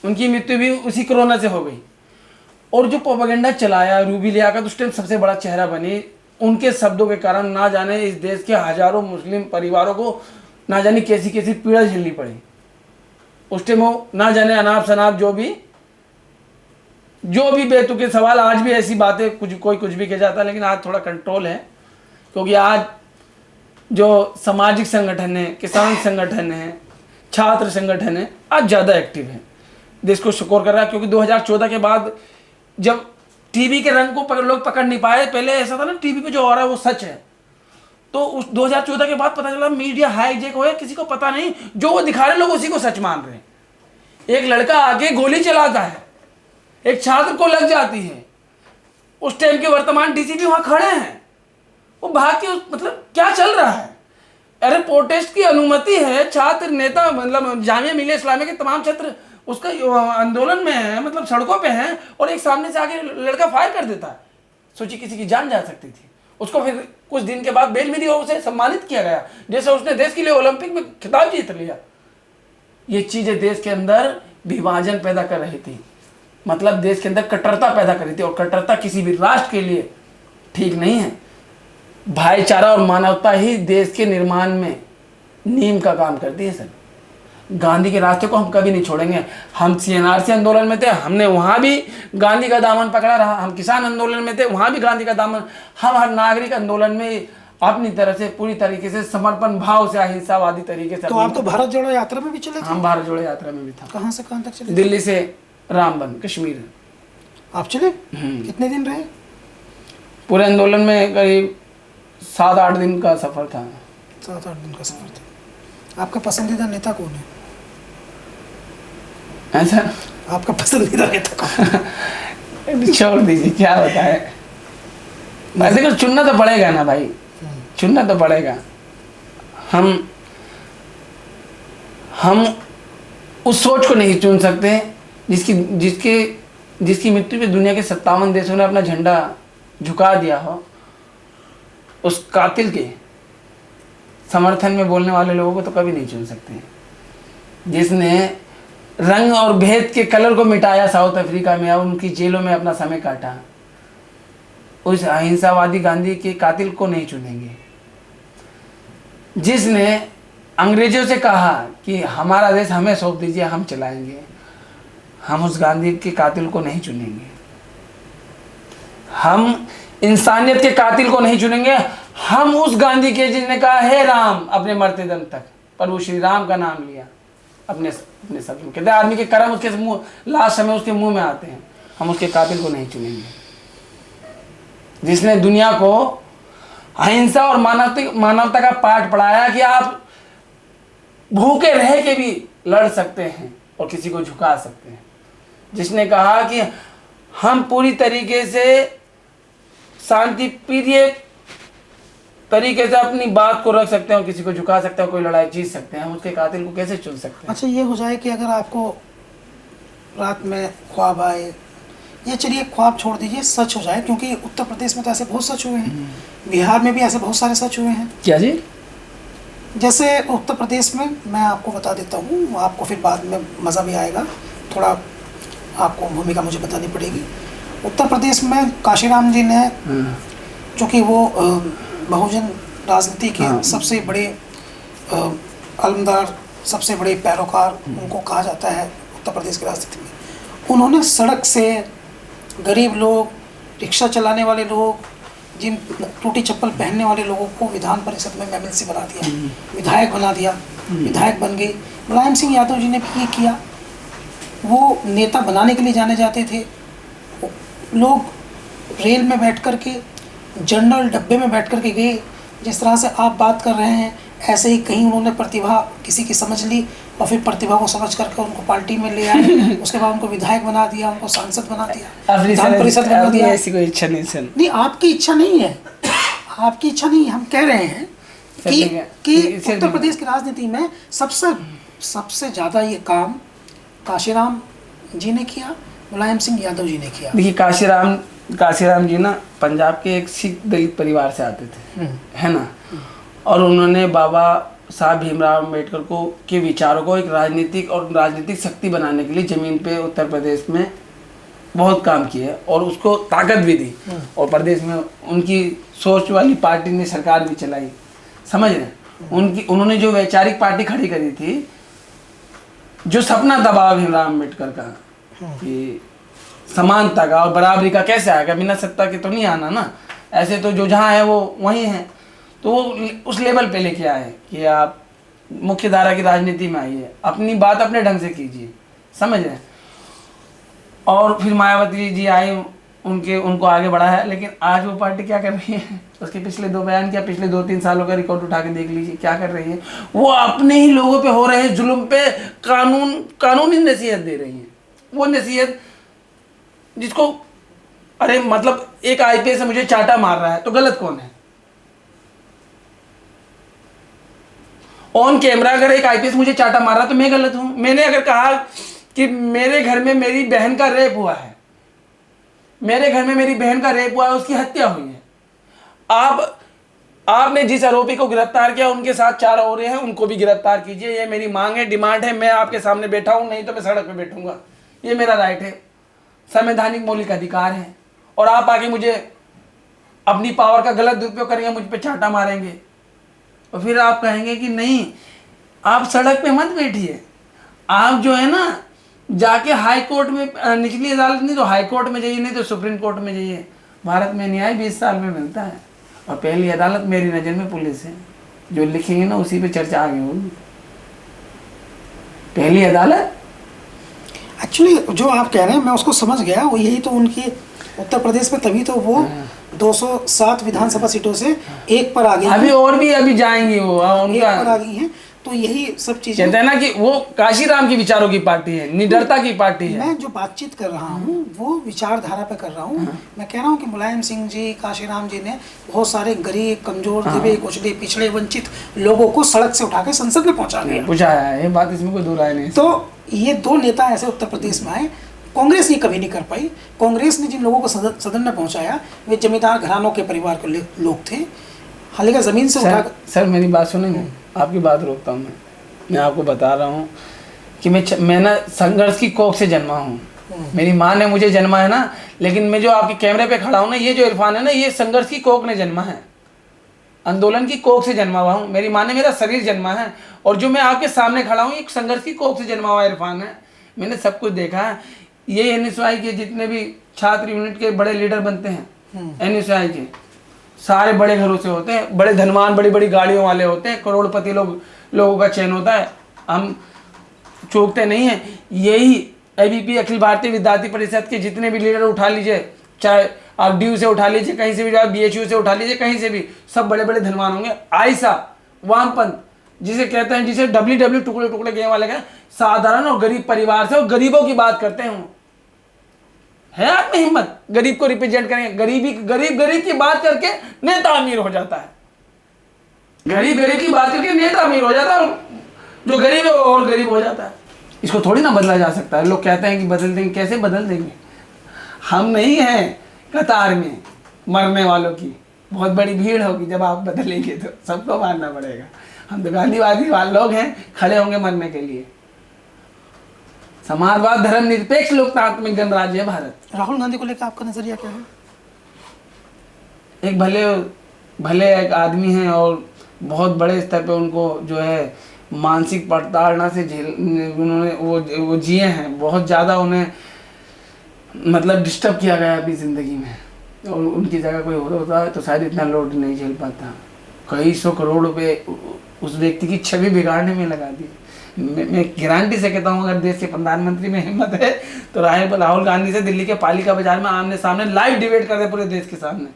Speaker 1: उनकी मृत्यु भी उसी कोरोना से हो गई। और जो प्रोपेगेंडा चलाया रूबी लियाकत उस टाइम सबसे बड़ा चेहरा बनी। उनके शब्दों के कारण ना जाने इस देश के हजारों मुस्लिम परिवारों को ना जाने कैसी कैसी पीड़ा झेलनी पड़ी। उस टाइम वो ना जाने अनाप शनाप जो भी बेतुके सवाल, आज भी ऐसी बातें कोई कुछ भी कह जाता है, लेकिन आज थोड़ा कंट्रोल है, क्योंकि आज जो सामाजिक संगठन है, किसान संगठन है, छात्र संगठन है, आज ज़्यादा एक्टिव है, देश को सुकोर कर रहा है। क्योंकि 2014 के बाद जब टीवी के रंग को लोग पकड़ नहीं पाए, पहले ऐसा था ना टीवी पे जो हो रहा है वो सच है, तो उस 2014 के बाद पता चला मीडिया हाईजेक हो गया, किसी को पता नहीं, जो वो दिखा रहे लोग उसी को सच मान रहे हैं। एक लड़का आके गोली चलाता है, एक छात्र को लग जाती है, उस टाइम के वर्तमान डीसीपी वहां खड़े हैं, वो भाग के मतलब क्या चल रहा है? अरे प्रोटेस्ट की अनुमति है, छात्र नेता मतलब जामिया मिलिया इस्लामिया के तमाम छात्र उसका आंदोलन में है, मतलब सड़कों पे हैं, और एक सामने से आके लड़का फायर कर देता है। सोचिए किसी की जान जा सकती थी। उसको फिर कुछ दिन के बाद बेल मिली और उसे सम्मानित किया गया, जैसे उसने देश के लिए ओलंपिक में खिताब जीत लिया। ये चीज़ें देश के अंदर विभाजन पैदा कर रही थी, मतलब देश के अंदर कट्टरता पैदा कर रही थी, और कट्टरता किसी भी राष्ट्र के लिए ठीक नहीं है। भाईचारा और मानवता ही देश के निर्माण में नींव का काम करती है सर। गांधी के रास्ते को हम कभी नहीं छोड़ेंगे। हम सीएनआरसी आंदोलन में थे, हमने वहाँ भी गांधी का दामन पकड़ा रहा। हम किसान आंदोलन में थे, वहाँ भी गांधी का दामन। हम हर नागरिक आंदोलन में अपनी तरह से पूरी तरीके से समर्पण भाव से, अहिंसावादी तरीके से।
Speaker 2: तो आप तो भारत जोड़ो यात्रा में भी चले थे?
Speaker 1: हम भारत जोड़ो यात्रा में भी था।
Speaker 2: कहाँ से कहाँ तक चले?
Speaker 1: दिल्ली से रामबन, कश्मीर।
Speaker 2: आप चले? कितने दिन रहे?
Speaker 1: पूरे आंदोलन में करीब 7-8 दिन का सफर था।
Speaker 2: 7-8 दिन का सफर था। आपका पसंदीदा नेता कौन है?
Speaker 1: ऐसा
Speaker 2: आपका पसंदीदा नेता कौन?
Speaker 1: छोड़ दीजिए, क्या बताए। ऐसे कुछ चुनना तो पड़ेगा ना भाई, चुनना तो पड़ेगा। हम उस सोच को नहीं चुन सकते जिसकी मृत्यु पे दुनिया के 57 देशों ने अपना झंडा झुका दिया हो। उस कातिल के समर्थन में बोलने वाले लोगों को तो कभी नहीं चुन सकते। जिसने रंग और भेद के कलर को मिटाया साउथ अफ्रीका में और उनकी जेलों में अपना समय काटा, उस अहिंसावादी गांधी के कातिल को नहीं चुनेंगे। जिसने अंग्रेजों से कहा कि हमारा देश हमें सौंप दीजिए, हम चलाएंगे, हम उस गांधी के कातिल को नहीं चुनेंगे। हम इंसानियत के कातिल को नहीं चुनेंगे। हम उस गांधी के जिसने कहा हे राम अपने मरते दम तक, पर वो श्री राम का नाम लिया अपने शब्द में। कहते आदमी के कर्म उसके मुंह, लास्ट समय उसके मुंह में आते हैं। हम उसके कातिल को नहीं चुनेंगे। जिसने दुनिया को अहिंसा और मानवता का पाठ पढ़ाया कि आप भूखे रह के भी लड़ सकते हैं और किसी को झुका सकते हैं। जिसने कहा कि हम पूरी तरीके से शांति प्रिय तरीके से अपनी बात को रख सकते हैं और किसी को झुका सकते हैं, कोई लड़ाई जीत सकते हैं। हम उसके कातिल को कैसे चुन सकते हैं?
Speaker 2: अच्छा, ये हो जाए कि अगर आपको रात में ख्वाब आए, ये चलिए ख्वाब छोड़ दीजिए, सच हो जाए, क्योंकि उत्तर प्रदेश में तो ऐसे बहुत सच हुए हैं, बिहार में भी ऐसे बहुत सारे सच हुए हैं।
Speaker 1: क्या जी?
Speaker 2: जैसे उत्तर प्रदेश में मैं आपको बता देता हूँ, आपको फिर बाद में मज़ा भी आएगा, थोड़ा आपको भूमिका मुझे बतानी पड़ेगी। उत्तर प्रदेश में काशीराम जी ने, चूँकि वो बहुजन राजनीति के
Speaker 1: हाँ।
Speaker 2: सबसे बड़े अलमदार, सबसे बड़े पैरोकार उनको कहा जाता है उत्तर प्रदेश की राजनीति में। उन्होंने सड़क से गरीब लोग, रिक्शा चलाने वाले लोग, जिन टूटी चप्पल पहनने वाले लोगों को विधान परिषद में MLC बना दिया, विधायक बना दिया, विधायक बन गए। मुलायम सिंह यादव जी ने भी ये किया। वो नेता बनाने के लिए जाने जाते थे। लोग रेल में बैठ कर के, जनरल डब्बे में बैठ कर के गए। जिस तरह से आप बात कर रहे हैं, ऐसे ही कहीं उन्होंने प्रतिभा किसी की समझ ली और फिर प्रतिभा को समझ करके उनको पार्टी में ले आए। उसके बाद उनको विधायक बना दिया, उनको सांसद बना दिया, विधान परिषद बना दिया।
Speaker 1: ऐसी कोई इच्छा नहीं सर।
Speaker 2: नहीं, आपकी इच्छा नहीं है, आपकी इच्छा नहीं है। हम कह रहे हैं कि उत्तर प्रदेश की राजनीति में सबसे ज़्यादा ये काम काशीराम जी ने किया, मुलायम सिंह यादव जी ने किया।
Speaker 1: देखिए, काशीराम जी ना पंजाब के एक सिख दलित परिवार से आते थे, है ना, और उन्होंने बाबा साहब भीमराव अम्बेडकर को के विचारों को एक राजनीतिक शक्ति बनाने के लिए ज़मीन पे उत्तर प्रदेश में बहुत काम किया और उसको ताकत भी दी। और प्रदेश में उनकी सोच वाली पार्टी ने सरकार भी चलाई, समझ रहे। उन्होंने जो वैचारिक पार्टी खड़ी करी थी, जो सपना था बाबा भीमराव अम्बेडकर का कि समानता का और बराबरी का कैसे आएगा, बिना सत्ता के तो नहीं आना ना। ऐसे तो जो जहाँ है वो वहीं है। तो वो उस लेवल पे लेके आए कि आप मुख्य धारा की राजनीति में आइए, अपनी बात अपने ढंग से कीजिए, समझ रहे। और फिर मायावती जी आए, उनको आगे बढ़ा है। लेकिन आज वो पार्टी क्या कर रही है, उसके पिछले 2 बयान क्या, पिछले 2-3 सालों का रिकॉर्ड उठा के देख लीजिए क्या कर रही है। वो अपने ही लोगों पे हो रहे जुल्म पे कानूनी नसीहत दे रही है। वो नसीहत जिसको, अरे मतलब एक IPS मुझे चाटा मार रहा है तो गलत कौन है? ऑन कैमरा अगर एक IPS मुझे चाटा मार रहा है तो मैं गलत हूं? मैंने अगर कहा कि मेरे घर में मेरी बहन का रेप हुआ है, मेरे घर में मेरी बहन का रेप हुआ है, उसकी हत्या हुई है, आपने जिस आरोपी को गिरफ्तार किया उनके साथ 4 और हैं, उनको भी गिरफ्तार कीजिए। ये मेरी मांग है, डिमांड है। मैं आपके सामने बैठा हूं, नहीं तो मैं सड़क पे बैठूंगा। ये मेरा राइट है, संवैधानिक मौलिक अधिकार है। और आप आके मुझे अपनी पावर का गलत दुरुपयोग करेंगे, मुझ पे चाटा मारेंगे और फिर आप कहेंगे कि नहीं, आप सड़क पे मत बैठिए, आप जो है ना जाके हाई कोर्ट में, निचली अदालत नहीं तो हाई कोर्ट में जाइए, नहीं तो सुप्रीम कोर्ट में जाइए। भारत में न्याय 20 साल में मिलता है। और पहली अदालत मेरी नज़र में पुलिस है। जो लिखेंगे ना उसी पे चर्चा आगे होगी। पहली अदालत
Speaker 2: एक्चुअली जो आप कह रहे हैं मैं उसको समझ गया। वो यही तो उनकी उत्तर प्रदेश में, तभी तो वो 207 विधानसभा सीटों से 1 पर आ गई।
Speaker 1: अभी जाएंगी वो, उनका
Speaker 2: 1 पर आ गई हैं। तो यही सब चीजें
Speaker 1: कहते हैं ना कि वो काशीराम की विचारों की पार्टी है, निडरता की पार्टी है।
Speaker 2: मैं जो बातचीत कर रहा हूँ वो विचारधारा पे कर रहा हूँ। मैं कह रहा हूँ कि मुलायम सिंह जी, काशीराम जी ने बहुत सारे गरीब, कमजोर, दबे कुचले, पिछड़े, वंचित लोगों को सड़क से उठा के संसद में पहुंचाया है।
Speaker 1: ये बात, इसमें कोई दो राय नहीं।
Speaker 2: तो ये 2 नेता ऐसे उत्तर प्रदेश में आए। कांग्रेस ये कभी नहीं कर पाई। कांग्रेस ने जिन लोगों को सदन में पहुंचाया वे जमींदार घरानों के परिवार के लोग थे। हालांकि जमीन से उठा।
Speaker 1: सर मेरी बात सुनेंगे, आपकी बात रोकता हूँ। मैं आपको बता रहा हूँ कि मैं ना संघर्ष की कोख से जन्मा हूँ। मेरी माँ ने मुझे जन्मा है ना, लेकिन मैं जो आपके कैमरे पे खड़ा हूँ ना, ये जो इरफान है ना, ये संघर्ष की कोख ने जन्मा है, आंदोलन की कोख से जन्मा हुआ हूँ। मेरी माँ ने मेरा शरीर जन्मा है और जो मैं आपके सामने खड़ा हूँ, एक संघर्ष की कोख से जन्मा हुआ इरफान है। मैंने सब कुछ देखा है। ये NSY के जितने भी छात्र यूनिट के बड़े लीडर बनते हैं, NSY के सारे बड़े घरों से होते हैं, बड़े धनवान, बड़ी बड़ी गाड़ियों वाले होते हैं, करोड़पति लोगों का चयन होता है। हम चौंकते नहीं हैं। यही ABP अखिल भारतीय विद्यार्थी परिषद के जितने भी लीडर उठा लीजिए, चाहे आप DU से उठा लीजिए, कहीं से भी जाओ, BHU से उठा लीजिए, कहीं से भी, सब बड़े बड़े धनवान होंगे। आयसा वामपंथ जिसे कहते हैं, जिसे WW टुकड़े टुकड़े गेम वाले का, साधारण और गरीब परिवार से और गरीबों की बात करते हैं। है आप में हिम्मत गरीब को रिप्रेजेंट करेंगे? गरीब की बात करके नेता अमीर हो जाता है। गरीब की बात करके नेता अमीर हो जाता है, जो गरीब है वो और गरीब हो जाता है। इसको थोड़ी ना बदला जा सकता है। लोग कहते हैं कि बदल देंगे, कैसे बदल देंगे? हम नहीं हैं कतार में मरने वालों की, बहुत बड़ी भीड़ होगी। जब आप बदलेंगे तो सबको मानना पड़ेगा। हम तो गांधीवादी वाले लोग हैं, खड़े होंगे मरने के लिए। समाजवाद, धर्मनिरपेक्ष, लोकतांत्रिक गणराज्य है भारत।
Speaker 2: राहुल गांधी को लेकर आपका नजरिया क्या है?
Speaker 1: एक भले भले एक आदमी हैं और बहुत बड़े स्तर पे उनको जो है मानसिक प्रताड़ना से उन्होंने वो जिए हैं, बहुत ज़्यादा उन्हें मतलब डिस्टर्ब किया गया अपनी ज़िंदगी में, और उनकी जगह कोई और होता है तो शायद इतना लोड नहीं झेल पाता। कई 100 करोड़ रुपए उस व्यक्ति की छवि बिगाड़ने में लगा दी। मैं गारंटी से कहता हूँ, अगर देश के प्रधानमंत्री में हिम्मत है तो राहुल गांधी से दिल्ली के पालिका बाजार में आमने सामने लाइव डिबेट कर दे पूरे देश के सामने।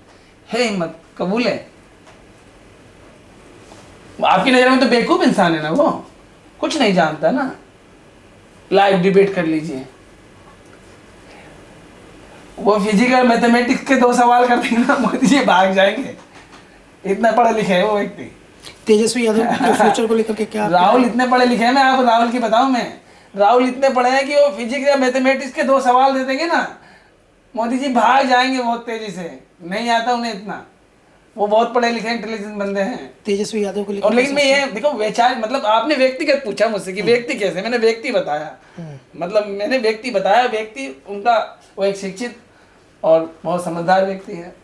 Speaker 1: है हिम्मत, कबूल है। आपकी नज़र में तो बेवकूफ़ इंसान है ना, वो कुछ नहीं जानता ना। लाइव डिबेट कर लीजिए। वो फिजिकल मैथमेटिक्स के 2 सवाल कर देंगे ना, मोदी जी भाग जाएंगे। इतना पढ़े लिखे है वो व्यक्ति।
Speaker 2: तेजस्वी यादव के फ्यूचर को लेकर के क्या?
Speaker 1: राहुल इतने पढ़े लिखे हैं, मैं आपको राहुल की बताऊं, मैं राहुल इतने पढ़े हैं कि वो फिजिक्स या मैथमेटिक्स के 2 सवाल दे देंगे ना, मोदी जी भाग जाएंगे बहुत तेजी से। नहीं आता उन्हें इतना, वो बहुत पढ़े लिखे इंटेलिजेंट बंदे हैं
Speaker 2: तेजस्वी यादव को लेकर।
Speaker 1: और लेकिन मैं ये देखो वैचारिक, मतलब आपने व्यक्तिगत पूछा मुझसे कि व्यक्ति कैसे, मैंने व्यक्ति बताया, मतलब मैंने व्यक्ति बताया। व्यक्ति उनका वो एक शिक्षित और बहुत समझदार व्यक्ति है।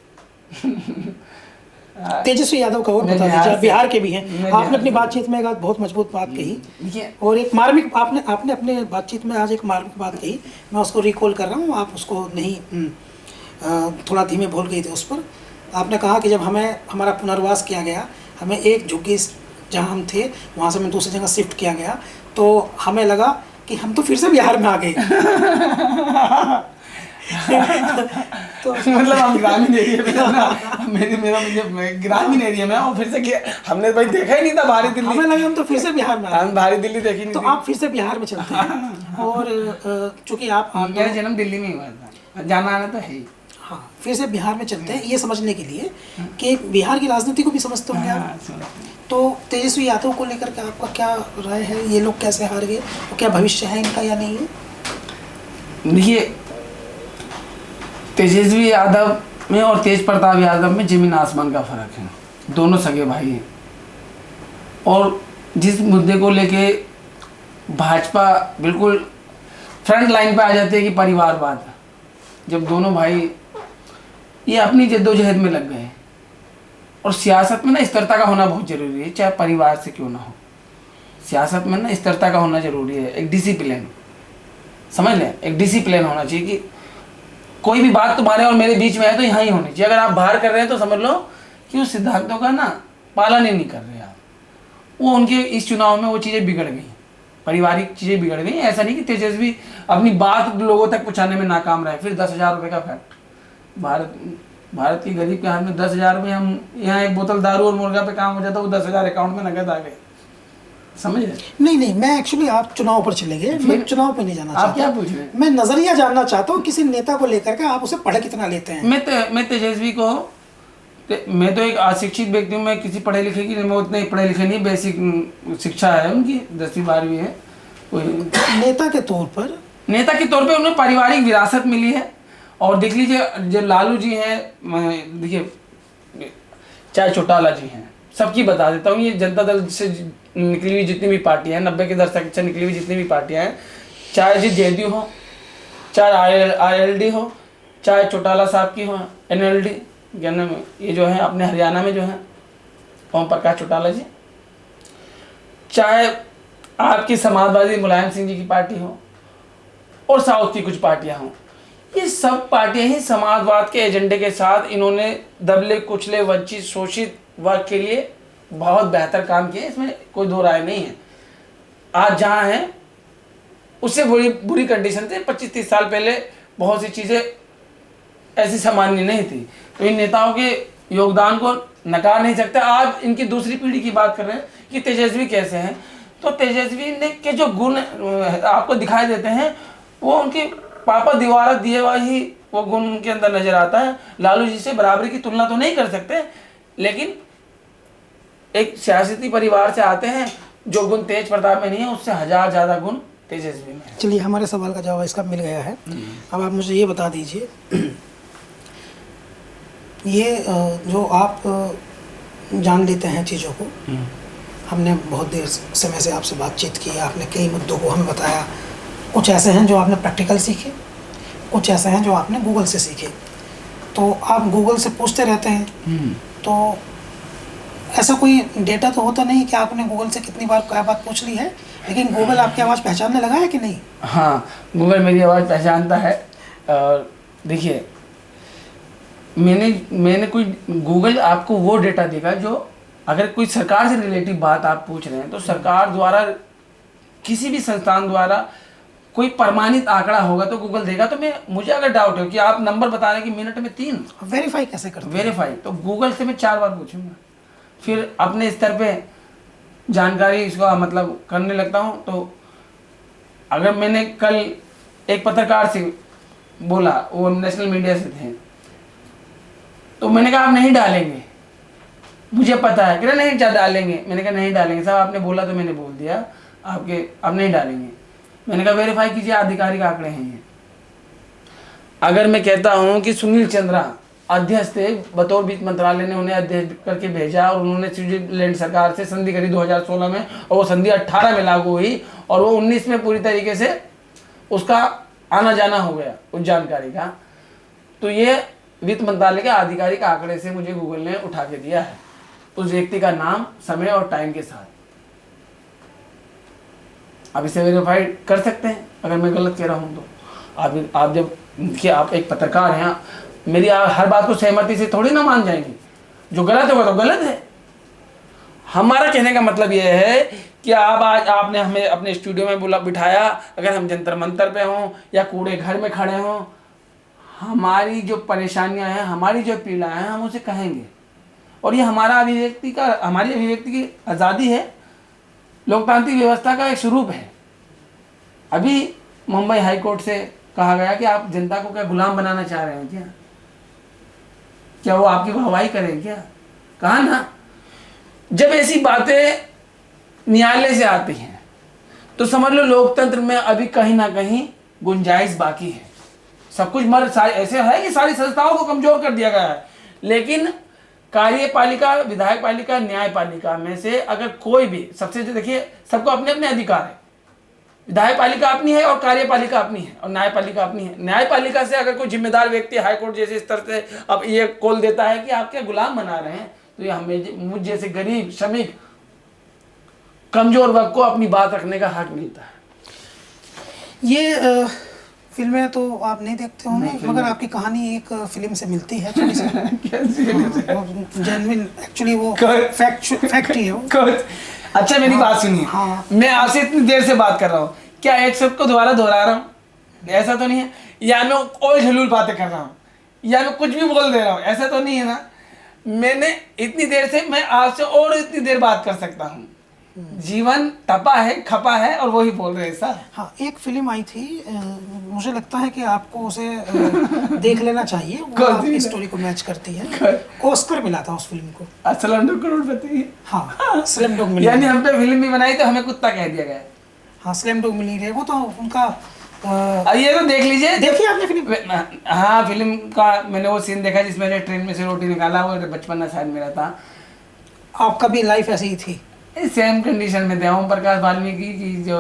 Speaker 2: तेजस्वी यादव का और बता दीजिए, बिहार के भी हैं। आपने अपनी बातचीत में एक बहुत मजबूत बात कही और एक मार्मिक आपने अपने बातचीत में आज एक मार्मिक बात कही, मैं उसको रिकॉल कर रहा हूँ, आप उसको नहीं थोड़ा धीमे बोल गई थी उस पर। आपने कहा कि जब हमारा पुनर्वास किया गया, हमें एक झुग्गी जहाँ हम थे वहाँ से हमें दूसरी जगह शिफ्ट किया गया, तो हमें लगा कि हम तो फिर से बिहार में आ गए।
Speaker 1: तो मतलब हम ग्रामीण एरिया में ना, मेरा ग्रामीण एरिया में और फिर से किया हमने, भाई देखा ही नहीं था बाहरी दिल्ली,
Speaker 2: हमें लगा हम तो फिर से बिहार में,
Speaker 1: हम बाहरी दिल्ली देखी नहीं
Speaker 2: तो
Speaker 1: थी।
Speaker 2: आप फिर से बिहार में चलते हैं और चूंकि आप
Speaker 1: मेरा जन्म दिल्ली में हुआ था, जाना आना तो है ही।
Speaker 2: हाँ, फिर से बिहार में चलते हैं ये समझने के लिए कि बिहार की राजनीति को भी समझते होंगे आप। तो तेजस्वी यादव को लेकर के आपका क्या राय है? ये लोग कैसे हार गए, तो क्या भविष्य है इनका या नहीं है?
Speaker 1: देखिए, तेजस्वी यादव में और तेज प्रताप यादव में जमीन आसमान का फर्क है। दोनों सगे भाई हैं और जिस मुद्दे को लेके भाजपा बिल्कुल फ्रंट लाइन पे आ जाती है कि परिवारवाद, जब दोनों भाई ये अपनी जद्दोजहद में लग गए। और सियासत में ना स्थिरता का होना बहुत ज़रूरी है, चाहे परिवार से क्यों ना हो। सियासत में ना स्थिरता का होना ज़रूरी है, एक डिसिप्लिन, समझ लें, एक डिसिप्लिन होना चाहिए कि कोई भी बात तुम्हारे और मेरे बीच में है तो यहाँ ही होनी चाहिए। अगर आप बाहर कर रहे हैं तो समझ लो कि उस सिद्धांतों का ना पालन ही नहीं कर रहे आप। वो उनके इस चुनाव में वो चीज़ें बिगड़ गई, पारिवारिक चीज़ें बिगड़ गई। ऐसा नहीं कि तेजस्वी अपनी बात लोगों तक पहुँचाने में नाकाम रहे। फिर 10,000 रुपये का फैक्ट, भारत की गरीब के हाथ में 10,000 रुपये, हम यहाँ एक बोतल दारू और मुर्गा पे काम हो जाता, वो 10,000 अकाउंट में नगद आ गए, समझ रहे?
Speaker 2: नहीं, मैं एक्चुअली आप चुनाव पर चले गए, मैं चुनाव पर नहीं जाना चाहता।
Speaker 1: आप क्या पूछ रहे हैं?
Speaker 2: मैं नजरिया जानना चाहता हूँ किसी नेता को लेकर के, आप उसे पढ़े कितना लेते हैं?
Speaker 1: मैं तेजस्वी को, मैं तो एक अशिक्षित व्यक्ति हूँ, मैं किसी पढ़े लिखे की, मैं उतने पढ़े लिखे नहीं, बेसिक शिक्षा है उनकी, 10वीं 12वीं है।
Speaker 2: नेता के तौर पर
Speaker 1: उन्हें पारिवारिक विरासत मिली है। और देख लीजिए, जो लालू जी हैं, देखिए चाहे चौटाला जी हैं, सबकी बता देता हूँ, ये जनता दल से निकली हुई जितनी भी पार्टियाँ हैं, 90 के दशक से निकली हुई जितनी भी पार्टियाँ हैं, चाहे जी जेडीयू हो, चाहे ILD हो, चाहे चौटाला साहब की हो, NLD, ये जो है अपने हरियाणा में जो है ओम प्रकाश चौटाला जी, चाहे आपकी समाजवादी मुलायम सिंह जी की पार्टी हो और साउथ की कुछ पार्टियां हों, ये सब पार्टियां ही समाजवाद के एजेंडे के साथ इन्होंने दबले कुचले वंचित शोषित वर्ग के लिए बहुत बेहतर काम किया, इसमें कोई दो राय नहीं है। आज जहाँ हैं उससे बुरी कंडीशन थी 25-30 साल पहले, बहुत सी चीज़ें ऐसी सामान्य नहीं थी, तो इन नेताओं के योगदान को नकार नहीं सकते। आज इनकी दूसरी पीढ़ी की बात कर रहे हैं कि तेजस्वी कैसे हैं, तो तेजस्वी ने के जो गुण आपको दिखाई देते हैं वो उनके पापा दीवारा दिए हुआ ही वो गुण उनके अंदर नजर आता है। लालू जी से बराबरी की तुलना तो नहीं कर सकते, लेकिन एक सियासती परिवार से आते हैं, जो गुण तेज प्रताप में नहीं है उससे 1000 ज़्यादा गुण तेजस्वी में है।
Speaker 2: चलिए, हमारे सवाल का जवाब इसका मिल गया है। अब आप मुझे ये बता दीजिए, ये जो आप जान लेते हैं चीज़ों को, हमने बहुत देर समय से आपसे बातचीत की, आपने कई मुद्दों को हमें बताया। कुछ ऐसे हैं जो आपने प्रैक्टिकल सीखे, कुछ ऐसे हैं जो आपने गूगल से सीखे। तो आप गूगल से पूछते रहते हैं, तो ऐसा कोई डेटा तो होता नहीं कि आपने गूगल से कितनी बार क्या बात पूछ ली है, लेकिन गूगल आपकी आवाज़ पहचानने लगा है कि नहीं?
Speaker 1: हाँ, गूगल मेरी आवाज़ पहचानता है। और देखिए, मैंने कोई गूगल आपको वो डेटा देगा जो, अगर कोई सरकार से रिलेटिव बात आप पूछ रहे हैं तो सरकार द्वारा, किसी भी संस्थान द्वारा कोई प्रमाणित आंकड़ा होगा तो गूगल देगा। तो मुझे अगर डाउट हो कि आप नंबर बता रहे हैं कि मिनट में 3,
Speaker 2: वेरीफाई कैसे करते हैं?
Speaker 1: वेरीफाई तो गूगल से मैं 4 बार पूछूंगा, फिर अपने स्तर पे जानकारी इसका मतलब करने लगता हूँ। तो अगर मैंने कल एक पत्रकार से बोला, वो नेशनल मीडिया से थे, तो मैंने कहा आप नहीं डालेंगे, मुझे पता है, कि नहीं डालेंगे। मैंने कहा नहीं डालेंगे साहब, आपने बोला तो मैंने बोल दिया, आप नहीं डालेंगे। मैंने कहा वेरीफाई कीजिए, आधिकारिक आंकड़े हैं ये। अगर मैं कहता हूँ कि सुनील चंद्रा अध्यक्ष थे, बतौर वित्त मंत्रालय ने उन्हें अध्यक्ष करके भेजा और उन्होंने स्विट्जरलैंड सरकार से संधि करी 2016 में, और वो संधि 18 में लागू हुई और वो 19 में पूरी तरीके से उसका आना जाना हो गया उस जानकारी का। तो ये वित्त मंत्रालय के आधिकारिक आंकड़े से मुझे गूगल ने उठा के दिया है, उस व्यक्ति का नाम, समय और टाइम के साथ। आप इसे वेरीफाई कर सकते हैं अगर मैं गलत कह रहा हूँ तो। आप जब कि आप एक पत्रकार हैं, मेरी हर बात को सहमति से थोड़ी ना मान जाएंगे, जो गलत होगा तो गलत है। हमारा कहने का मतलब यह है कि आज आपने हमें अपने स्टूडियो में बिठाया, अगर हम जंतर मंतर पे हों या कूड़े घर में खड़े हों, हमारी जो परेशानियां हैं, हमारी जो पीड़ा है, हम उसे कहेंगे। और ये हमारी अभिव्यक्ति की आज़ादी है, लोकतांत्रिक व्यवस्था का एक स्वरूप है। अभी मुंबई हाई कोर्ट से कहा गया कि आप जनता को क्या गुलाम बनाना चाह रहे हैं क्या वो आपकी वाहवाही करें क्या? कहा ना, जब ऐसी बातें न्यायालय से आती हैं तो समझ लो लोकतंत्र में अभी कहीं ना कहीं गुंजाइश बाकी है। सब कुछ ऐसे है कि सारी संस्थाओं को कमजोर कर दिया गया है, लेकिन कार्यपालिका, विधायक पालिका, न्यायपालिका में से अगर कोई भी, सबसे देखिए, सबको अपने अपने अधिकार है। विधायक पालिका अपनी है और कार्यपालिका अपनी है और न्यायपालिका अपनी है। न्यायपालिका से अगर कोई जिम्मेदार व्यक्ति हाईकोर्ट जैसे स्तर से अब ये कॉल देता है कि आप क्या गुलाम बना रहे हैं, तो ये हमें, मुझ जैसे गरीब, श्रमिक, कमजोर वर्ग को अपनी बात रखने का हक मिलता है।
Speaker 2: ये फिल्में तो आप नहीं देखते होंगे, मगर आपकी कहानी एक फिल्म से मिलती है थोड़ी सी। जेन्युइन, एक्चुअली वो फैक्ट ही है वो।
Speaker 1: अच्छा, मेरी बात सुनिए।
Speaker 2: हाँ।
Speaker 1: मैं आपसे इतनी देर से बात कर रहा हूँ, क्या एक शब्द को दोबारा दोहरा रहा हूँ? ऐसा तो नहीं है, या मैं और झलूल बातें कर रहा हूँ, या मैं कुछ भी बोल दे रहा हूँ, ऐसा तो नहीं है ना? मैंने इतनी देर से, मैं आपसे और इतनी देर बात कर सकता हूँ। जीवन तपा है, खपा है, और वही बोल रहे हैं सर।
Speaker 2: हाँ, एक फिल्म आई थी, मुझे लगता है कि आपको उसे देख लेना चाहिए, वो आपकी स्टोरी को मैच करती है। ऑस्कर मिला था उस फिल्म को,
Speaker 1: स्लमडॉग करोड़पति।
Speaker 2: हाँ, स्लमडॉग मिलीनियर।
Speaker 1: यानी हम पे फिल्म भी बनाई तो हमें कुत्ता कह दिया गया।
Speaker 2: हाँ, स्लमडॉग मिलीनियर, वो तो उनका
Speaker 1: ये तो देख लीजिए।
Speaker 2: देखिए आपने फिल्म?
Speaker 1: हाँ, फिल्म का मैंने वो सीन देखा जिसमें ट्रेन में से रोटी निकाला, वो बचपन शायद मेरा था।
Speaker 2: आपका भी लाइफ ऐसी ही थी?
Speaker 1: सेम कंडीशन में थे। ओम प्रकाश वाल्मीकि की जो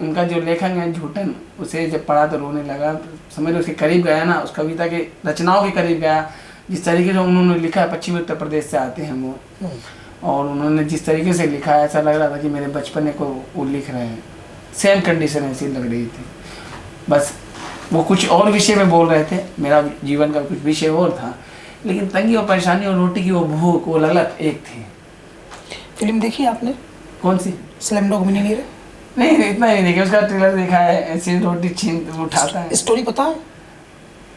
Speaker 1: उनका जो लेखन है झूठन, उसे जब पढ़ा तो रोने लगा। समझ लो उसके करीब गया ना, उस कविता के रचनाओं के करीब गया। जिस तरीके से उन्होंने लिखा है, पश्चिमी उत्तर प्रदेश से आते हैं वो, और उन्होंने जिस तरीके से लिखा है, ऐसा लग रहा था कि मेरे बचपने को वो लिख रहे हैं। सेम कंडीशन ऐसी लग रही थी। बस वो कुछ और विषय में बोल रहे थे, मेरा जीवन का कुछ विषय और था, लेकिन तंगी और परेशानी और रोटी की वो भूख, वो ललक एक थी।
Speaker 2: फिल्म देखी आपने?
Speaker 1: कौन सी?
Speaker 2: Slumdog millionaire?
Speaker 1: नहीं, इतना ही देखा, उसका ट्रेलर देखा है। ऐसी रोटी छीन उठाता है।
Speaker 2: स्टोरी पता है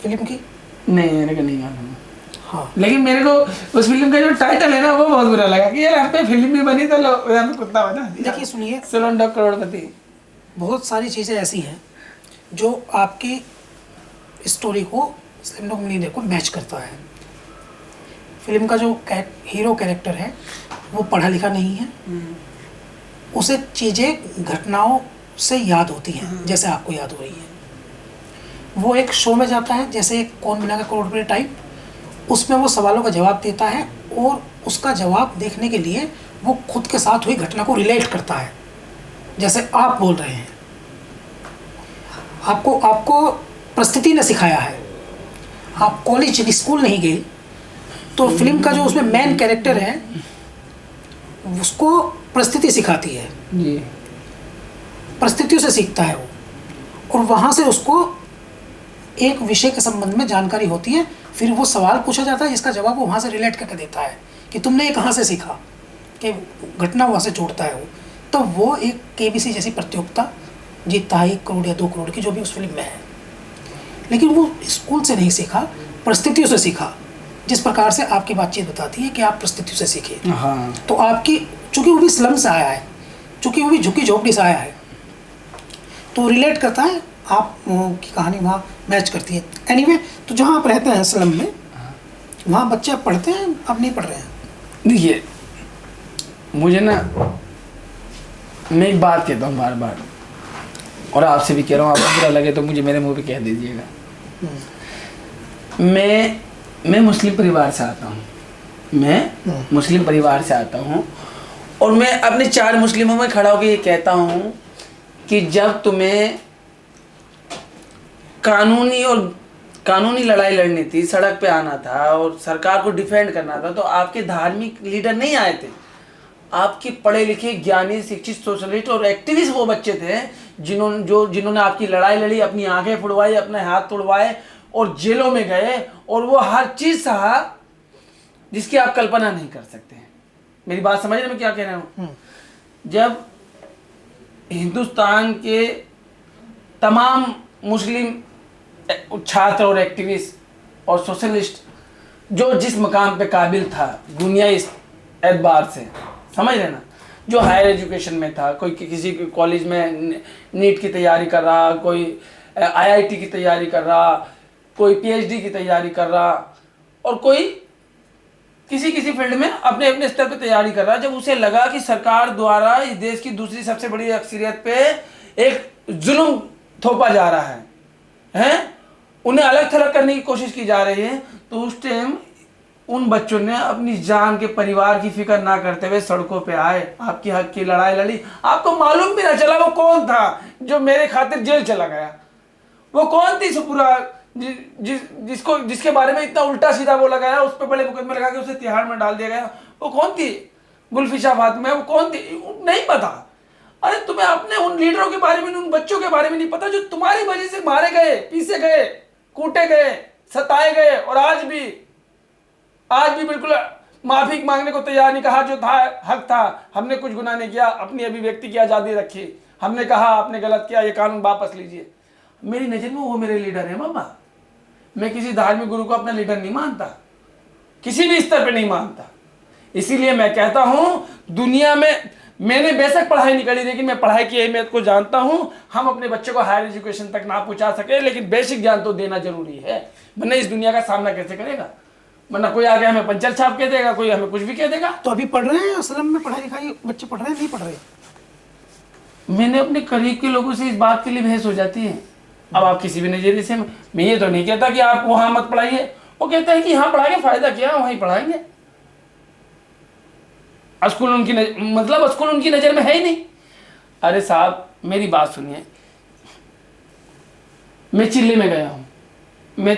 Speaker 2: फिल्म की?
Speaker 1: नहीं, मेरे को नहीं याद।
Speaker 2: हाँ,
Speaker 1: लेकिन मेरे को उस फिल्म का जो टाइटल है ना, वो बहुत बुरा लगा कि यार हम पे फिल्म भी बनी तो यहाँ पे कुत्ता बना दिया।
Speaker 2: देखिए, सुनिए,
Speaker 1: स्लमडॉग करोड़पति। बहुत
Speaker 2: सारी चीज़ें ऐसी हैं जो आपकी स्टोरी को, स्लमडॉग मिलीनियर को मैच करता है। फिल्म का जो हीरो कैरेक्टर है वो पढ़ा लिखा नहीं है, उसे चीज़ें घटनाओं से याद होती हैं, जैसे आपको याद हो रही है। वो एक शो में जाता है, जैसे एक कौन बनेगा करोड़पति टाइप, उसमें वो सवालों का जवाब देता है, और उसका जवाब देखने के लिए वो खुद के साथ हुई घटना को रिलेट करता है, जैसे आप बोल रहे हैं। आपको परिस्थिति ने सिखाया है, आप कॉलेज स्कूल नहीं गए, तो फिल्म का जो उसमें मेन कैरेक्टर है उसको परिस्थिति सिखाती है,
Speaker 1: जी
Speaker 2: परिस्थितियों से सीखता है वो, और वहाँ से उसको एक विषय के संबंध में जानकारी होती है, फिर वो सवाल पूछा जाता है जिसका जवाब वो वहाँ से रिलेट करके देता है कि तुमने ये कहाँ से सीखा, कि घटना वहाँ से जोड़ता है वो। तो वो एक KBC जैसी प्रतियोगिता जीतता है 1 करोड़ या 2 करोड़ की, जो भी उस फिल्म में है। लेकिन वो स्कूल से नहीं सीखा, परिस्थितियों से सीखा। जिस प्रकार से आपकी बातचीत बताती है कि आप परिस्थितियों से सीखे,
Speaker 1: हाँ।
Speaker 2: तो आपकी, चूँकि वो भी स्लम से आया है, चूँकि वो भी झुकी झोपड़ी से आया है, तो रिलेट करता है, आप की कहानी वहाँ मैच करती है। एनीवे, तो जहाँ आप रहते हैं स्लम में, वहाँ बच्चे अब पढ़ते हैं, अब नहीं पढ़ रहे हैं?
Speaker 1: देखिए, मुझे ना, मैं एक बात कहता हूँ बार बार, और आपसे भी कह रहा हूँ, आपको बुरा लगे तो मुझे मेरे मुंह पे कह दीजिएगा। मैं मुस्लिम परिवार से आता हूँ, मैं मुस्लिम परिवार से आता हूँ, और मैं अपने 4 मुस्लिमों में खड़ा होकर ये कहता हूँ कि जब तुम्हें कानूनी लड़ाई लड़नी थी, सड़क पे आना था और सरकार को डिफेंड करना था, तो आपके धार्मिक लीडर नहीं आए थे, आपके पढ़े लिखे ज्ञानी शिक्षित सोशलिस्ट और एक्टिविस्ट वो बच्चे थे जिन्होंने आपकी लड़ाई लड़ी, अपनी आंखें फुड़वाई, अपने हाथ तोड़वाए और जेलों में गए, और वो हर चीज़ सहा जिसकी आप कल्पना नहीं कर सकते हैं। मेरी बात समझ रहे मैं क्या कह रहा हूँ? जब हिंदुस्तान के तमाम मुस्लिम छात्र और एक्टिविस्ट और सोशलिस्ट जो जिस मकाम पे काबिल था दुनियाई एतबार से, समझ रहे ना, जो हायर एजुकेशन में था, कोई किसी कॉलेज में नीट की तैयारी कर रहा, कोई IIT की तैयारी कर रहा, कोई PhD की तैयारी कर रहा, और कोई किसी फील्ड में अपने अपने स्तर पे तैयारी कर रहा, जब उसे लगा कि सरकार द्वारा इस देश की दूसरी सबसे बड़ी अक्सरियत पे एक जुल्म थोपा जा रहा है, उन्हें अलग थलग करने की कोशिश की जा रही है, तो उस टाइम उन बच्चों ने अपनी जान के परिवार की फिक्र ना करते हुए सड़कों पे आए, आपकी हक की लड़ाई लड़ी। आपको मालूम भी ना चला वो कौन था जो मेरे खातिर जेल चला गया, वो कौन थी सुपुरा जिसके बारे में इतना उल्टा सीधा बोला गया, उस पर बड़े मुकदमे लगा के उसे तिहाड़ में डाल दिया गया, वो कौन थी? गुलफिशा फातिमा, वो कौन थी? नहीं पता। अरे तुम्हें अपने उन लीडरों के बारे में, उन बच्चों के बारे में नहीं पता जो तुम्हारी वजह से मारे गए, पीसे गए, कूटे गए, सताए गए, और आज भी बिल्कुल माफी मांगने को तैयार नहीं। कहा जो था हक था, हमने कुछ गुनाह नहीं किया, अपनी अभिव्यक्ति की आज़ादी रखी, हमने कहा आपने गलत किया, ये कानून वापस लीजिए। मेरी नज़र में वो मेरे लीडर है मामा। मैं किसी धार्मिक गुरु को अपना लीडर नहीं मानता, किसी भी स्तर पे नहीं मानता। इसीलिए मैं कहता हूँ दुनिया में, मैंने बेशक पढ़ाई नहीं करी, लेकिन मैं पढ़ाई की अहमियत को जानता हूँ। हम अपने बच्चे को हायर एजुकेशन तक ना पहुँचा सके, लेकिन बेसिक ज्ञान तो देना जरूरी है, वरना इस दुनिया का सामना कैसे करेगा? वरना कोई आगे हमें पंचर छाप कह देगा, कोई हमें कुछ भी कह देगा।
Speaker 2: तो अभी पढ़ रहे हैं असलम में, पढ़ाई लिखाई बच्चे पढ़ रहे हैं, नहीं पढ़ रहे?
Speaker 1: मैंने अपने करीब के लोगों से इस बात के लिए बहस हो जाती है। अब आप किसी भी नजरिए से, मैं ये तो नहीं कहता कि आप वहां मत पढ़ाइए, वो कहते हैं कि यहाँ पढ़ा के फायदा क्या, वहीं पढ़ाएंगे। स्कूल उनकी मतलब स्कूल उनकी नजर में है ही नहीं। अरे साहब मेरी बात सुनिए, मैं चिल्ले में गया हूँ, मैं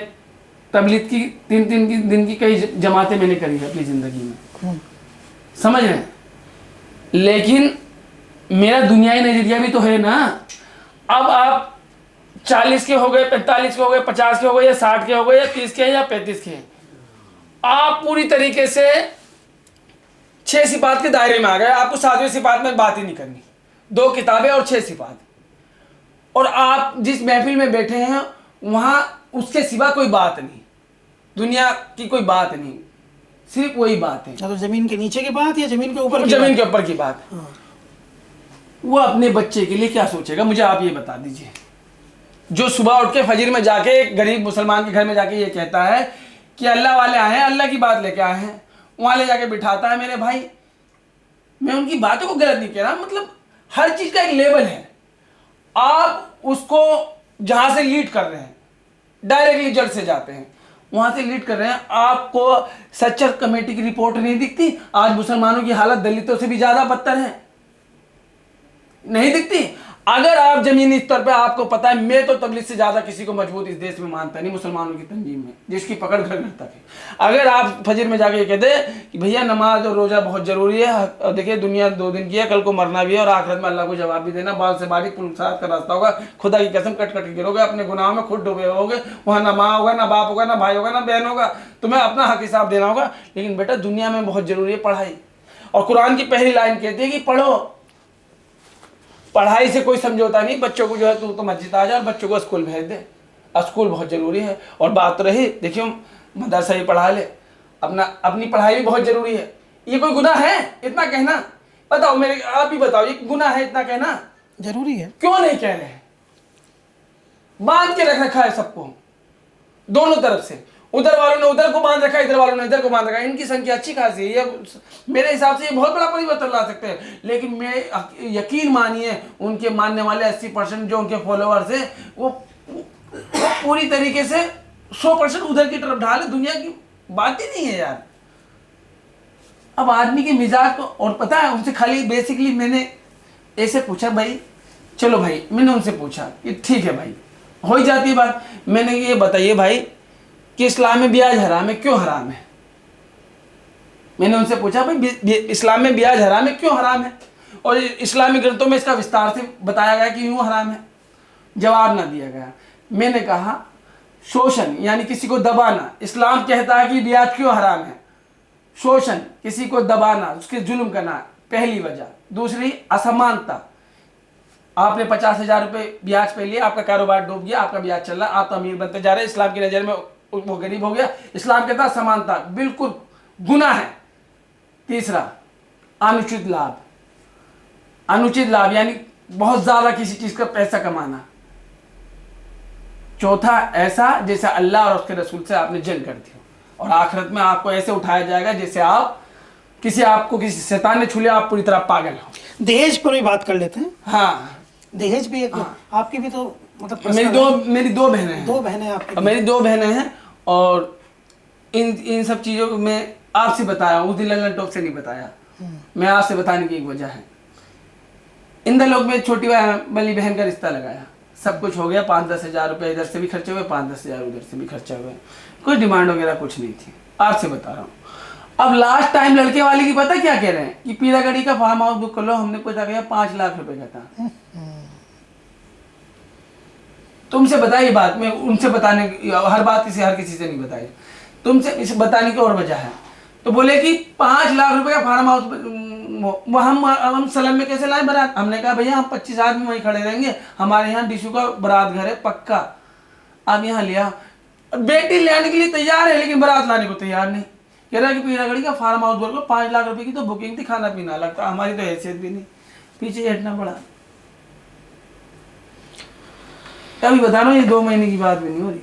Speaker 1: तबलीग की 3 दिन की कई जमातें मैंने करी है अपनी जिंदगी में, समझ रहे हैं, लेकिन मेरा दुनियाई नजरिया भी तो है ना। अब आप 40 के हो गए, 45 के हो गए, 50 के हो गए, या 60 के हो गए, या 30 के या 35 के, आप पूरी तरीके से 6 सिफात के दायरे में आ गए। आपको 7वें सिफात में बात ही नहीं करनी, 2 किताबें और 6 सिफात, और आप जिस महफिल में बैठे हैं वहां उसके सिवा कोई बात नहीं, दुनिया की कोई बात नहीं, सिर्फ वही बात है।
Speaker 2: तो जमीन के नीचे की बात या जमीन के ऊपर?
Speaker 1: जमीन के ऊपर की बात। वो अपने बच्चे के लिए क्या सोचेगा, मुझे आप ये बता दीजिए। जो सुबह उठ के फजर में जाके एक गरीब मुसलमान के घर में जाके ये कहता है कि अल्लाह वाले आए हैं, अल्लाह की बात लेके आए हैं, वहां ले जाके बिठाता है। मेरे भाई, मैं उनकी बातों को गलत नहीं कह रहा, मतलब हर चीज का एक लेवल है। आप उसको जहां से लीड कर रहे हैं, डायरेक्टली जड़ से जाते हैं, वहां से लीड कर रहे हैं, आपको सच्चर कमेटी की रिपोर्ट नहीं दिखती? आज मुसलमानों की हालत दलितों से भी ज्यादा बदतर है, नहीं दिखती? अगर आप जमीनी स्तर पे आपको पता है, मैं तो तबलीग से ज्यादा किसी को मजबूत इस देश में मानता नहीं मुसलमानों की तंजीम में, जिसकी पकड़ घर घर तक है। अगर आप फजर में जाके ये कहते कि भैया नमाज और रोजा बहुत जरूरी है, और देखिए दुनिया 2 दिन की है, कल को मरना भी है और आखिरत में अल्लाह को जवाब भी देना, बाल से बारी पुलसात का रास्ता होगा, खुदा की कसम कट कट के गिरोगे, अपने गुनाहों में खुद डूबे होगे, वहाँ ना माँ होगा, ना बाप होगा, ना भाई होगा, ना बहन होगा, तुम्हें अपना हक हिसाब देना होगा। लेकिन बेटा दुनिया में बहुत जरूरी है पढ़ाई, और कुरान की पहली लाइन कहती है कि पढ़ो, पढ़ाई से कोई समझौता नहीं। बच्चों को जो है तू तो मस्जिद आ जा और बच्चों को स्कूल भेज दे, स्कूल बहुत ज़रूरी है। और बात रही देखियो मदरसा ही पढ़ा ले, अपनी पढ़ाई भी बहुत ज़रूरी है। ये कोई गुनाह है इतना कहना? बताओ मेरे, आप ही बताओ, ये गुनाह है इतना कहना?
Speaker 2: जरूरी है।
Speaker 1: क्यों नहीं कह रहे? बांध के रख रखा है सबको दोनों तरफ से, उधर वालों ने उधर को बांध रखा है, इधर वालों ने इधर को बांध रखा है। इनकी संख्या अच्छी खासी है, मेरे हिसाब से ये बहुत बड़ा परिवर्तन ला सकते हैं। लेकिन मैं यकीन मानिए उनके मानने वाले 80% जो उनके फॉलोअर्स हैं वो पूरी तरीके से 100% उधर की तरफ ढाले। दुनिया की बात ही नहीं है यार। अब आदमी के मिजाज को, और पता है उनसे खाली बेसिकली मैंने ऐसे पूछा, भाई चलो भाई, मैंने उनसे पूछा कि ठीक है भाई हो ही जाती है बात, मैंने ये बताइए भाई कि इस्लाम में ब्याज हराम है, क्यों हराम है? मैंने उनसे पूछा भाई इस्लाम में ब्याज हराम है, क्यों हराम है? और इस्लामी ग्रंथों में इसका विस्तार से बताया गया कि यूँ हराम है। जवाब ना दिया गया। मैंने कहा शोषण यानी किसी को दबाना, इस्लाम कहता है कि ब्याज क्यों हराम है? शोषण, किसी को दबाना, उसके जुल्म करना, पहली वजह। दूसरी असमानता, आपने 50,000 रुपये ब्याज पे लिए, आपका कारोबार डूब गया, आपका ब्याज चल रहा, आप तो अमीर बनते जा रहे हैं, इस्लाम की नज़र में वो गरीब हो गया। इस्लाम कहता समानता बिल्कुल गुनाह है। तीसरा अनुचित लाभ, अनुचित लाभ यानी बहुत ज्यादा किसी चीज का पैसा कमाना। चौथा ऐसा जैसे अल्लाह और उसके रसूल से आपने जंग कर दी और आखिरत में आपको ऐसे उठाया जाएगा जैसे आपको किसी शैतान ने छू लिया, आप पूरी तरह पागल हो।
Speaker 2: दहेज पर भी बात कर लेते हैं।
Speaker 1: हाँ,
Speaker 2: दहेज भी एक, आपकी भी तो मतलब
Speaker 1: मेरी दो बहनें हैं।
Speaker 2: 2 बहनें आपकी?
Speaker 1: मेरी 2 बहनें हैं और इन सब चीज़ों को मैं आपसे बताया, उस दिन ललन टॉप से नहीं बताया। मैं आपसे बताने की एक वजह है। इन दिनों में छोटी वाली बहन का रिश्ता लगाया, सब कुछ हो गया, 5-10 हज़ार रुपये इधर से भी खर्चे हुए, 5-10 हज़ार उधर से भी खर्चा हुए, कोई डिमांड वगैरह कुछ नहीं थी। आपसे बता रहा हूँ। अब लास्ट टाइम लड़के वाले की पता क्या कह रहे हैं कि पीरागढ़ी का फार्म हाउस बुक कर लो। हमने पूछा गया 5 लाख रुपए का था। तुमसे बताइए बात, मैं उनसे बताने हर बात हर किसी से नहीं बताई, तुमसे इसे बताने की और वजह है। तो बोले कि 5 लाख रुपए का फार्म हाउस हम सलम में कैसे लाए बारात? हमने कहा भैया हम 25 आदमी वहीं खड़े रहेंगे, हमारे यहाँ डिशू का बारात घर है पक्का, आप यहाँ लिया। बेटी ले आने के लिए तैयार है लेकिन बारात लाने को तैयार नहीं। कह रहा है कि पीरागढ़ी का फार्म हाउस बोल को 5 लाख रुपए की तो बुकिंग थी, खाना पीना लगता, हमारी तो हैसियत भी नहीं, पीछे हटना पड़ा। अभी बता रहा हूँ ये 2 महीने की बात भी नहीं हो रही।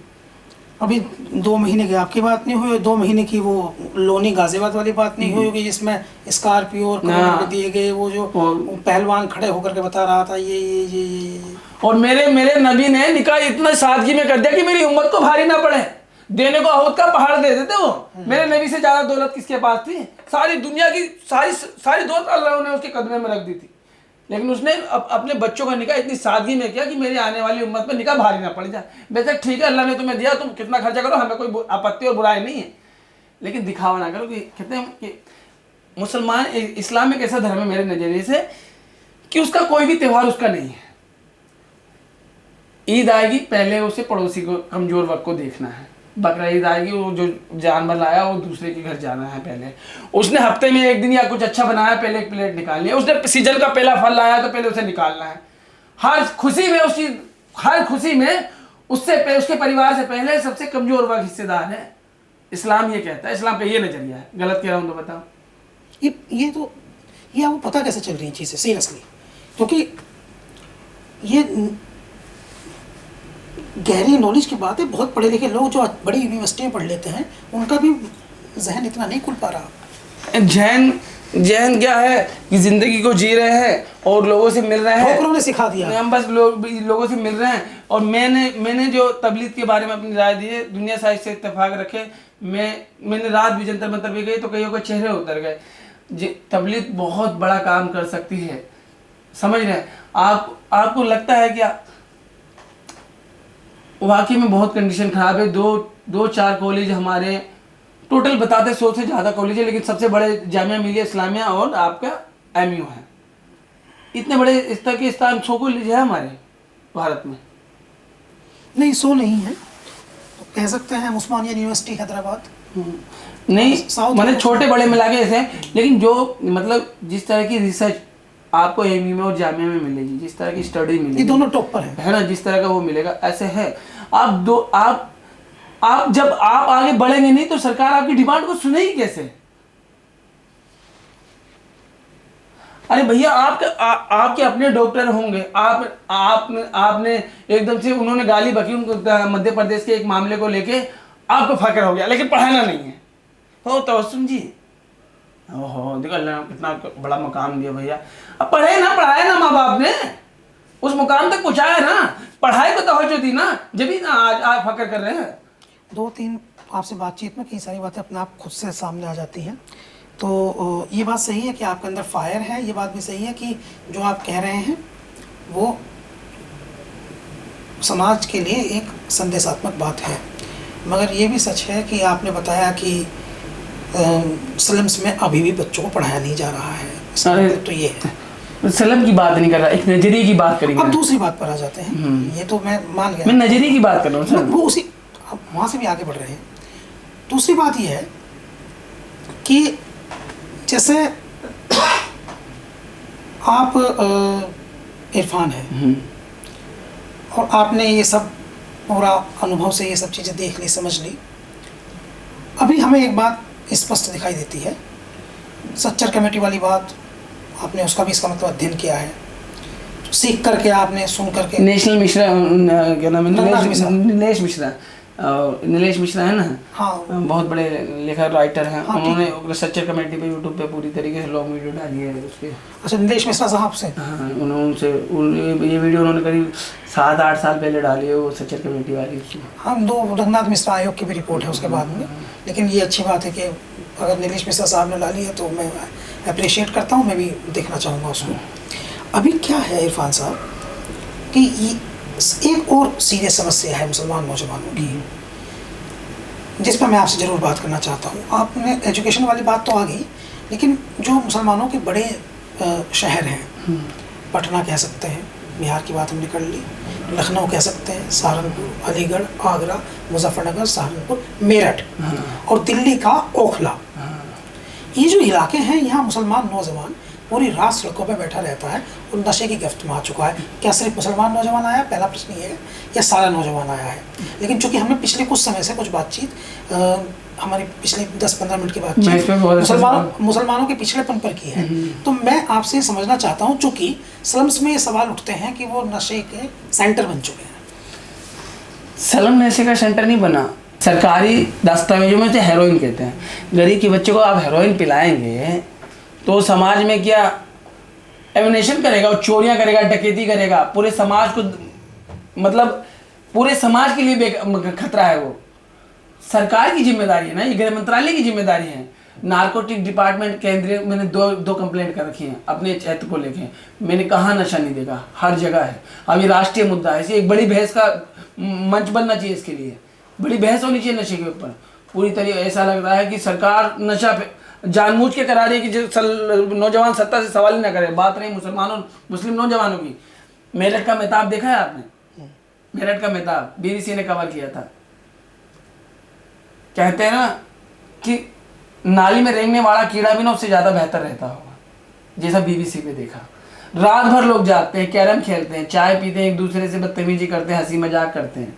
Speaker 2: अभी 2 महीने की आपकी बात नहीं हुई, 2 महीने की वो लोनी गाजियाबाद वाली बात नहीं हुई होगी जिसमें स्कॉर्पियो और करोड़ दिए गए, वो जो पहलवान खड़े होकर के बता रहा था ये। और
Speaker 1: मेरे नबी ने निकाह इतना सादगी में कर दिया कि मेरी उम्मत को भारी ना पड़े, देने को अहूद का पहाड़ दे देते वो। मेरे नबी से ज्यादा दौलत किसके पास थी? सारी दुनिया की सारी दौलत अल्लाह ने उसके कदमे में रख दी थी, लेकिन उसने अपने बच्चों का निकाह इतनी सादगी में किया कि मेरी आने वाली उम्मत में निकाह भारी ना पड़ जाए। बेशक ठीक है, अल्लाह ने तुम्हें दिया, तुम कितना खर्चा करो, हमें कोई आपत्ति और बुराई नहीं है, लेकिन दिखावा ना करो। कि कहते हैं कि मुसलमान इस्लाम एक ऐसा धर्म है मेरे नज़रिए से कि उसका कोई भी त्यौहार उसका नहीं है। ईद आएगी पहले उसे पड़ोसी को, कमजोर वर्ग को देखना है। बकरा ईद आएगी, वो जो जानवर लाया वो दूसरे के घर जाना है पहले। उसने हफ्ते में 1 दिन या कुछ अच्छा बनाया, पहले 1 प्लेट निकालनी है। उसने सीजन का पहला फल लाया तो पहले उसे निकालना है। हर खुशी में उससे उसके परिवार से पहले सबसे कमजोर वर्ग हिस्सेदार है। इस्लाम ये कहता है, इस्लाम का ये नजरिया है। गलत कह रहा हूँ तो बताओ।
Speaker 2: ये आपको पता कैसे चल रही है चीज़ें सीरियसली? क्योंकि ये गहरी नॉलेज की बात है। बहुत पढ़े लिखे लोग जो बड़ी यूनिवर्सिटी में पढ़ लेते हैं उनका भी जहन इतना नहीं खुल पा रहा।
Speaker 1: जहन क्या है कि जिंदगी को जी रहे हैं और लोगों से मिल रहे हैं,
Speaker 2: ठोकरों ने सिखा दिया।
Speaker 1: हम बस लोगों से मिल रहे हैं। और मैंने जो तबलीग के बारे में अपनी राय दी है, दुनिया साहिब से इत्तेफाक रखे। मैंने रात भी जंतर मंतर भी गई तो कईयों के चेहरे उतर गए। तबलीग बहुत बड़ा काम कर सकती है, समझ रहे हैं। आपको लगता है क्या वाकई में बहुत कंडीशन खराब है? दो चार कॉलेज हमारे टोटल बताते 100 से ज़्यादा कॉलेज है, लेकिन सबसे बड़े जामिया मिलिया इस्लामिया और आपका एमयू है। इतने बड़े स्तर के स्थान 100 कॉलेज है हमारे भारत में।
Speaker 2: नहीं 100 नहीं है, तो कह सकते हैं उस्मानिया यूनिवर्सिटी हैदराबाद।
Speaker 1: नहीं
Speaker 2: साउथ
Speaker 1: मतलब छोटे बड़े मिला के ऐसे हैं, लेकिन जो मतलब जिस तरह की रिसर्च आपको एमयू में और जामिया में मिलेगी, जिस तरह की स्टडी मिलेगी,
Speaker 2: ये दोनों टॉप पर
Speaker 1: है ना, जिस तरह का वो मिलेगा ऐसे है। आप जब आप आगे बढ़ेंगे नहीं तो सरकार आपकी डिमांड को सुनेगी कैसे? अरे भैया आपके अपने डॉक्टर होंगे, आपने एकदम से उन्होंने गाली बकी उनको मध्य प्रदेश के एक मामले को लेके आपको फक्र हो गया, लेकिन पढ़ाना नहीं है। हो तो सुनिए, ओहो देखो अल्लाह ने कितना बड़ा मकाम दिया भैया। अब पढ़ाया ना माँ बाप ने, उस मुकाम तक पहुंचाया ना, पढ़ाई को तवज्जो दी ना, जब ही ना आज आप फक्र कर रहे हैं।
Speaker 2: 2-3 आपसे बातचीत में कई सारी बातें अपने आप खुद से सामने आ जाती हैं। तो ये बात सही है कि आपके अंदर फायर है, ये बात भी सही है कि जो आप कह रहे हैं वो समाज के लिए एक संदेशात्मक बात है। मगर ये भी सच है कि आपने बताया कि स्लम्स में अभी भी बच्चों को पढ़ाया नहीं जा रहा है। तो ये है,
Speaker 1: सलम की बात नहीं कर रहा, एक नजरिए की बात करेंगे।
Speaker 2: अब दूसरी बात पर आ जाते हैं। ये तो मैं मान गया,
Speaker 1: मैं नजरिए की बात कर रहा हूँ सर।
Speaker 2: वो उसी वहाँ से भी आगे बढ़ रहे हैं। दूसरी बात ये है कि जैसे आप इरफान है और आपने ये सब पूरा अनुभव से ये सब चीज़ें देख ली, समझ ली। अभी हमें एक बात स्पष्ट दिखाई देती है, सच्चर कमेटी वाली बात, आपने उसका भी इसका मतलब अध्ययन किया है, सीख करके आपने सुन करके।
Speaker 1: नेशनल मिश्रा क्या नाम है, नीलेश मिश्रा है ना, हाँ बहुत बड़े लेखक राइटर हैं। हाँ, उन्होंने सच्चर कमेटी पे यूट्यूब पे पूरी तरीके से लॉन्ग वीडियो डाली है उसके।
Speaker 2: अच्छा, नीलेश मिश्रा साहब से?
Speaker 1: हाँ, ये वीडियो उन्होंने करीब 7-8 साल पहले डाली है, वो सच्चर कमेटी वाली।
Speaker 2: हम 2 रंगनाथ मिश्रा आयोग की भी रिपोर्ट है उसके बाद में। लेकिन ये अच्छी बात है कि अगर नीलेश मिश्रा साहब ने डाली है तो मैं अप्रिशिएट करता हूँ, मैं भी देखना चाहूँगा उसको। अभी क्या है इरफान साहब कि एक और सीरियस समस्या है मुसलमान नौजवानों की, जिस पर मैं आपसे ज़रूर बात करना चाहता हूँ। आपने एजुकेशन वाली बात तो आ गई, लेकिन जो मुसलमानों के बड़े शहर हैं, पटना कह सकते हैं, बिहार की बात हमने कर ली, लखनऊ कह सकते हैं, सहारनपुर, अलीगढ़, आगरा, मुजफ्फरनगर, सहारनपुर, मेरठ और दिल्ली का ओखला, ये जो इलाके हैं, यहाँ मुसलमान नौजवान पूरी रात सड़कों पे बैठा रहता है और नशे की गिरफ्त में आ चुका है। क्या सिर्फ मुसलमान नौजवान आया है, पहला प्रश्न ये है, या सारा नौजवान आया है? लेकिन चूंकि हमने पिछले कुछ समय से कुछ बातचीत हमारी पिछले 10-15 मिनट की बातचीत मुसलमानों के पिछड़ेपन पर की है, तो मैं आपसे ये समझना चाहता हूँ, चूँकि स्लम्स में ये सवाल उठते हैं कि वो नशे के सेंटर बन चुके हैं।
Speaker 1: स्लम नशे का सेंटर नहीं बना, सरकारी दस्तावेजों में से हेरोइन कहते हैं। गरीब के बच्चों को आप हेरोइन पिलाएंगे तो समाज में क्या एमिनेशन करेगा, और चोरियां करेगा, डकैती करेगा, पूरे समाज को, मतलब पूरे समाज के लिए खतरा है। वो सरकार की जिम्मेदारी है ना, ये गृह मंत्रालय की जिम्मेदारी है। नारकोटिक डिपार्टमेंट केंद्रीय, मैंने दो कंप्लेंट कर रखी हैं अपने क्षेत्र को लेके। मैंने कहा नशा नहीं देगा, हर जगह है। अब ये राष्ट्रीय मुद्दा है, इसे एक बड़ी बहस का मंच बनना चाहिए, इसके लिए बड़ी बहस होनी चाहिए नशे के ऊपर। पूरी तरीके ऐसा लग रहा है कि सरकार नशा जानबूझ के करा रही है कि जो नौजवान सत्ता से सवाल ही ना करे। बात रही मुस्लिम नौजवानों की, मेरठ का मेहताब देखा है आपने? मेरठ का मेहताब BBC ने कवर किया था। कहते हैं ना कि नाली में रेंगने वाला कीड़ा भी ना उससे ज़्यादा बेहतर रहता होगा, जैसा BBC पे देखा। रात भर लोग जागते हैं, कैरम खेलते हैं, चाय पीते हैं, एक दूसरे से बदतमीजी करते हैं, हंसी मजाक करते हैं।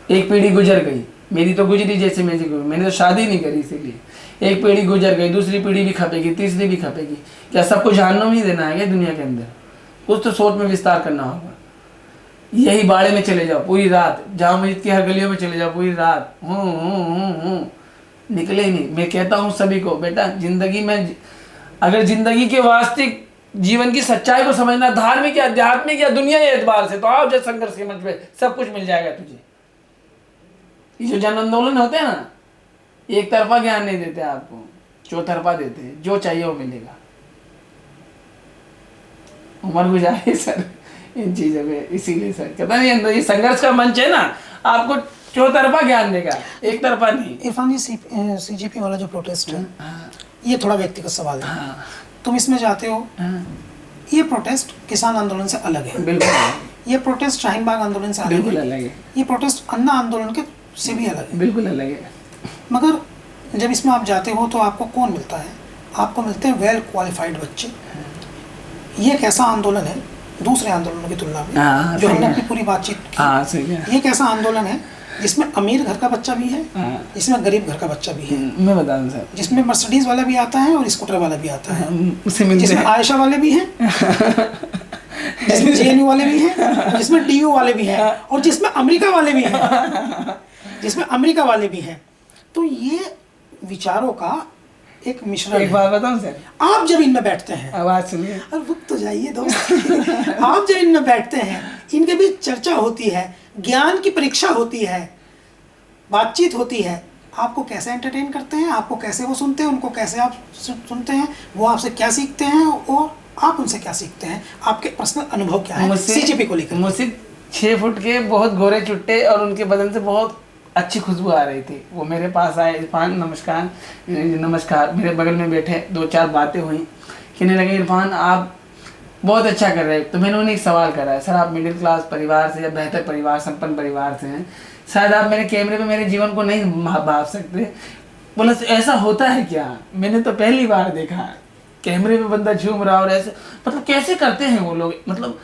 Speaker 1: एक पीढ़ी गुजर गई, मेरी तो गुजरी जैसे मैंने तो शादी नहीं करी, इसीलिए। एक पीढ़ी गुजर गई, दूसरी पीढ़ी भी खपेगी, तीसरी भी खपेगी। क्या सबको जहन्नुम ही देना है क्या दुनिया के अंदर? कुछ तो सोच में विस्तार करना होगा। यही बाड़े में चले जाओ पूरी रात, जामा मस्जिद की हर गलियों में चले जाओ पूरी रात, निकले ही नहीं। मैं कहता हूँ सभी को, बेटा जिंदगी में अगर जिंदगी के वास्तविक जीवन की सच्चाई को समझना, धार्मिक या आध्यात्मिक या दुनिया के एतबार से, तो आओ जब संघर्ष के मंच पे सब कुछ मिल जाएगा तुझे। ये जो जन आंदोलन होते हैं ना, एक तरफा ज्ञान नहीं देते आपको, चौतरफा देते हैं, जो चाहिए वो मिलेगा। उम्र गुजारी सर इन चीज़ों पे, इसीलिए सर कहता नहीं अंदर ये संघर्ष का मंच है ना, आपको चौतरफा ज्ञान देगा, एक तरफा नहीं।
Speaker 2: इरफान जी, CGP वाला जो प्रोटेस्ट है,
Speaker 1: हाँ,
Speaker 2: ये थोड़ा व्यक्तिगत सवाल है।
Speaker 1: हाँ,
Speaker 2: तुम इसमें जाते हो,
Speaker 1: हाँ,
Speaker 2: ये प्रोटेस्ट किसान आंदोलन से अलग है,
Speaker 1: बिल्कुल
Speaker 2: ये प्रोटेस्ट शाहीन बाग आंदोलन से अलग
Speaker 1: बिल्कुल
Speaker 2: है,
Speaker 1: अलग है,
Speaker 2: ये प्रोटेस्ट अन्ना आंदोलन के से भी अलग है।
Speaker 1: बिल्कुल अलग है।
Speaker 2: मगर जब इसमें आप जाते हो तो आपको कौन मिलता है? आपको मिलते हैं वेल क्वालिफाइड बच्चे। ये एक ऐसा आंदोलन है दूसरे आंदोलनों की तुलना में,
Speaker 1: हाँ,
Speaker 2: जो
Speaker 1: सही
Speaker 2: हमने
Speaker 1: है।
Speaker 2: अपनी पूरी बातचीत की,
Speaker 1: हाँ सही है।
Speaker 2: ये एक ऐसा आंदोलन है जिसमें अमीर घर का बच्चा भी है,
Speaker 1: हाँ,
Speaker 2: जिसमें गरीब घर का बच्चा भी है,
Speaker 1: मैं बता दूं सर,
Speaker 2: जिसमें मर्सिडीज वाला भी आता है और स्कूटर वाला भी आता है,
Speaker 1: उससे मिलते
Speaker 2: जिसमें
Speaker 1: हैं।
Speaker 2: आयशा वाले भी हैं, जिसमें JNU वाले भी हैं, जिसमें DU वाले भी हैं, और जिसमें अमेरिका वाले भी हैं, जिसमें अमेरिका वाले भी हैं। तो ये विचारों का एक मिश्रण
Speaker 1: एक
Speaker 2: है।
Speaker 1: बात बताऊं सर,
Speaker 2: आप जब इनमें बैठते हैं,
Speaker 1: आवाज सुनिए,
Speaker 2: और रुक तो जाइए दोस्त, आप जब इनमें बैठते हैं, इनके बीच चर्चा होती है, ज्ञान की परीक्षा होती है, बातचीत होती है, आपको कैसे एंटरटेन करते हैं, आपको कैसे वो सुनते हैं, उनको कैसे आप सुनते हैं, वो आपसे क्या सीखते हैं और आप उनसे क्या सीखते हैं, आपके पर्सनल अनुभव क्या है CGP को लेकर।
Speaker 1: मुझसे 6 फुट के बहुत गोरे चुट्टे और उनके बदन से बहुत अच्छी खुशबू आ रही थी। वो मेरे पास आए, इरफान नमस्कार, नमस्कार, मेरे बगल में बैठे, 2-4 बातें हुई, कहने लगे इरफान आप बहुत अच्छा कर रहे हैं। तो मैंने उन्हें एक सवाल करा है, सर आप मिडिल क्लास परिवार से या बेहतर परिवार, संपन्न परिवार से हैं, शायद आप मेरे कैमरे पे मेरे जीवन को नहीं भाप सकते। बोला ऐसा होता है क्या, मैंने तो पहली बार देखा कैमरे पे बंदा झूम रहा और ऐसे, मतलब कैसे करते हैं वो लोग, मतलब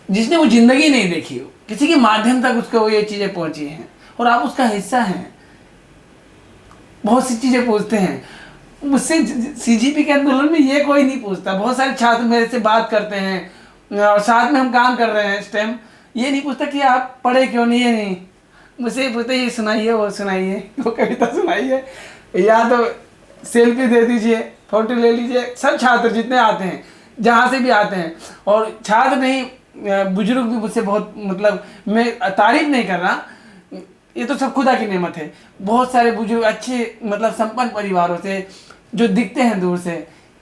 Speaker 1: जिसने वो जिंदगी नहीं देखी हो, किसी के माध्यम तक उसको वो ये चीज़ें पहुंची हैं और आप उसका हिस्सा हैं। बहुत सी चीज़ें पूछते हैं मुझसे, CGP के आंदोलन में ये कोई नहीं पूछता। बहुत सारे छात्र मेरे से बात करते हैं और साथ में हम काम कर रहे हैं इस टाइम, ये नहीं पूछता कि आप पढ़े क्यों नहीं है, नहीं मुझसे पूछते ये सुनाइए, वो सुनाइए, वो कविता सुनाइए, या तो सेल्फी दे दीजिए, फोटो ले लीजिए। सब छात्र जितने आते हैं, जहाँ से भी आते हैं, और छात्र नहीं बुजुर्ग भी मुझसे बहुत, मतलब मैं तारीफ नहीं कर रहा, ये तो सब खुदा की नेमत है। बहुत सारे बुजुर्ग अच्छे, मतलब संपन्न परिवारों से जो दिखते हैं दूर से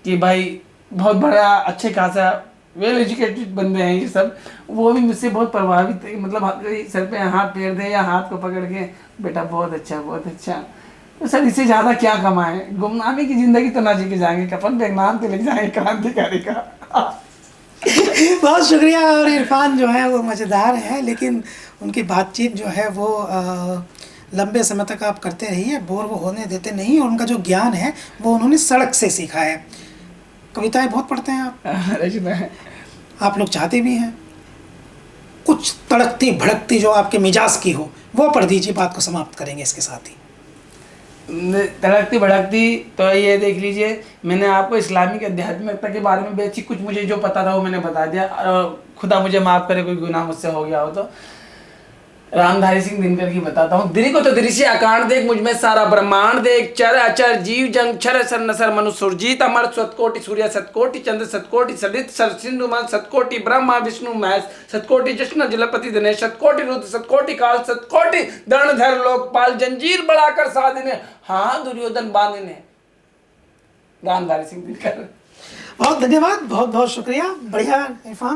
Speaker 1: कि भाई बहुत बड़ा अच्छे खासा वेल एजुकेटेड बंदे हैं ये सब, वो भी मुझसे बहुत प्रभावित है। मतलब सर पे हाथ फेर दे या हाथ को पकड़ के, बेटा बहुत अच्छा बहुत अच्छा। तो सर इससे ज़्यादा क्या कमाएं, गुमनामी की ज़िंदगी तो ना जी के जाएंगे, कफन पे नाम पे लिख जाएंगे क्रांतिकारी का।
Speaker 2: बहुत शुक्रिया। और इरफान जो है वो मज़ेदार है, लेकिन उनकी बातचीत जो है वो लंबे समय तक आप करते रहिए, बोर वो होने देते नहीं, और उनका जो ज्ञान है वो उन्होंने सड़क से सीखा है। कविताएं बहुत पढ़ते हैं आप लोग चाहते भी हैं कुछ तड़कती भड़कती जो आपके मिजाज की हो, वो पढ़ दीजिए, बात को समाप्त करेंगे इसके साथ ही।
Speaker 1: तड़कती भड़कती तो ये देख लीजिए, मैंने आपको इस्लामिक आध्यात्मिकता के बारे में बेसिक कुछ मुझे जो पता था वो मैंने बता दिया। खुदा मुझे माफ़ करे कोई गुनाह मुझसे हो गया हो तो। रामधारी सिंह दिनकर की बताता हूँ। दृढ़ को तो दृश्य आकार देख, मुझ में सारा ब्रह्मांड देख, चर अचर जीव जंग क्षर सर नसर मनु सुरजीत अमर सतकोटि सूर्य सतकोटि चंद्र सतकोटि सलित सर सिंधु मन सतकोटि ब्रह्मा विष्णु महेश सतकोटि जश्न जलपति दिनेश सतकोटि रुद्र सतकोटि काल सतकोटि दंडधर लोकपाल जंजीर बढ़ाकर साधने हाँ दुर्योधन बांधने। रामधारी सिंह दिनकर।
Speaker 2: बहुत धन्यवाद, बहुत बहुत शुक्रिया, बढ़िया इरफान।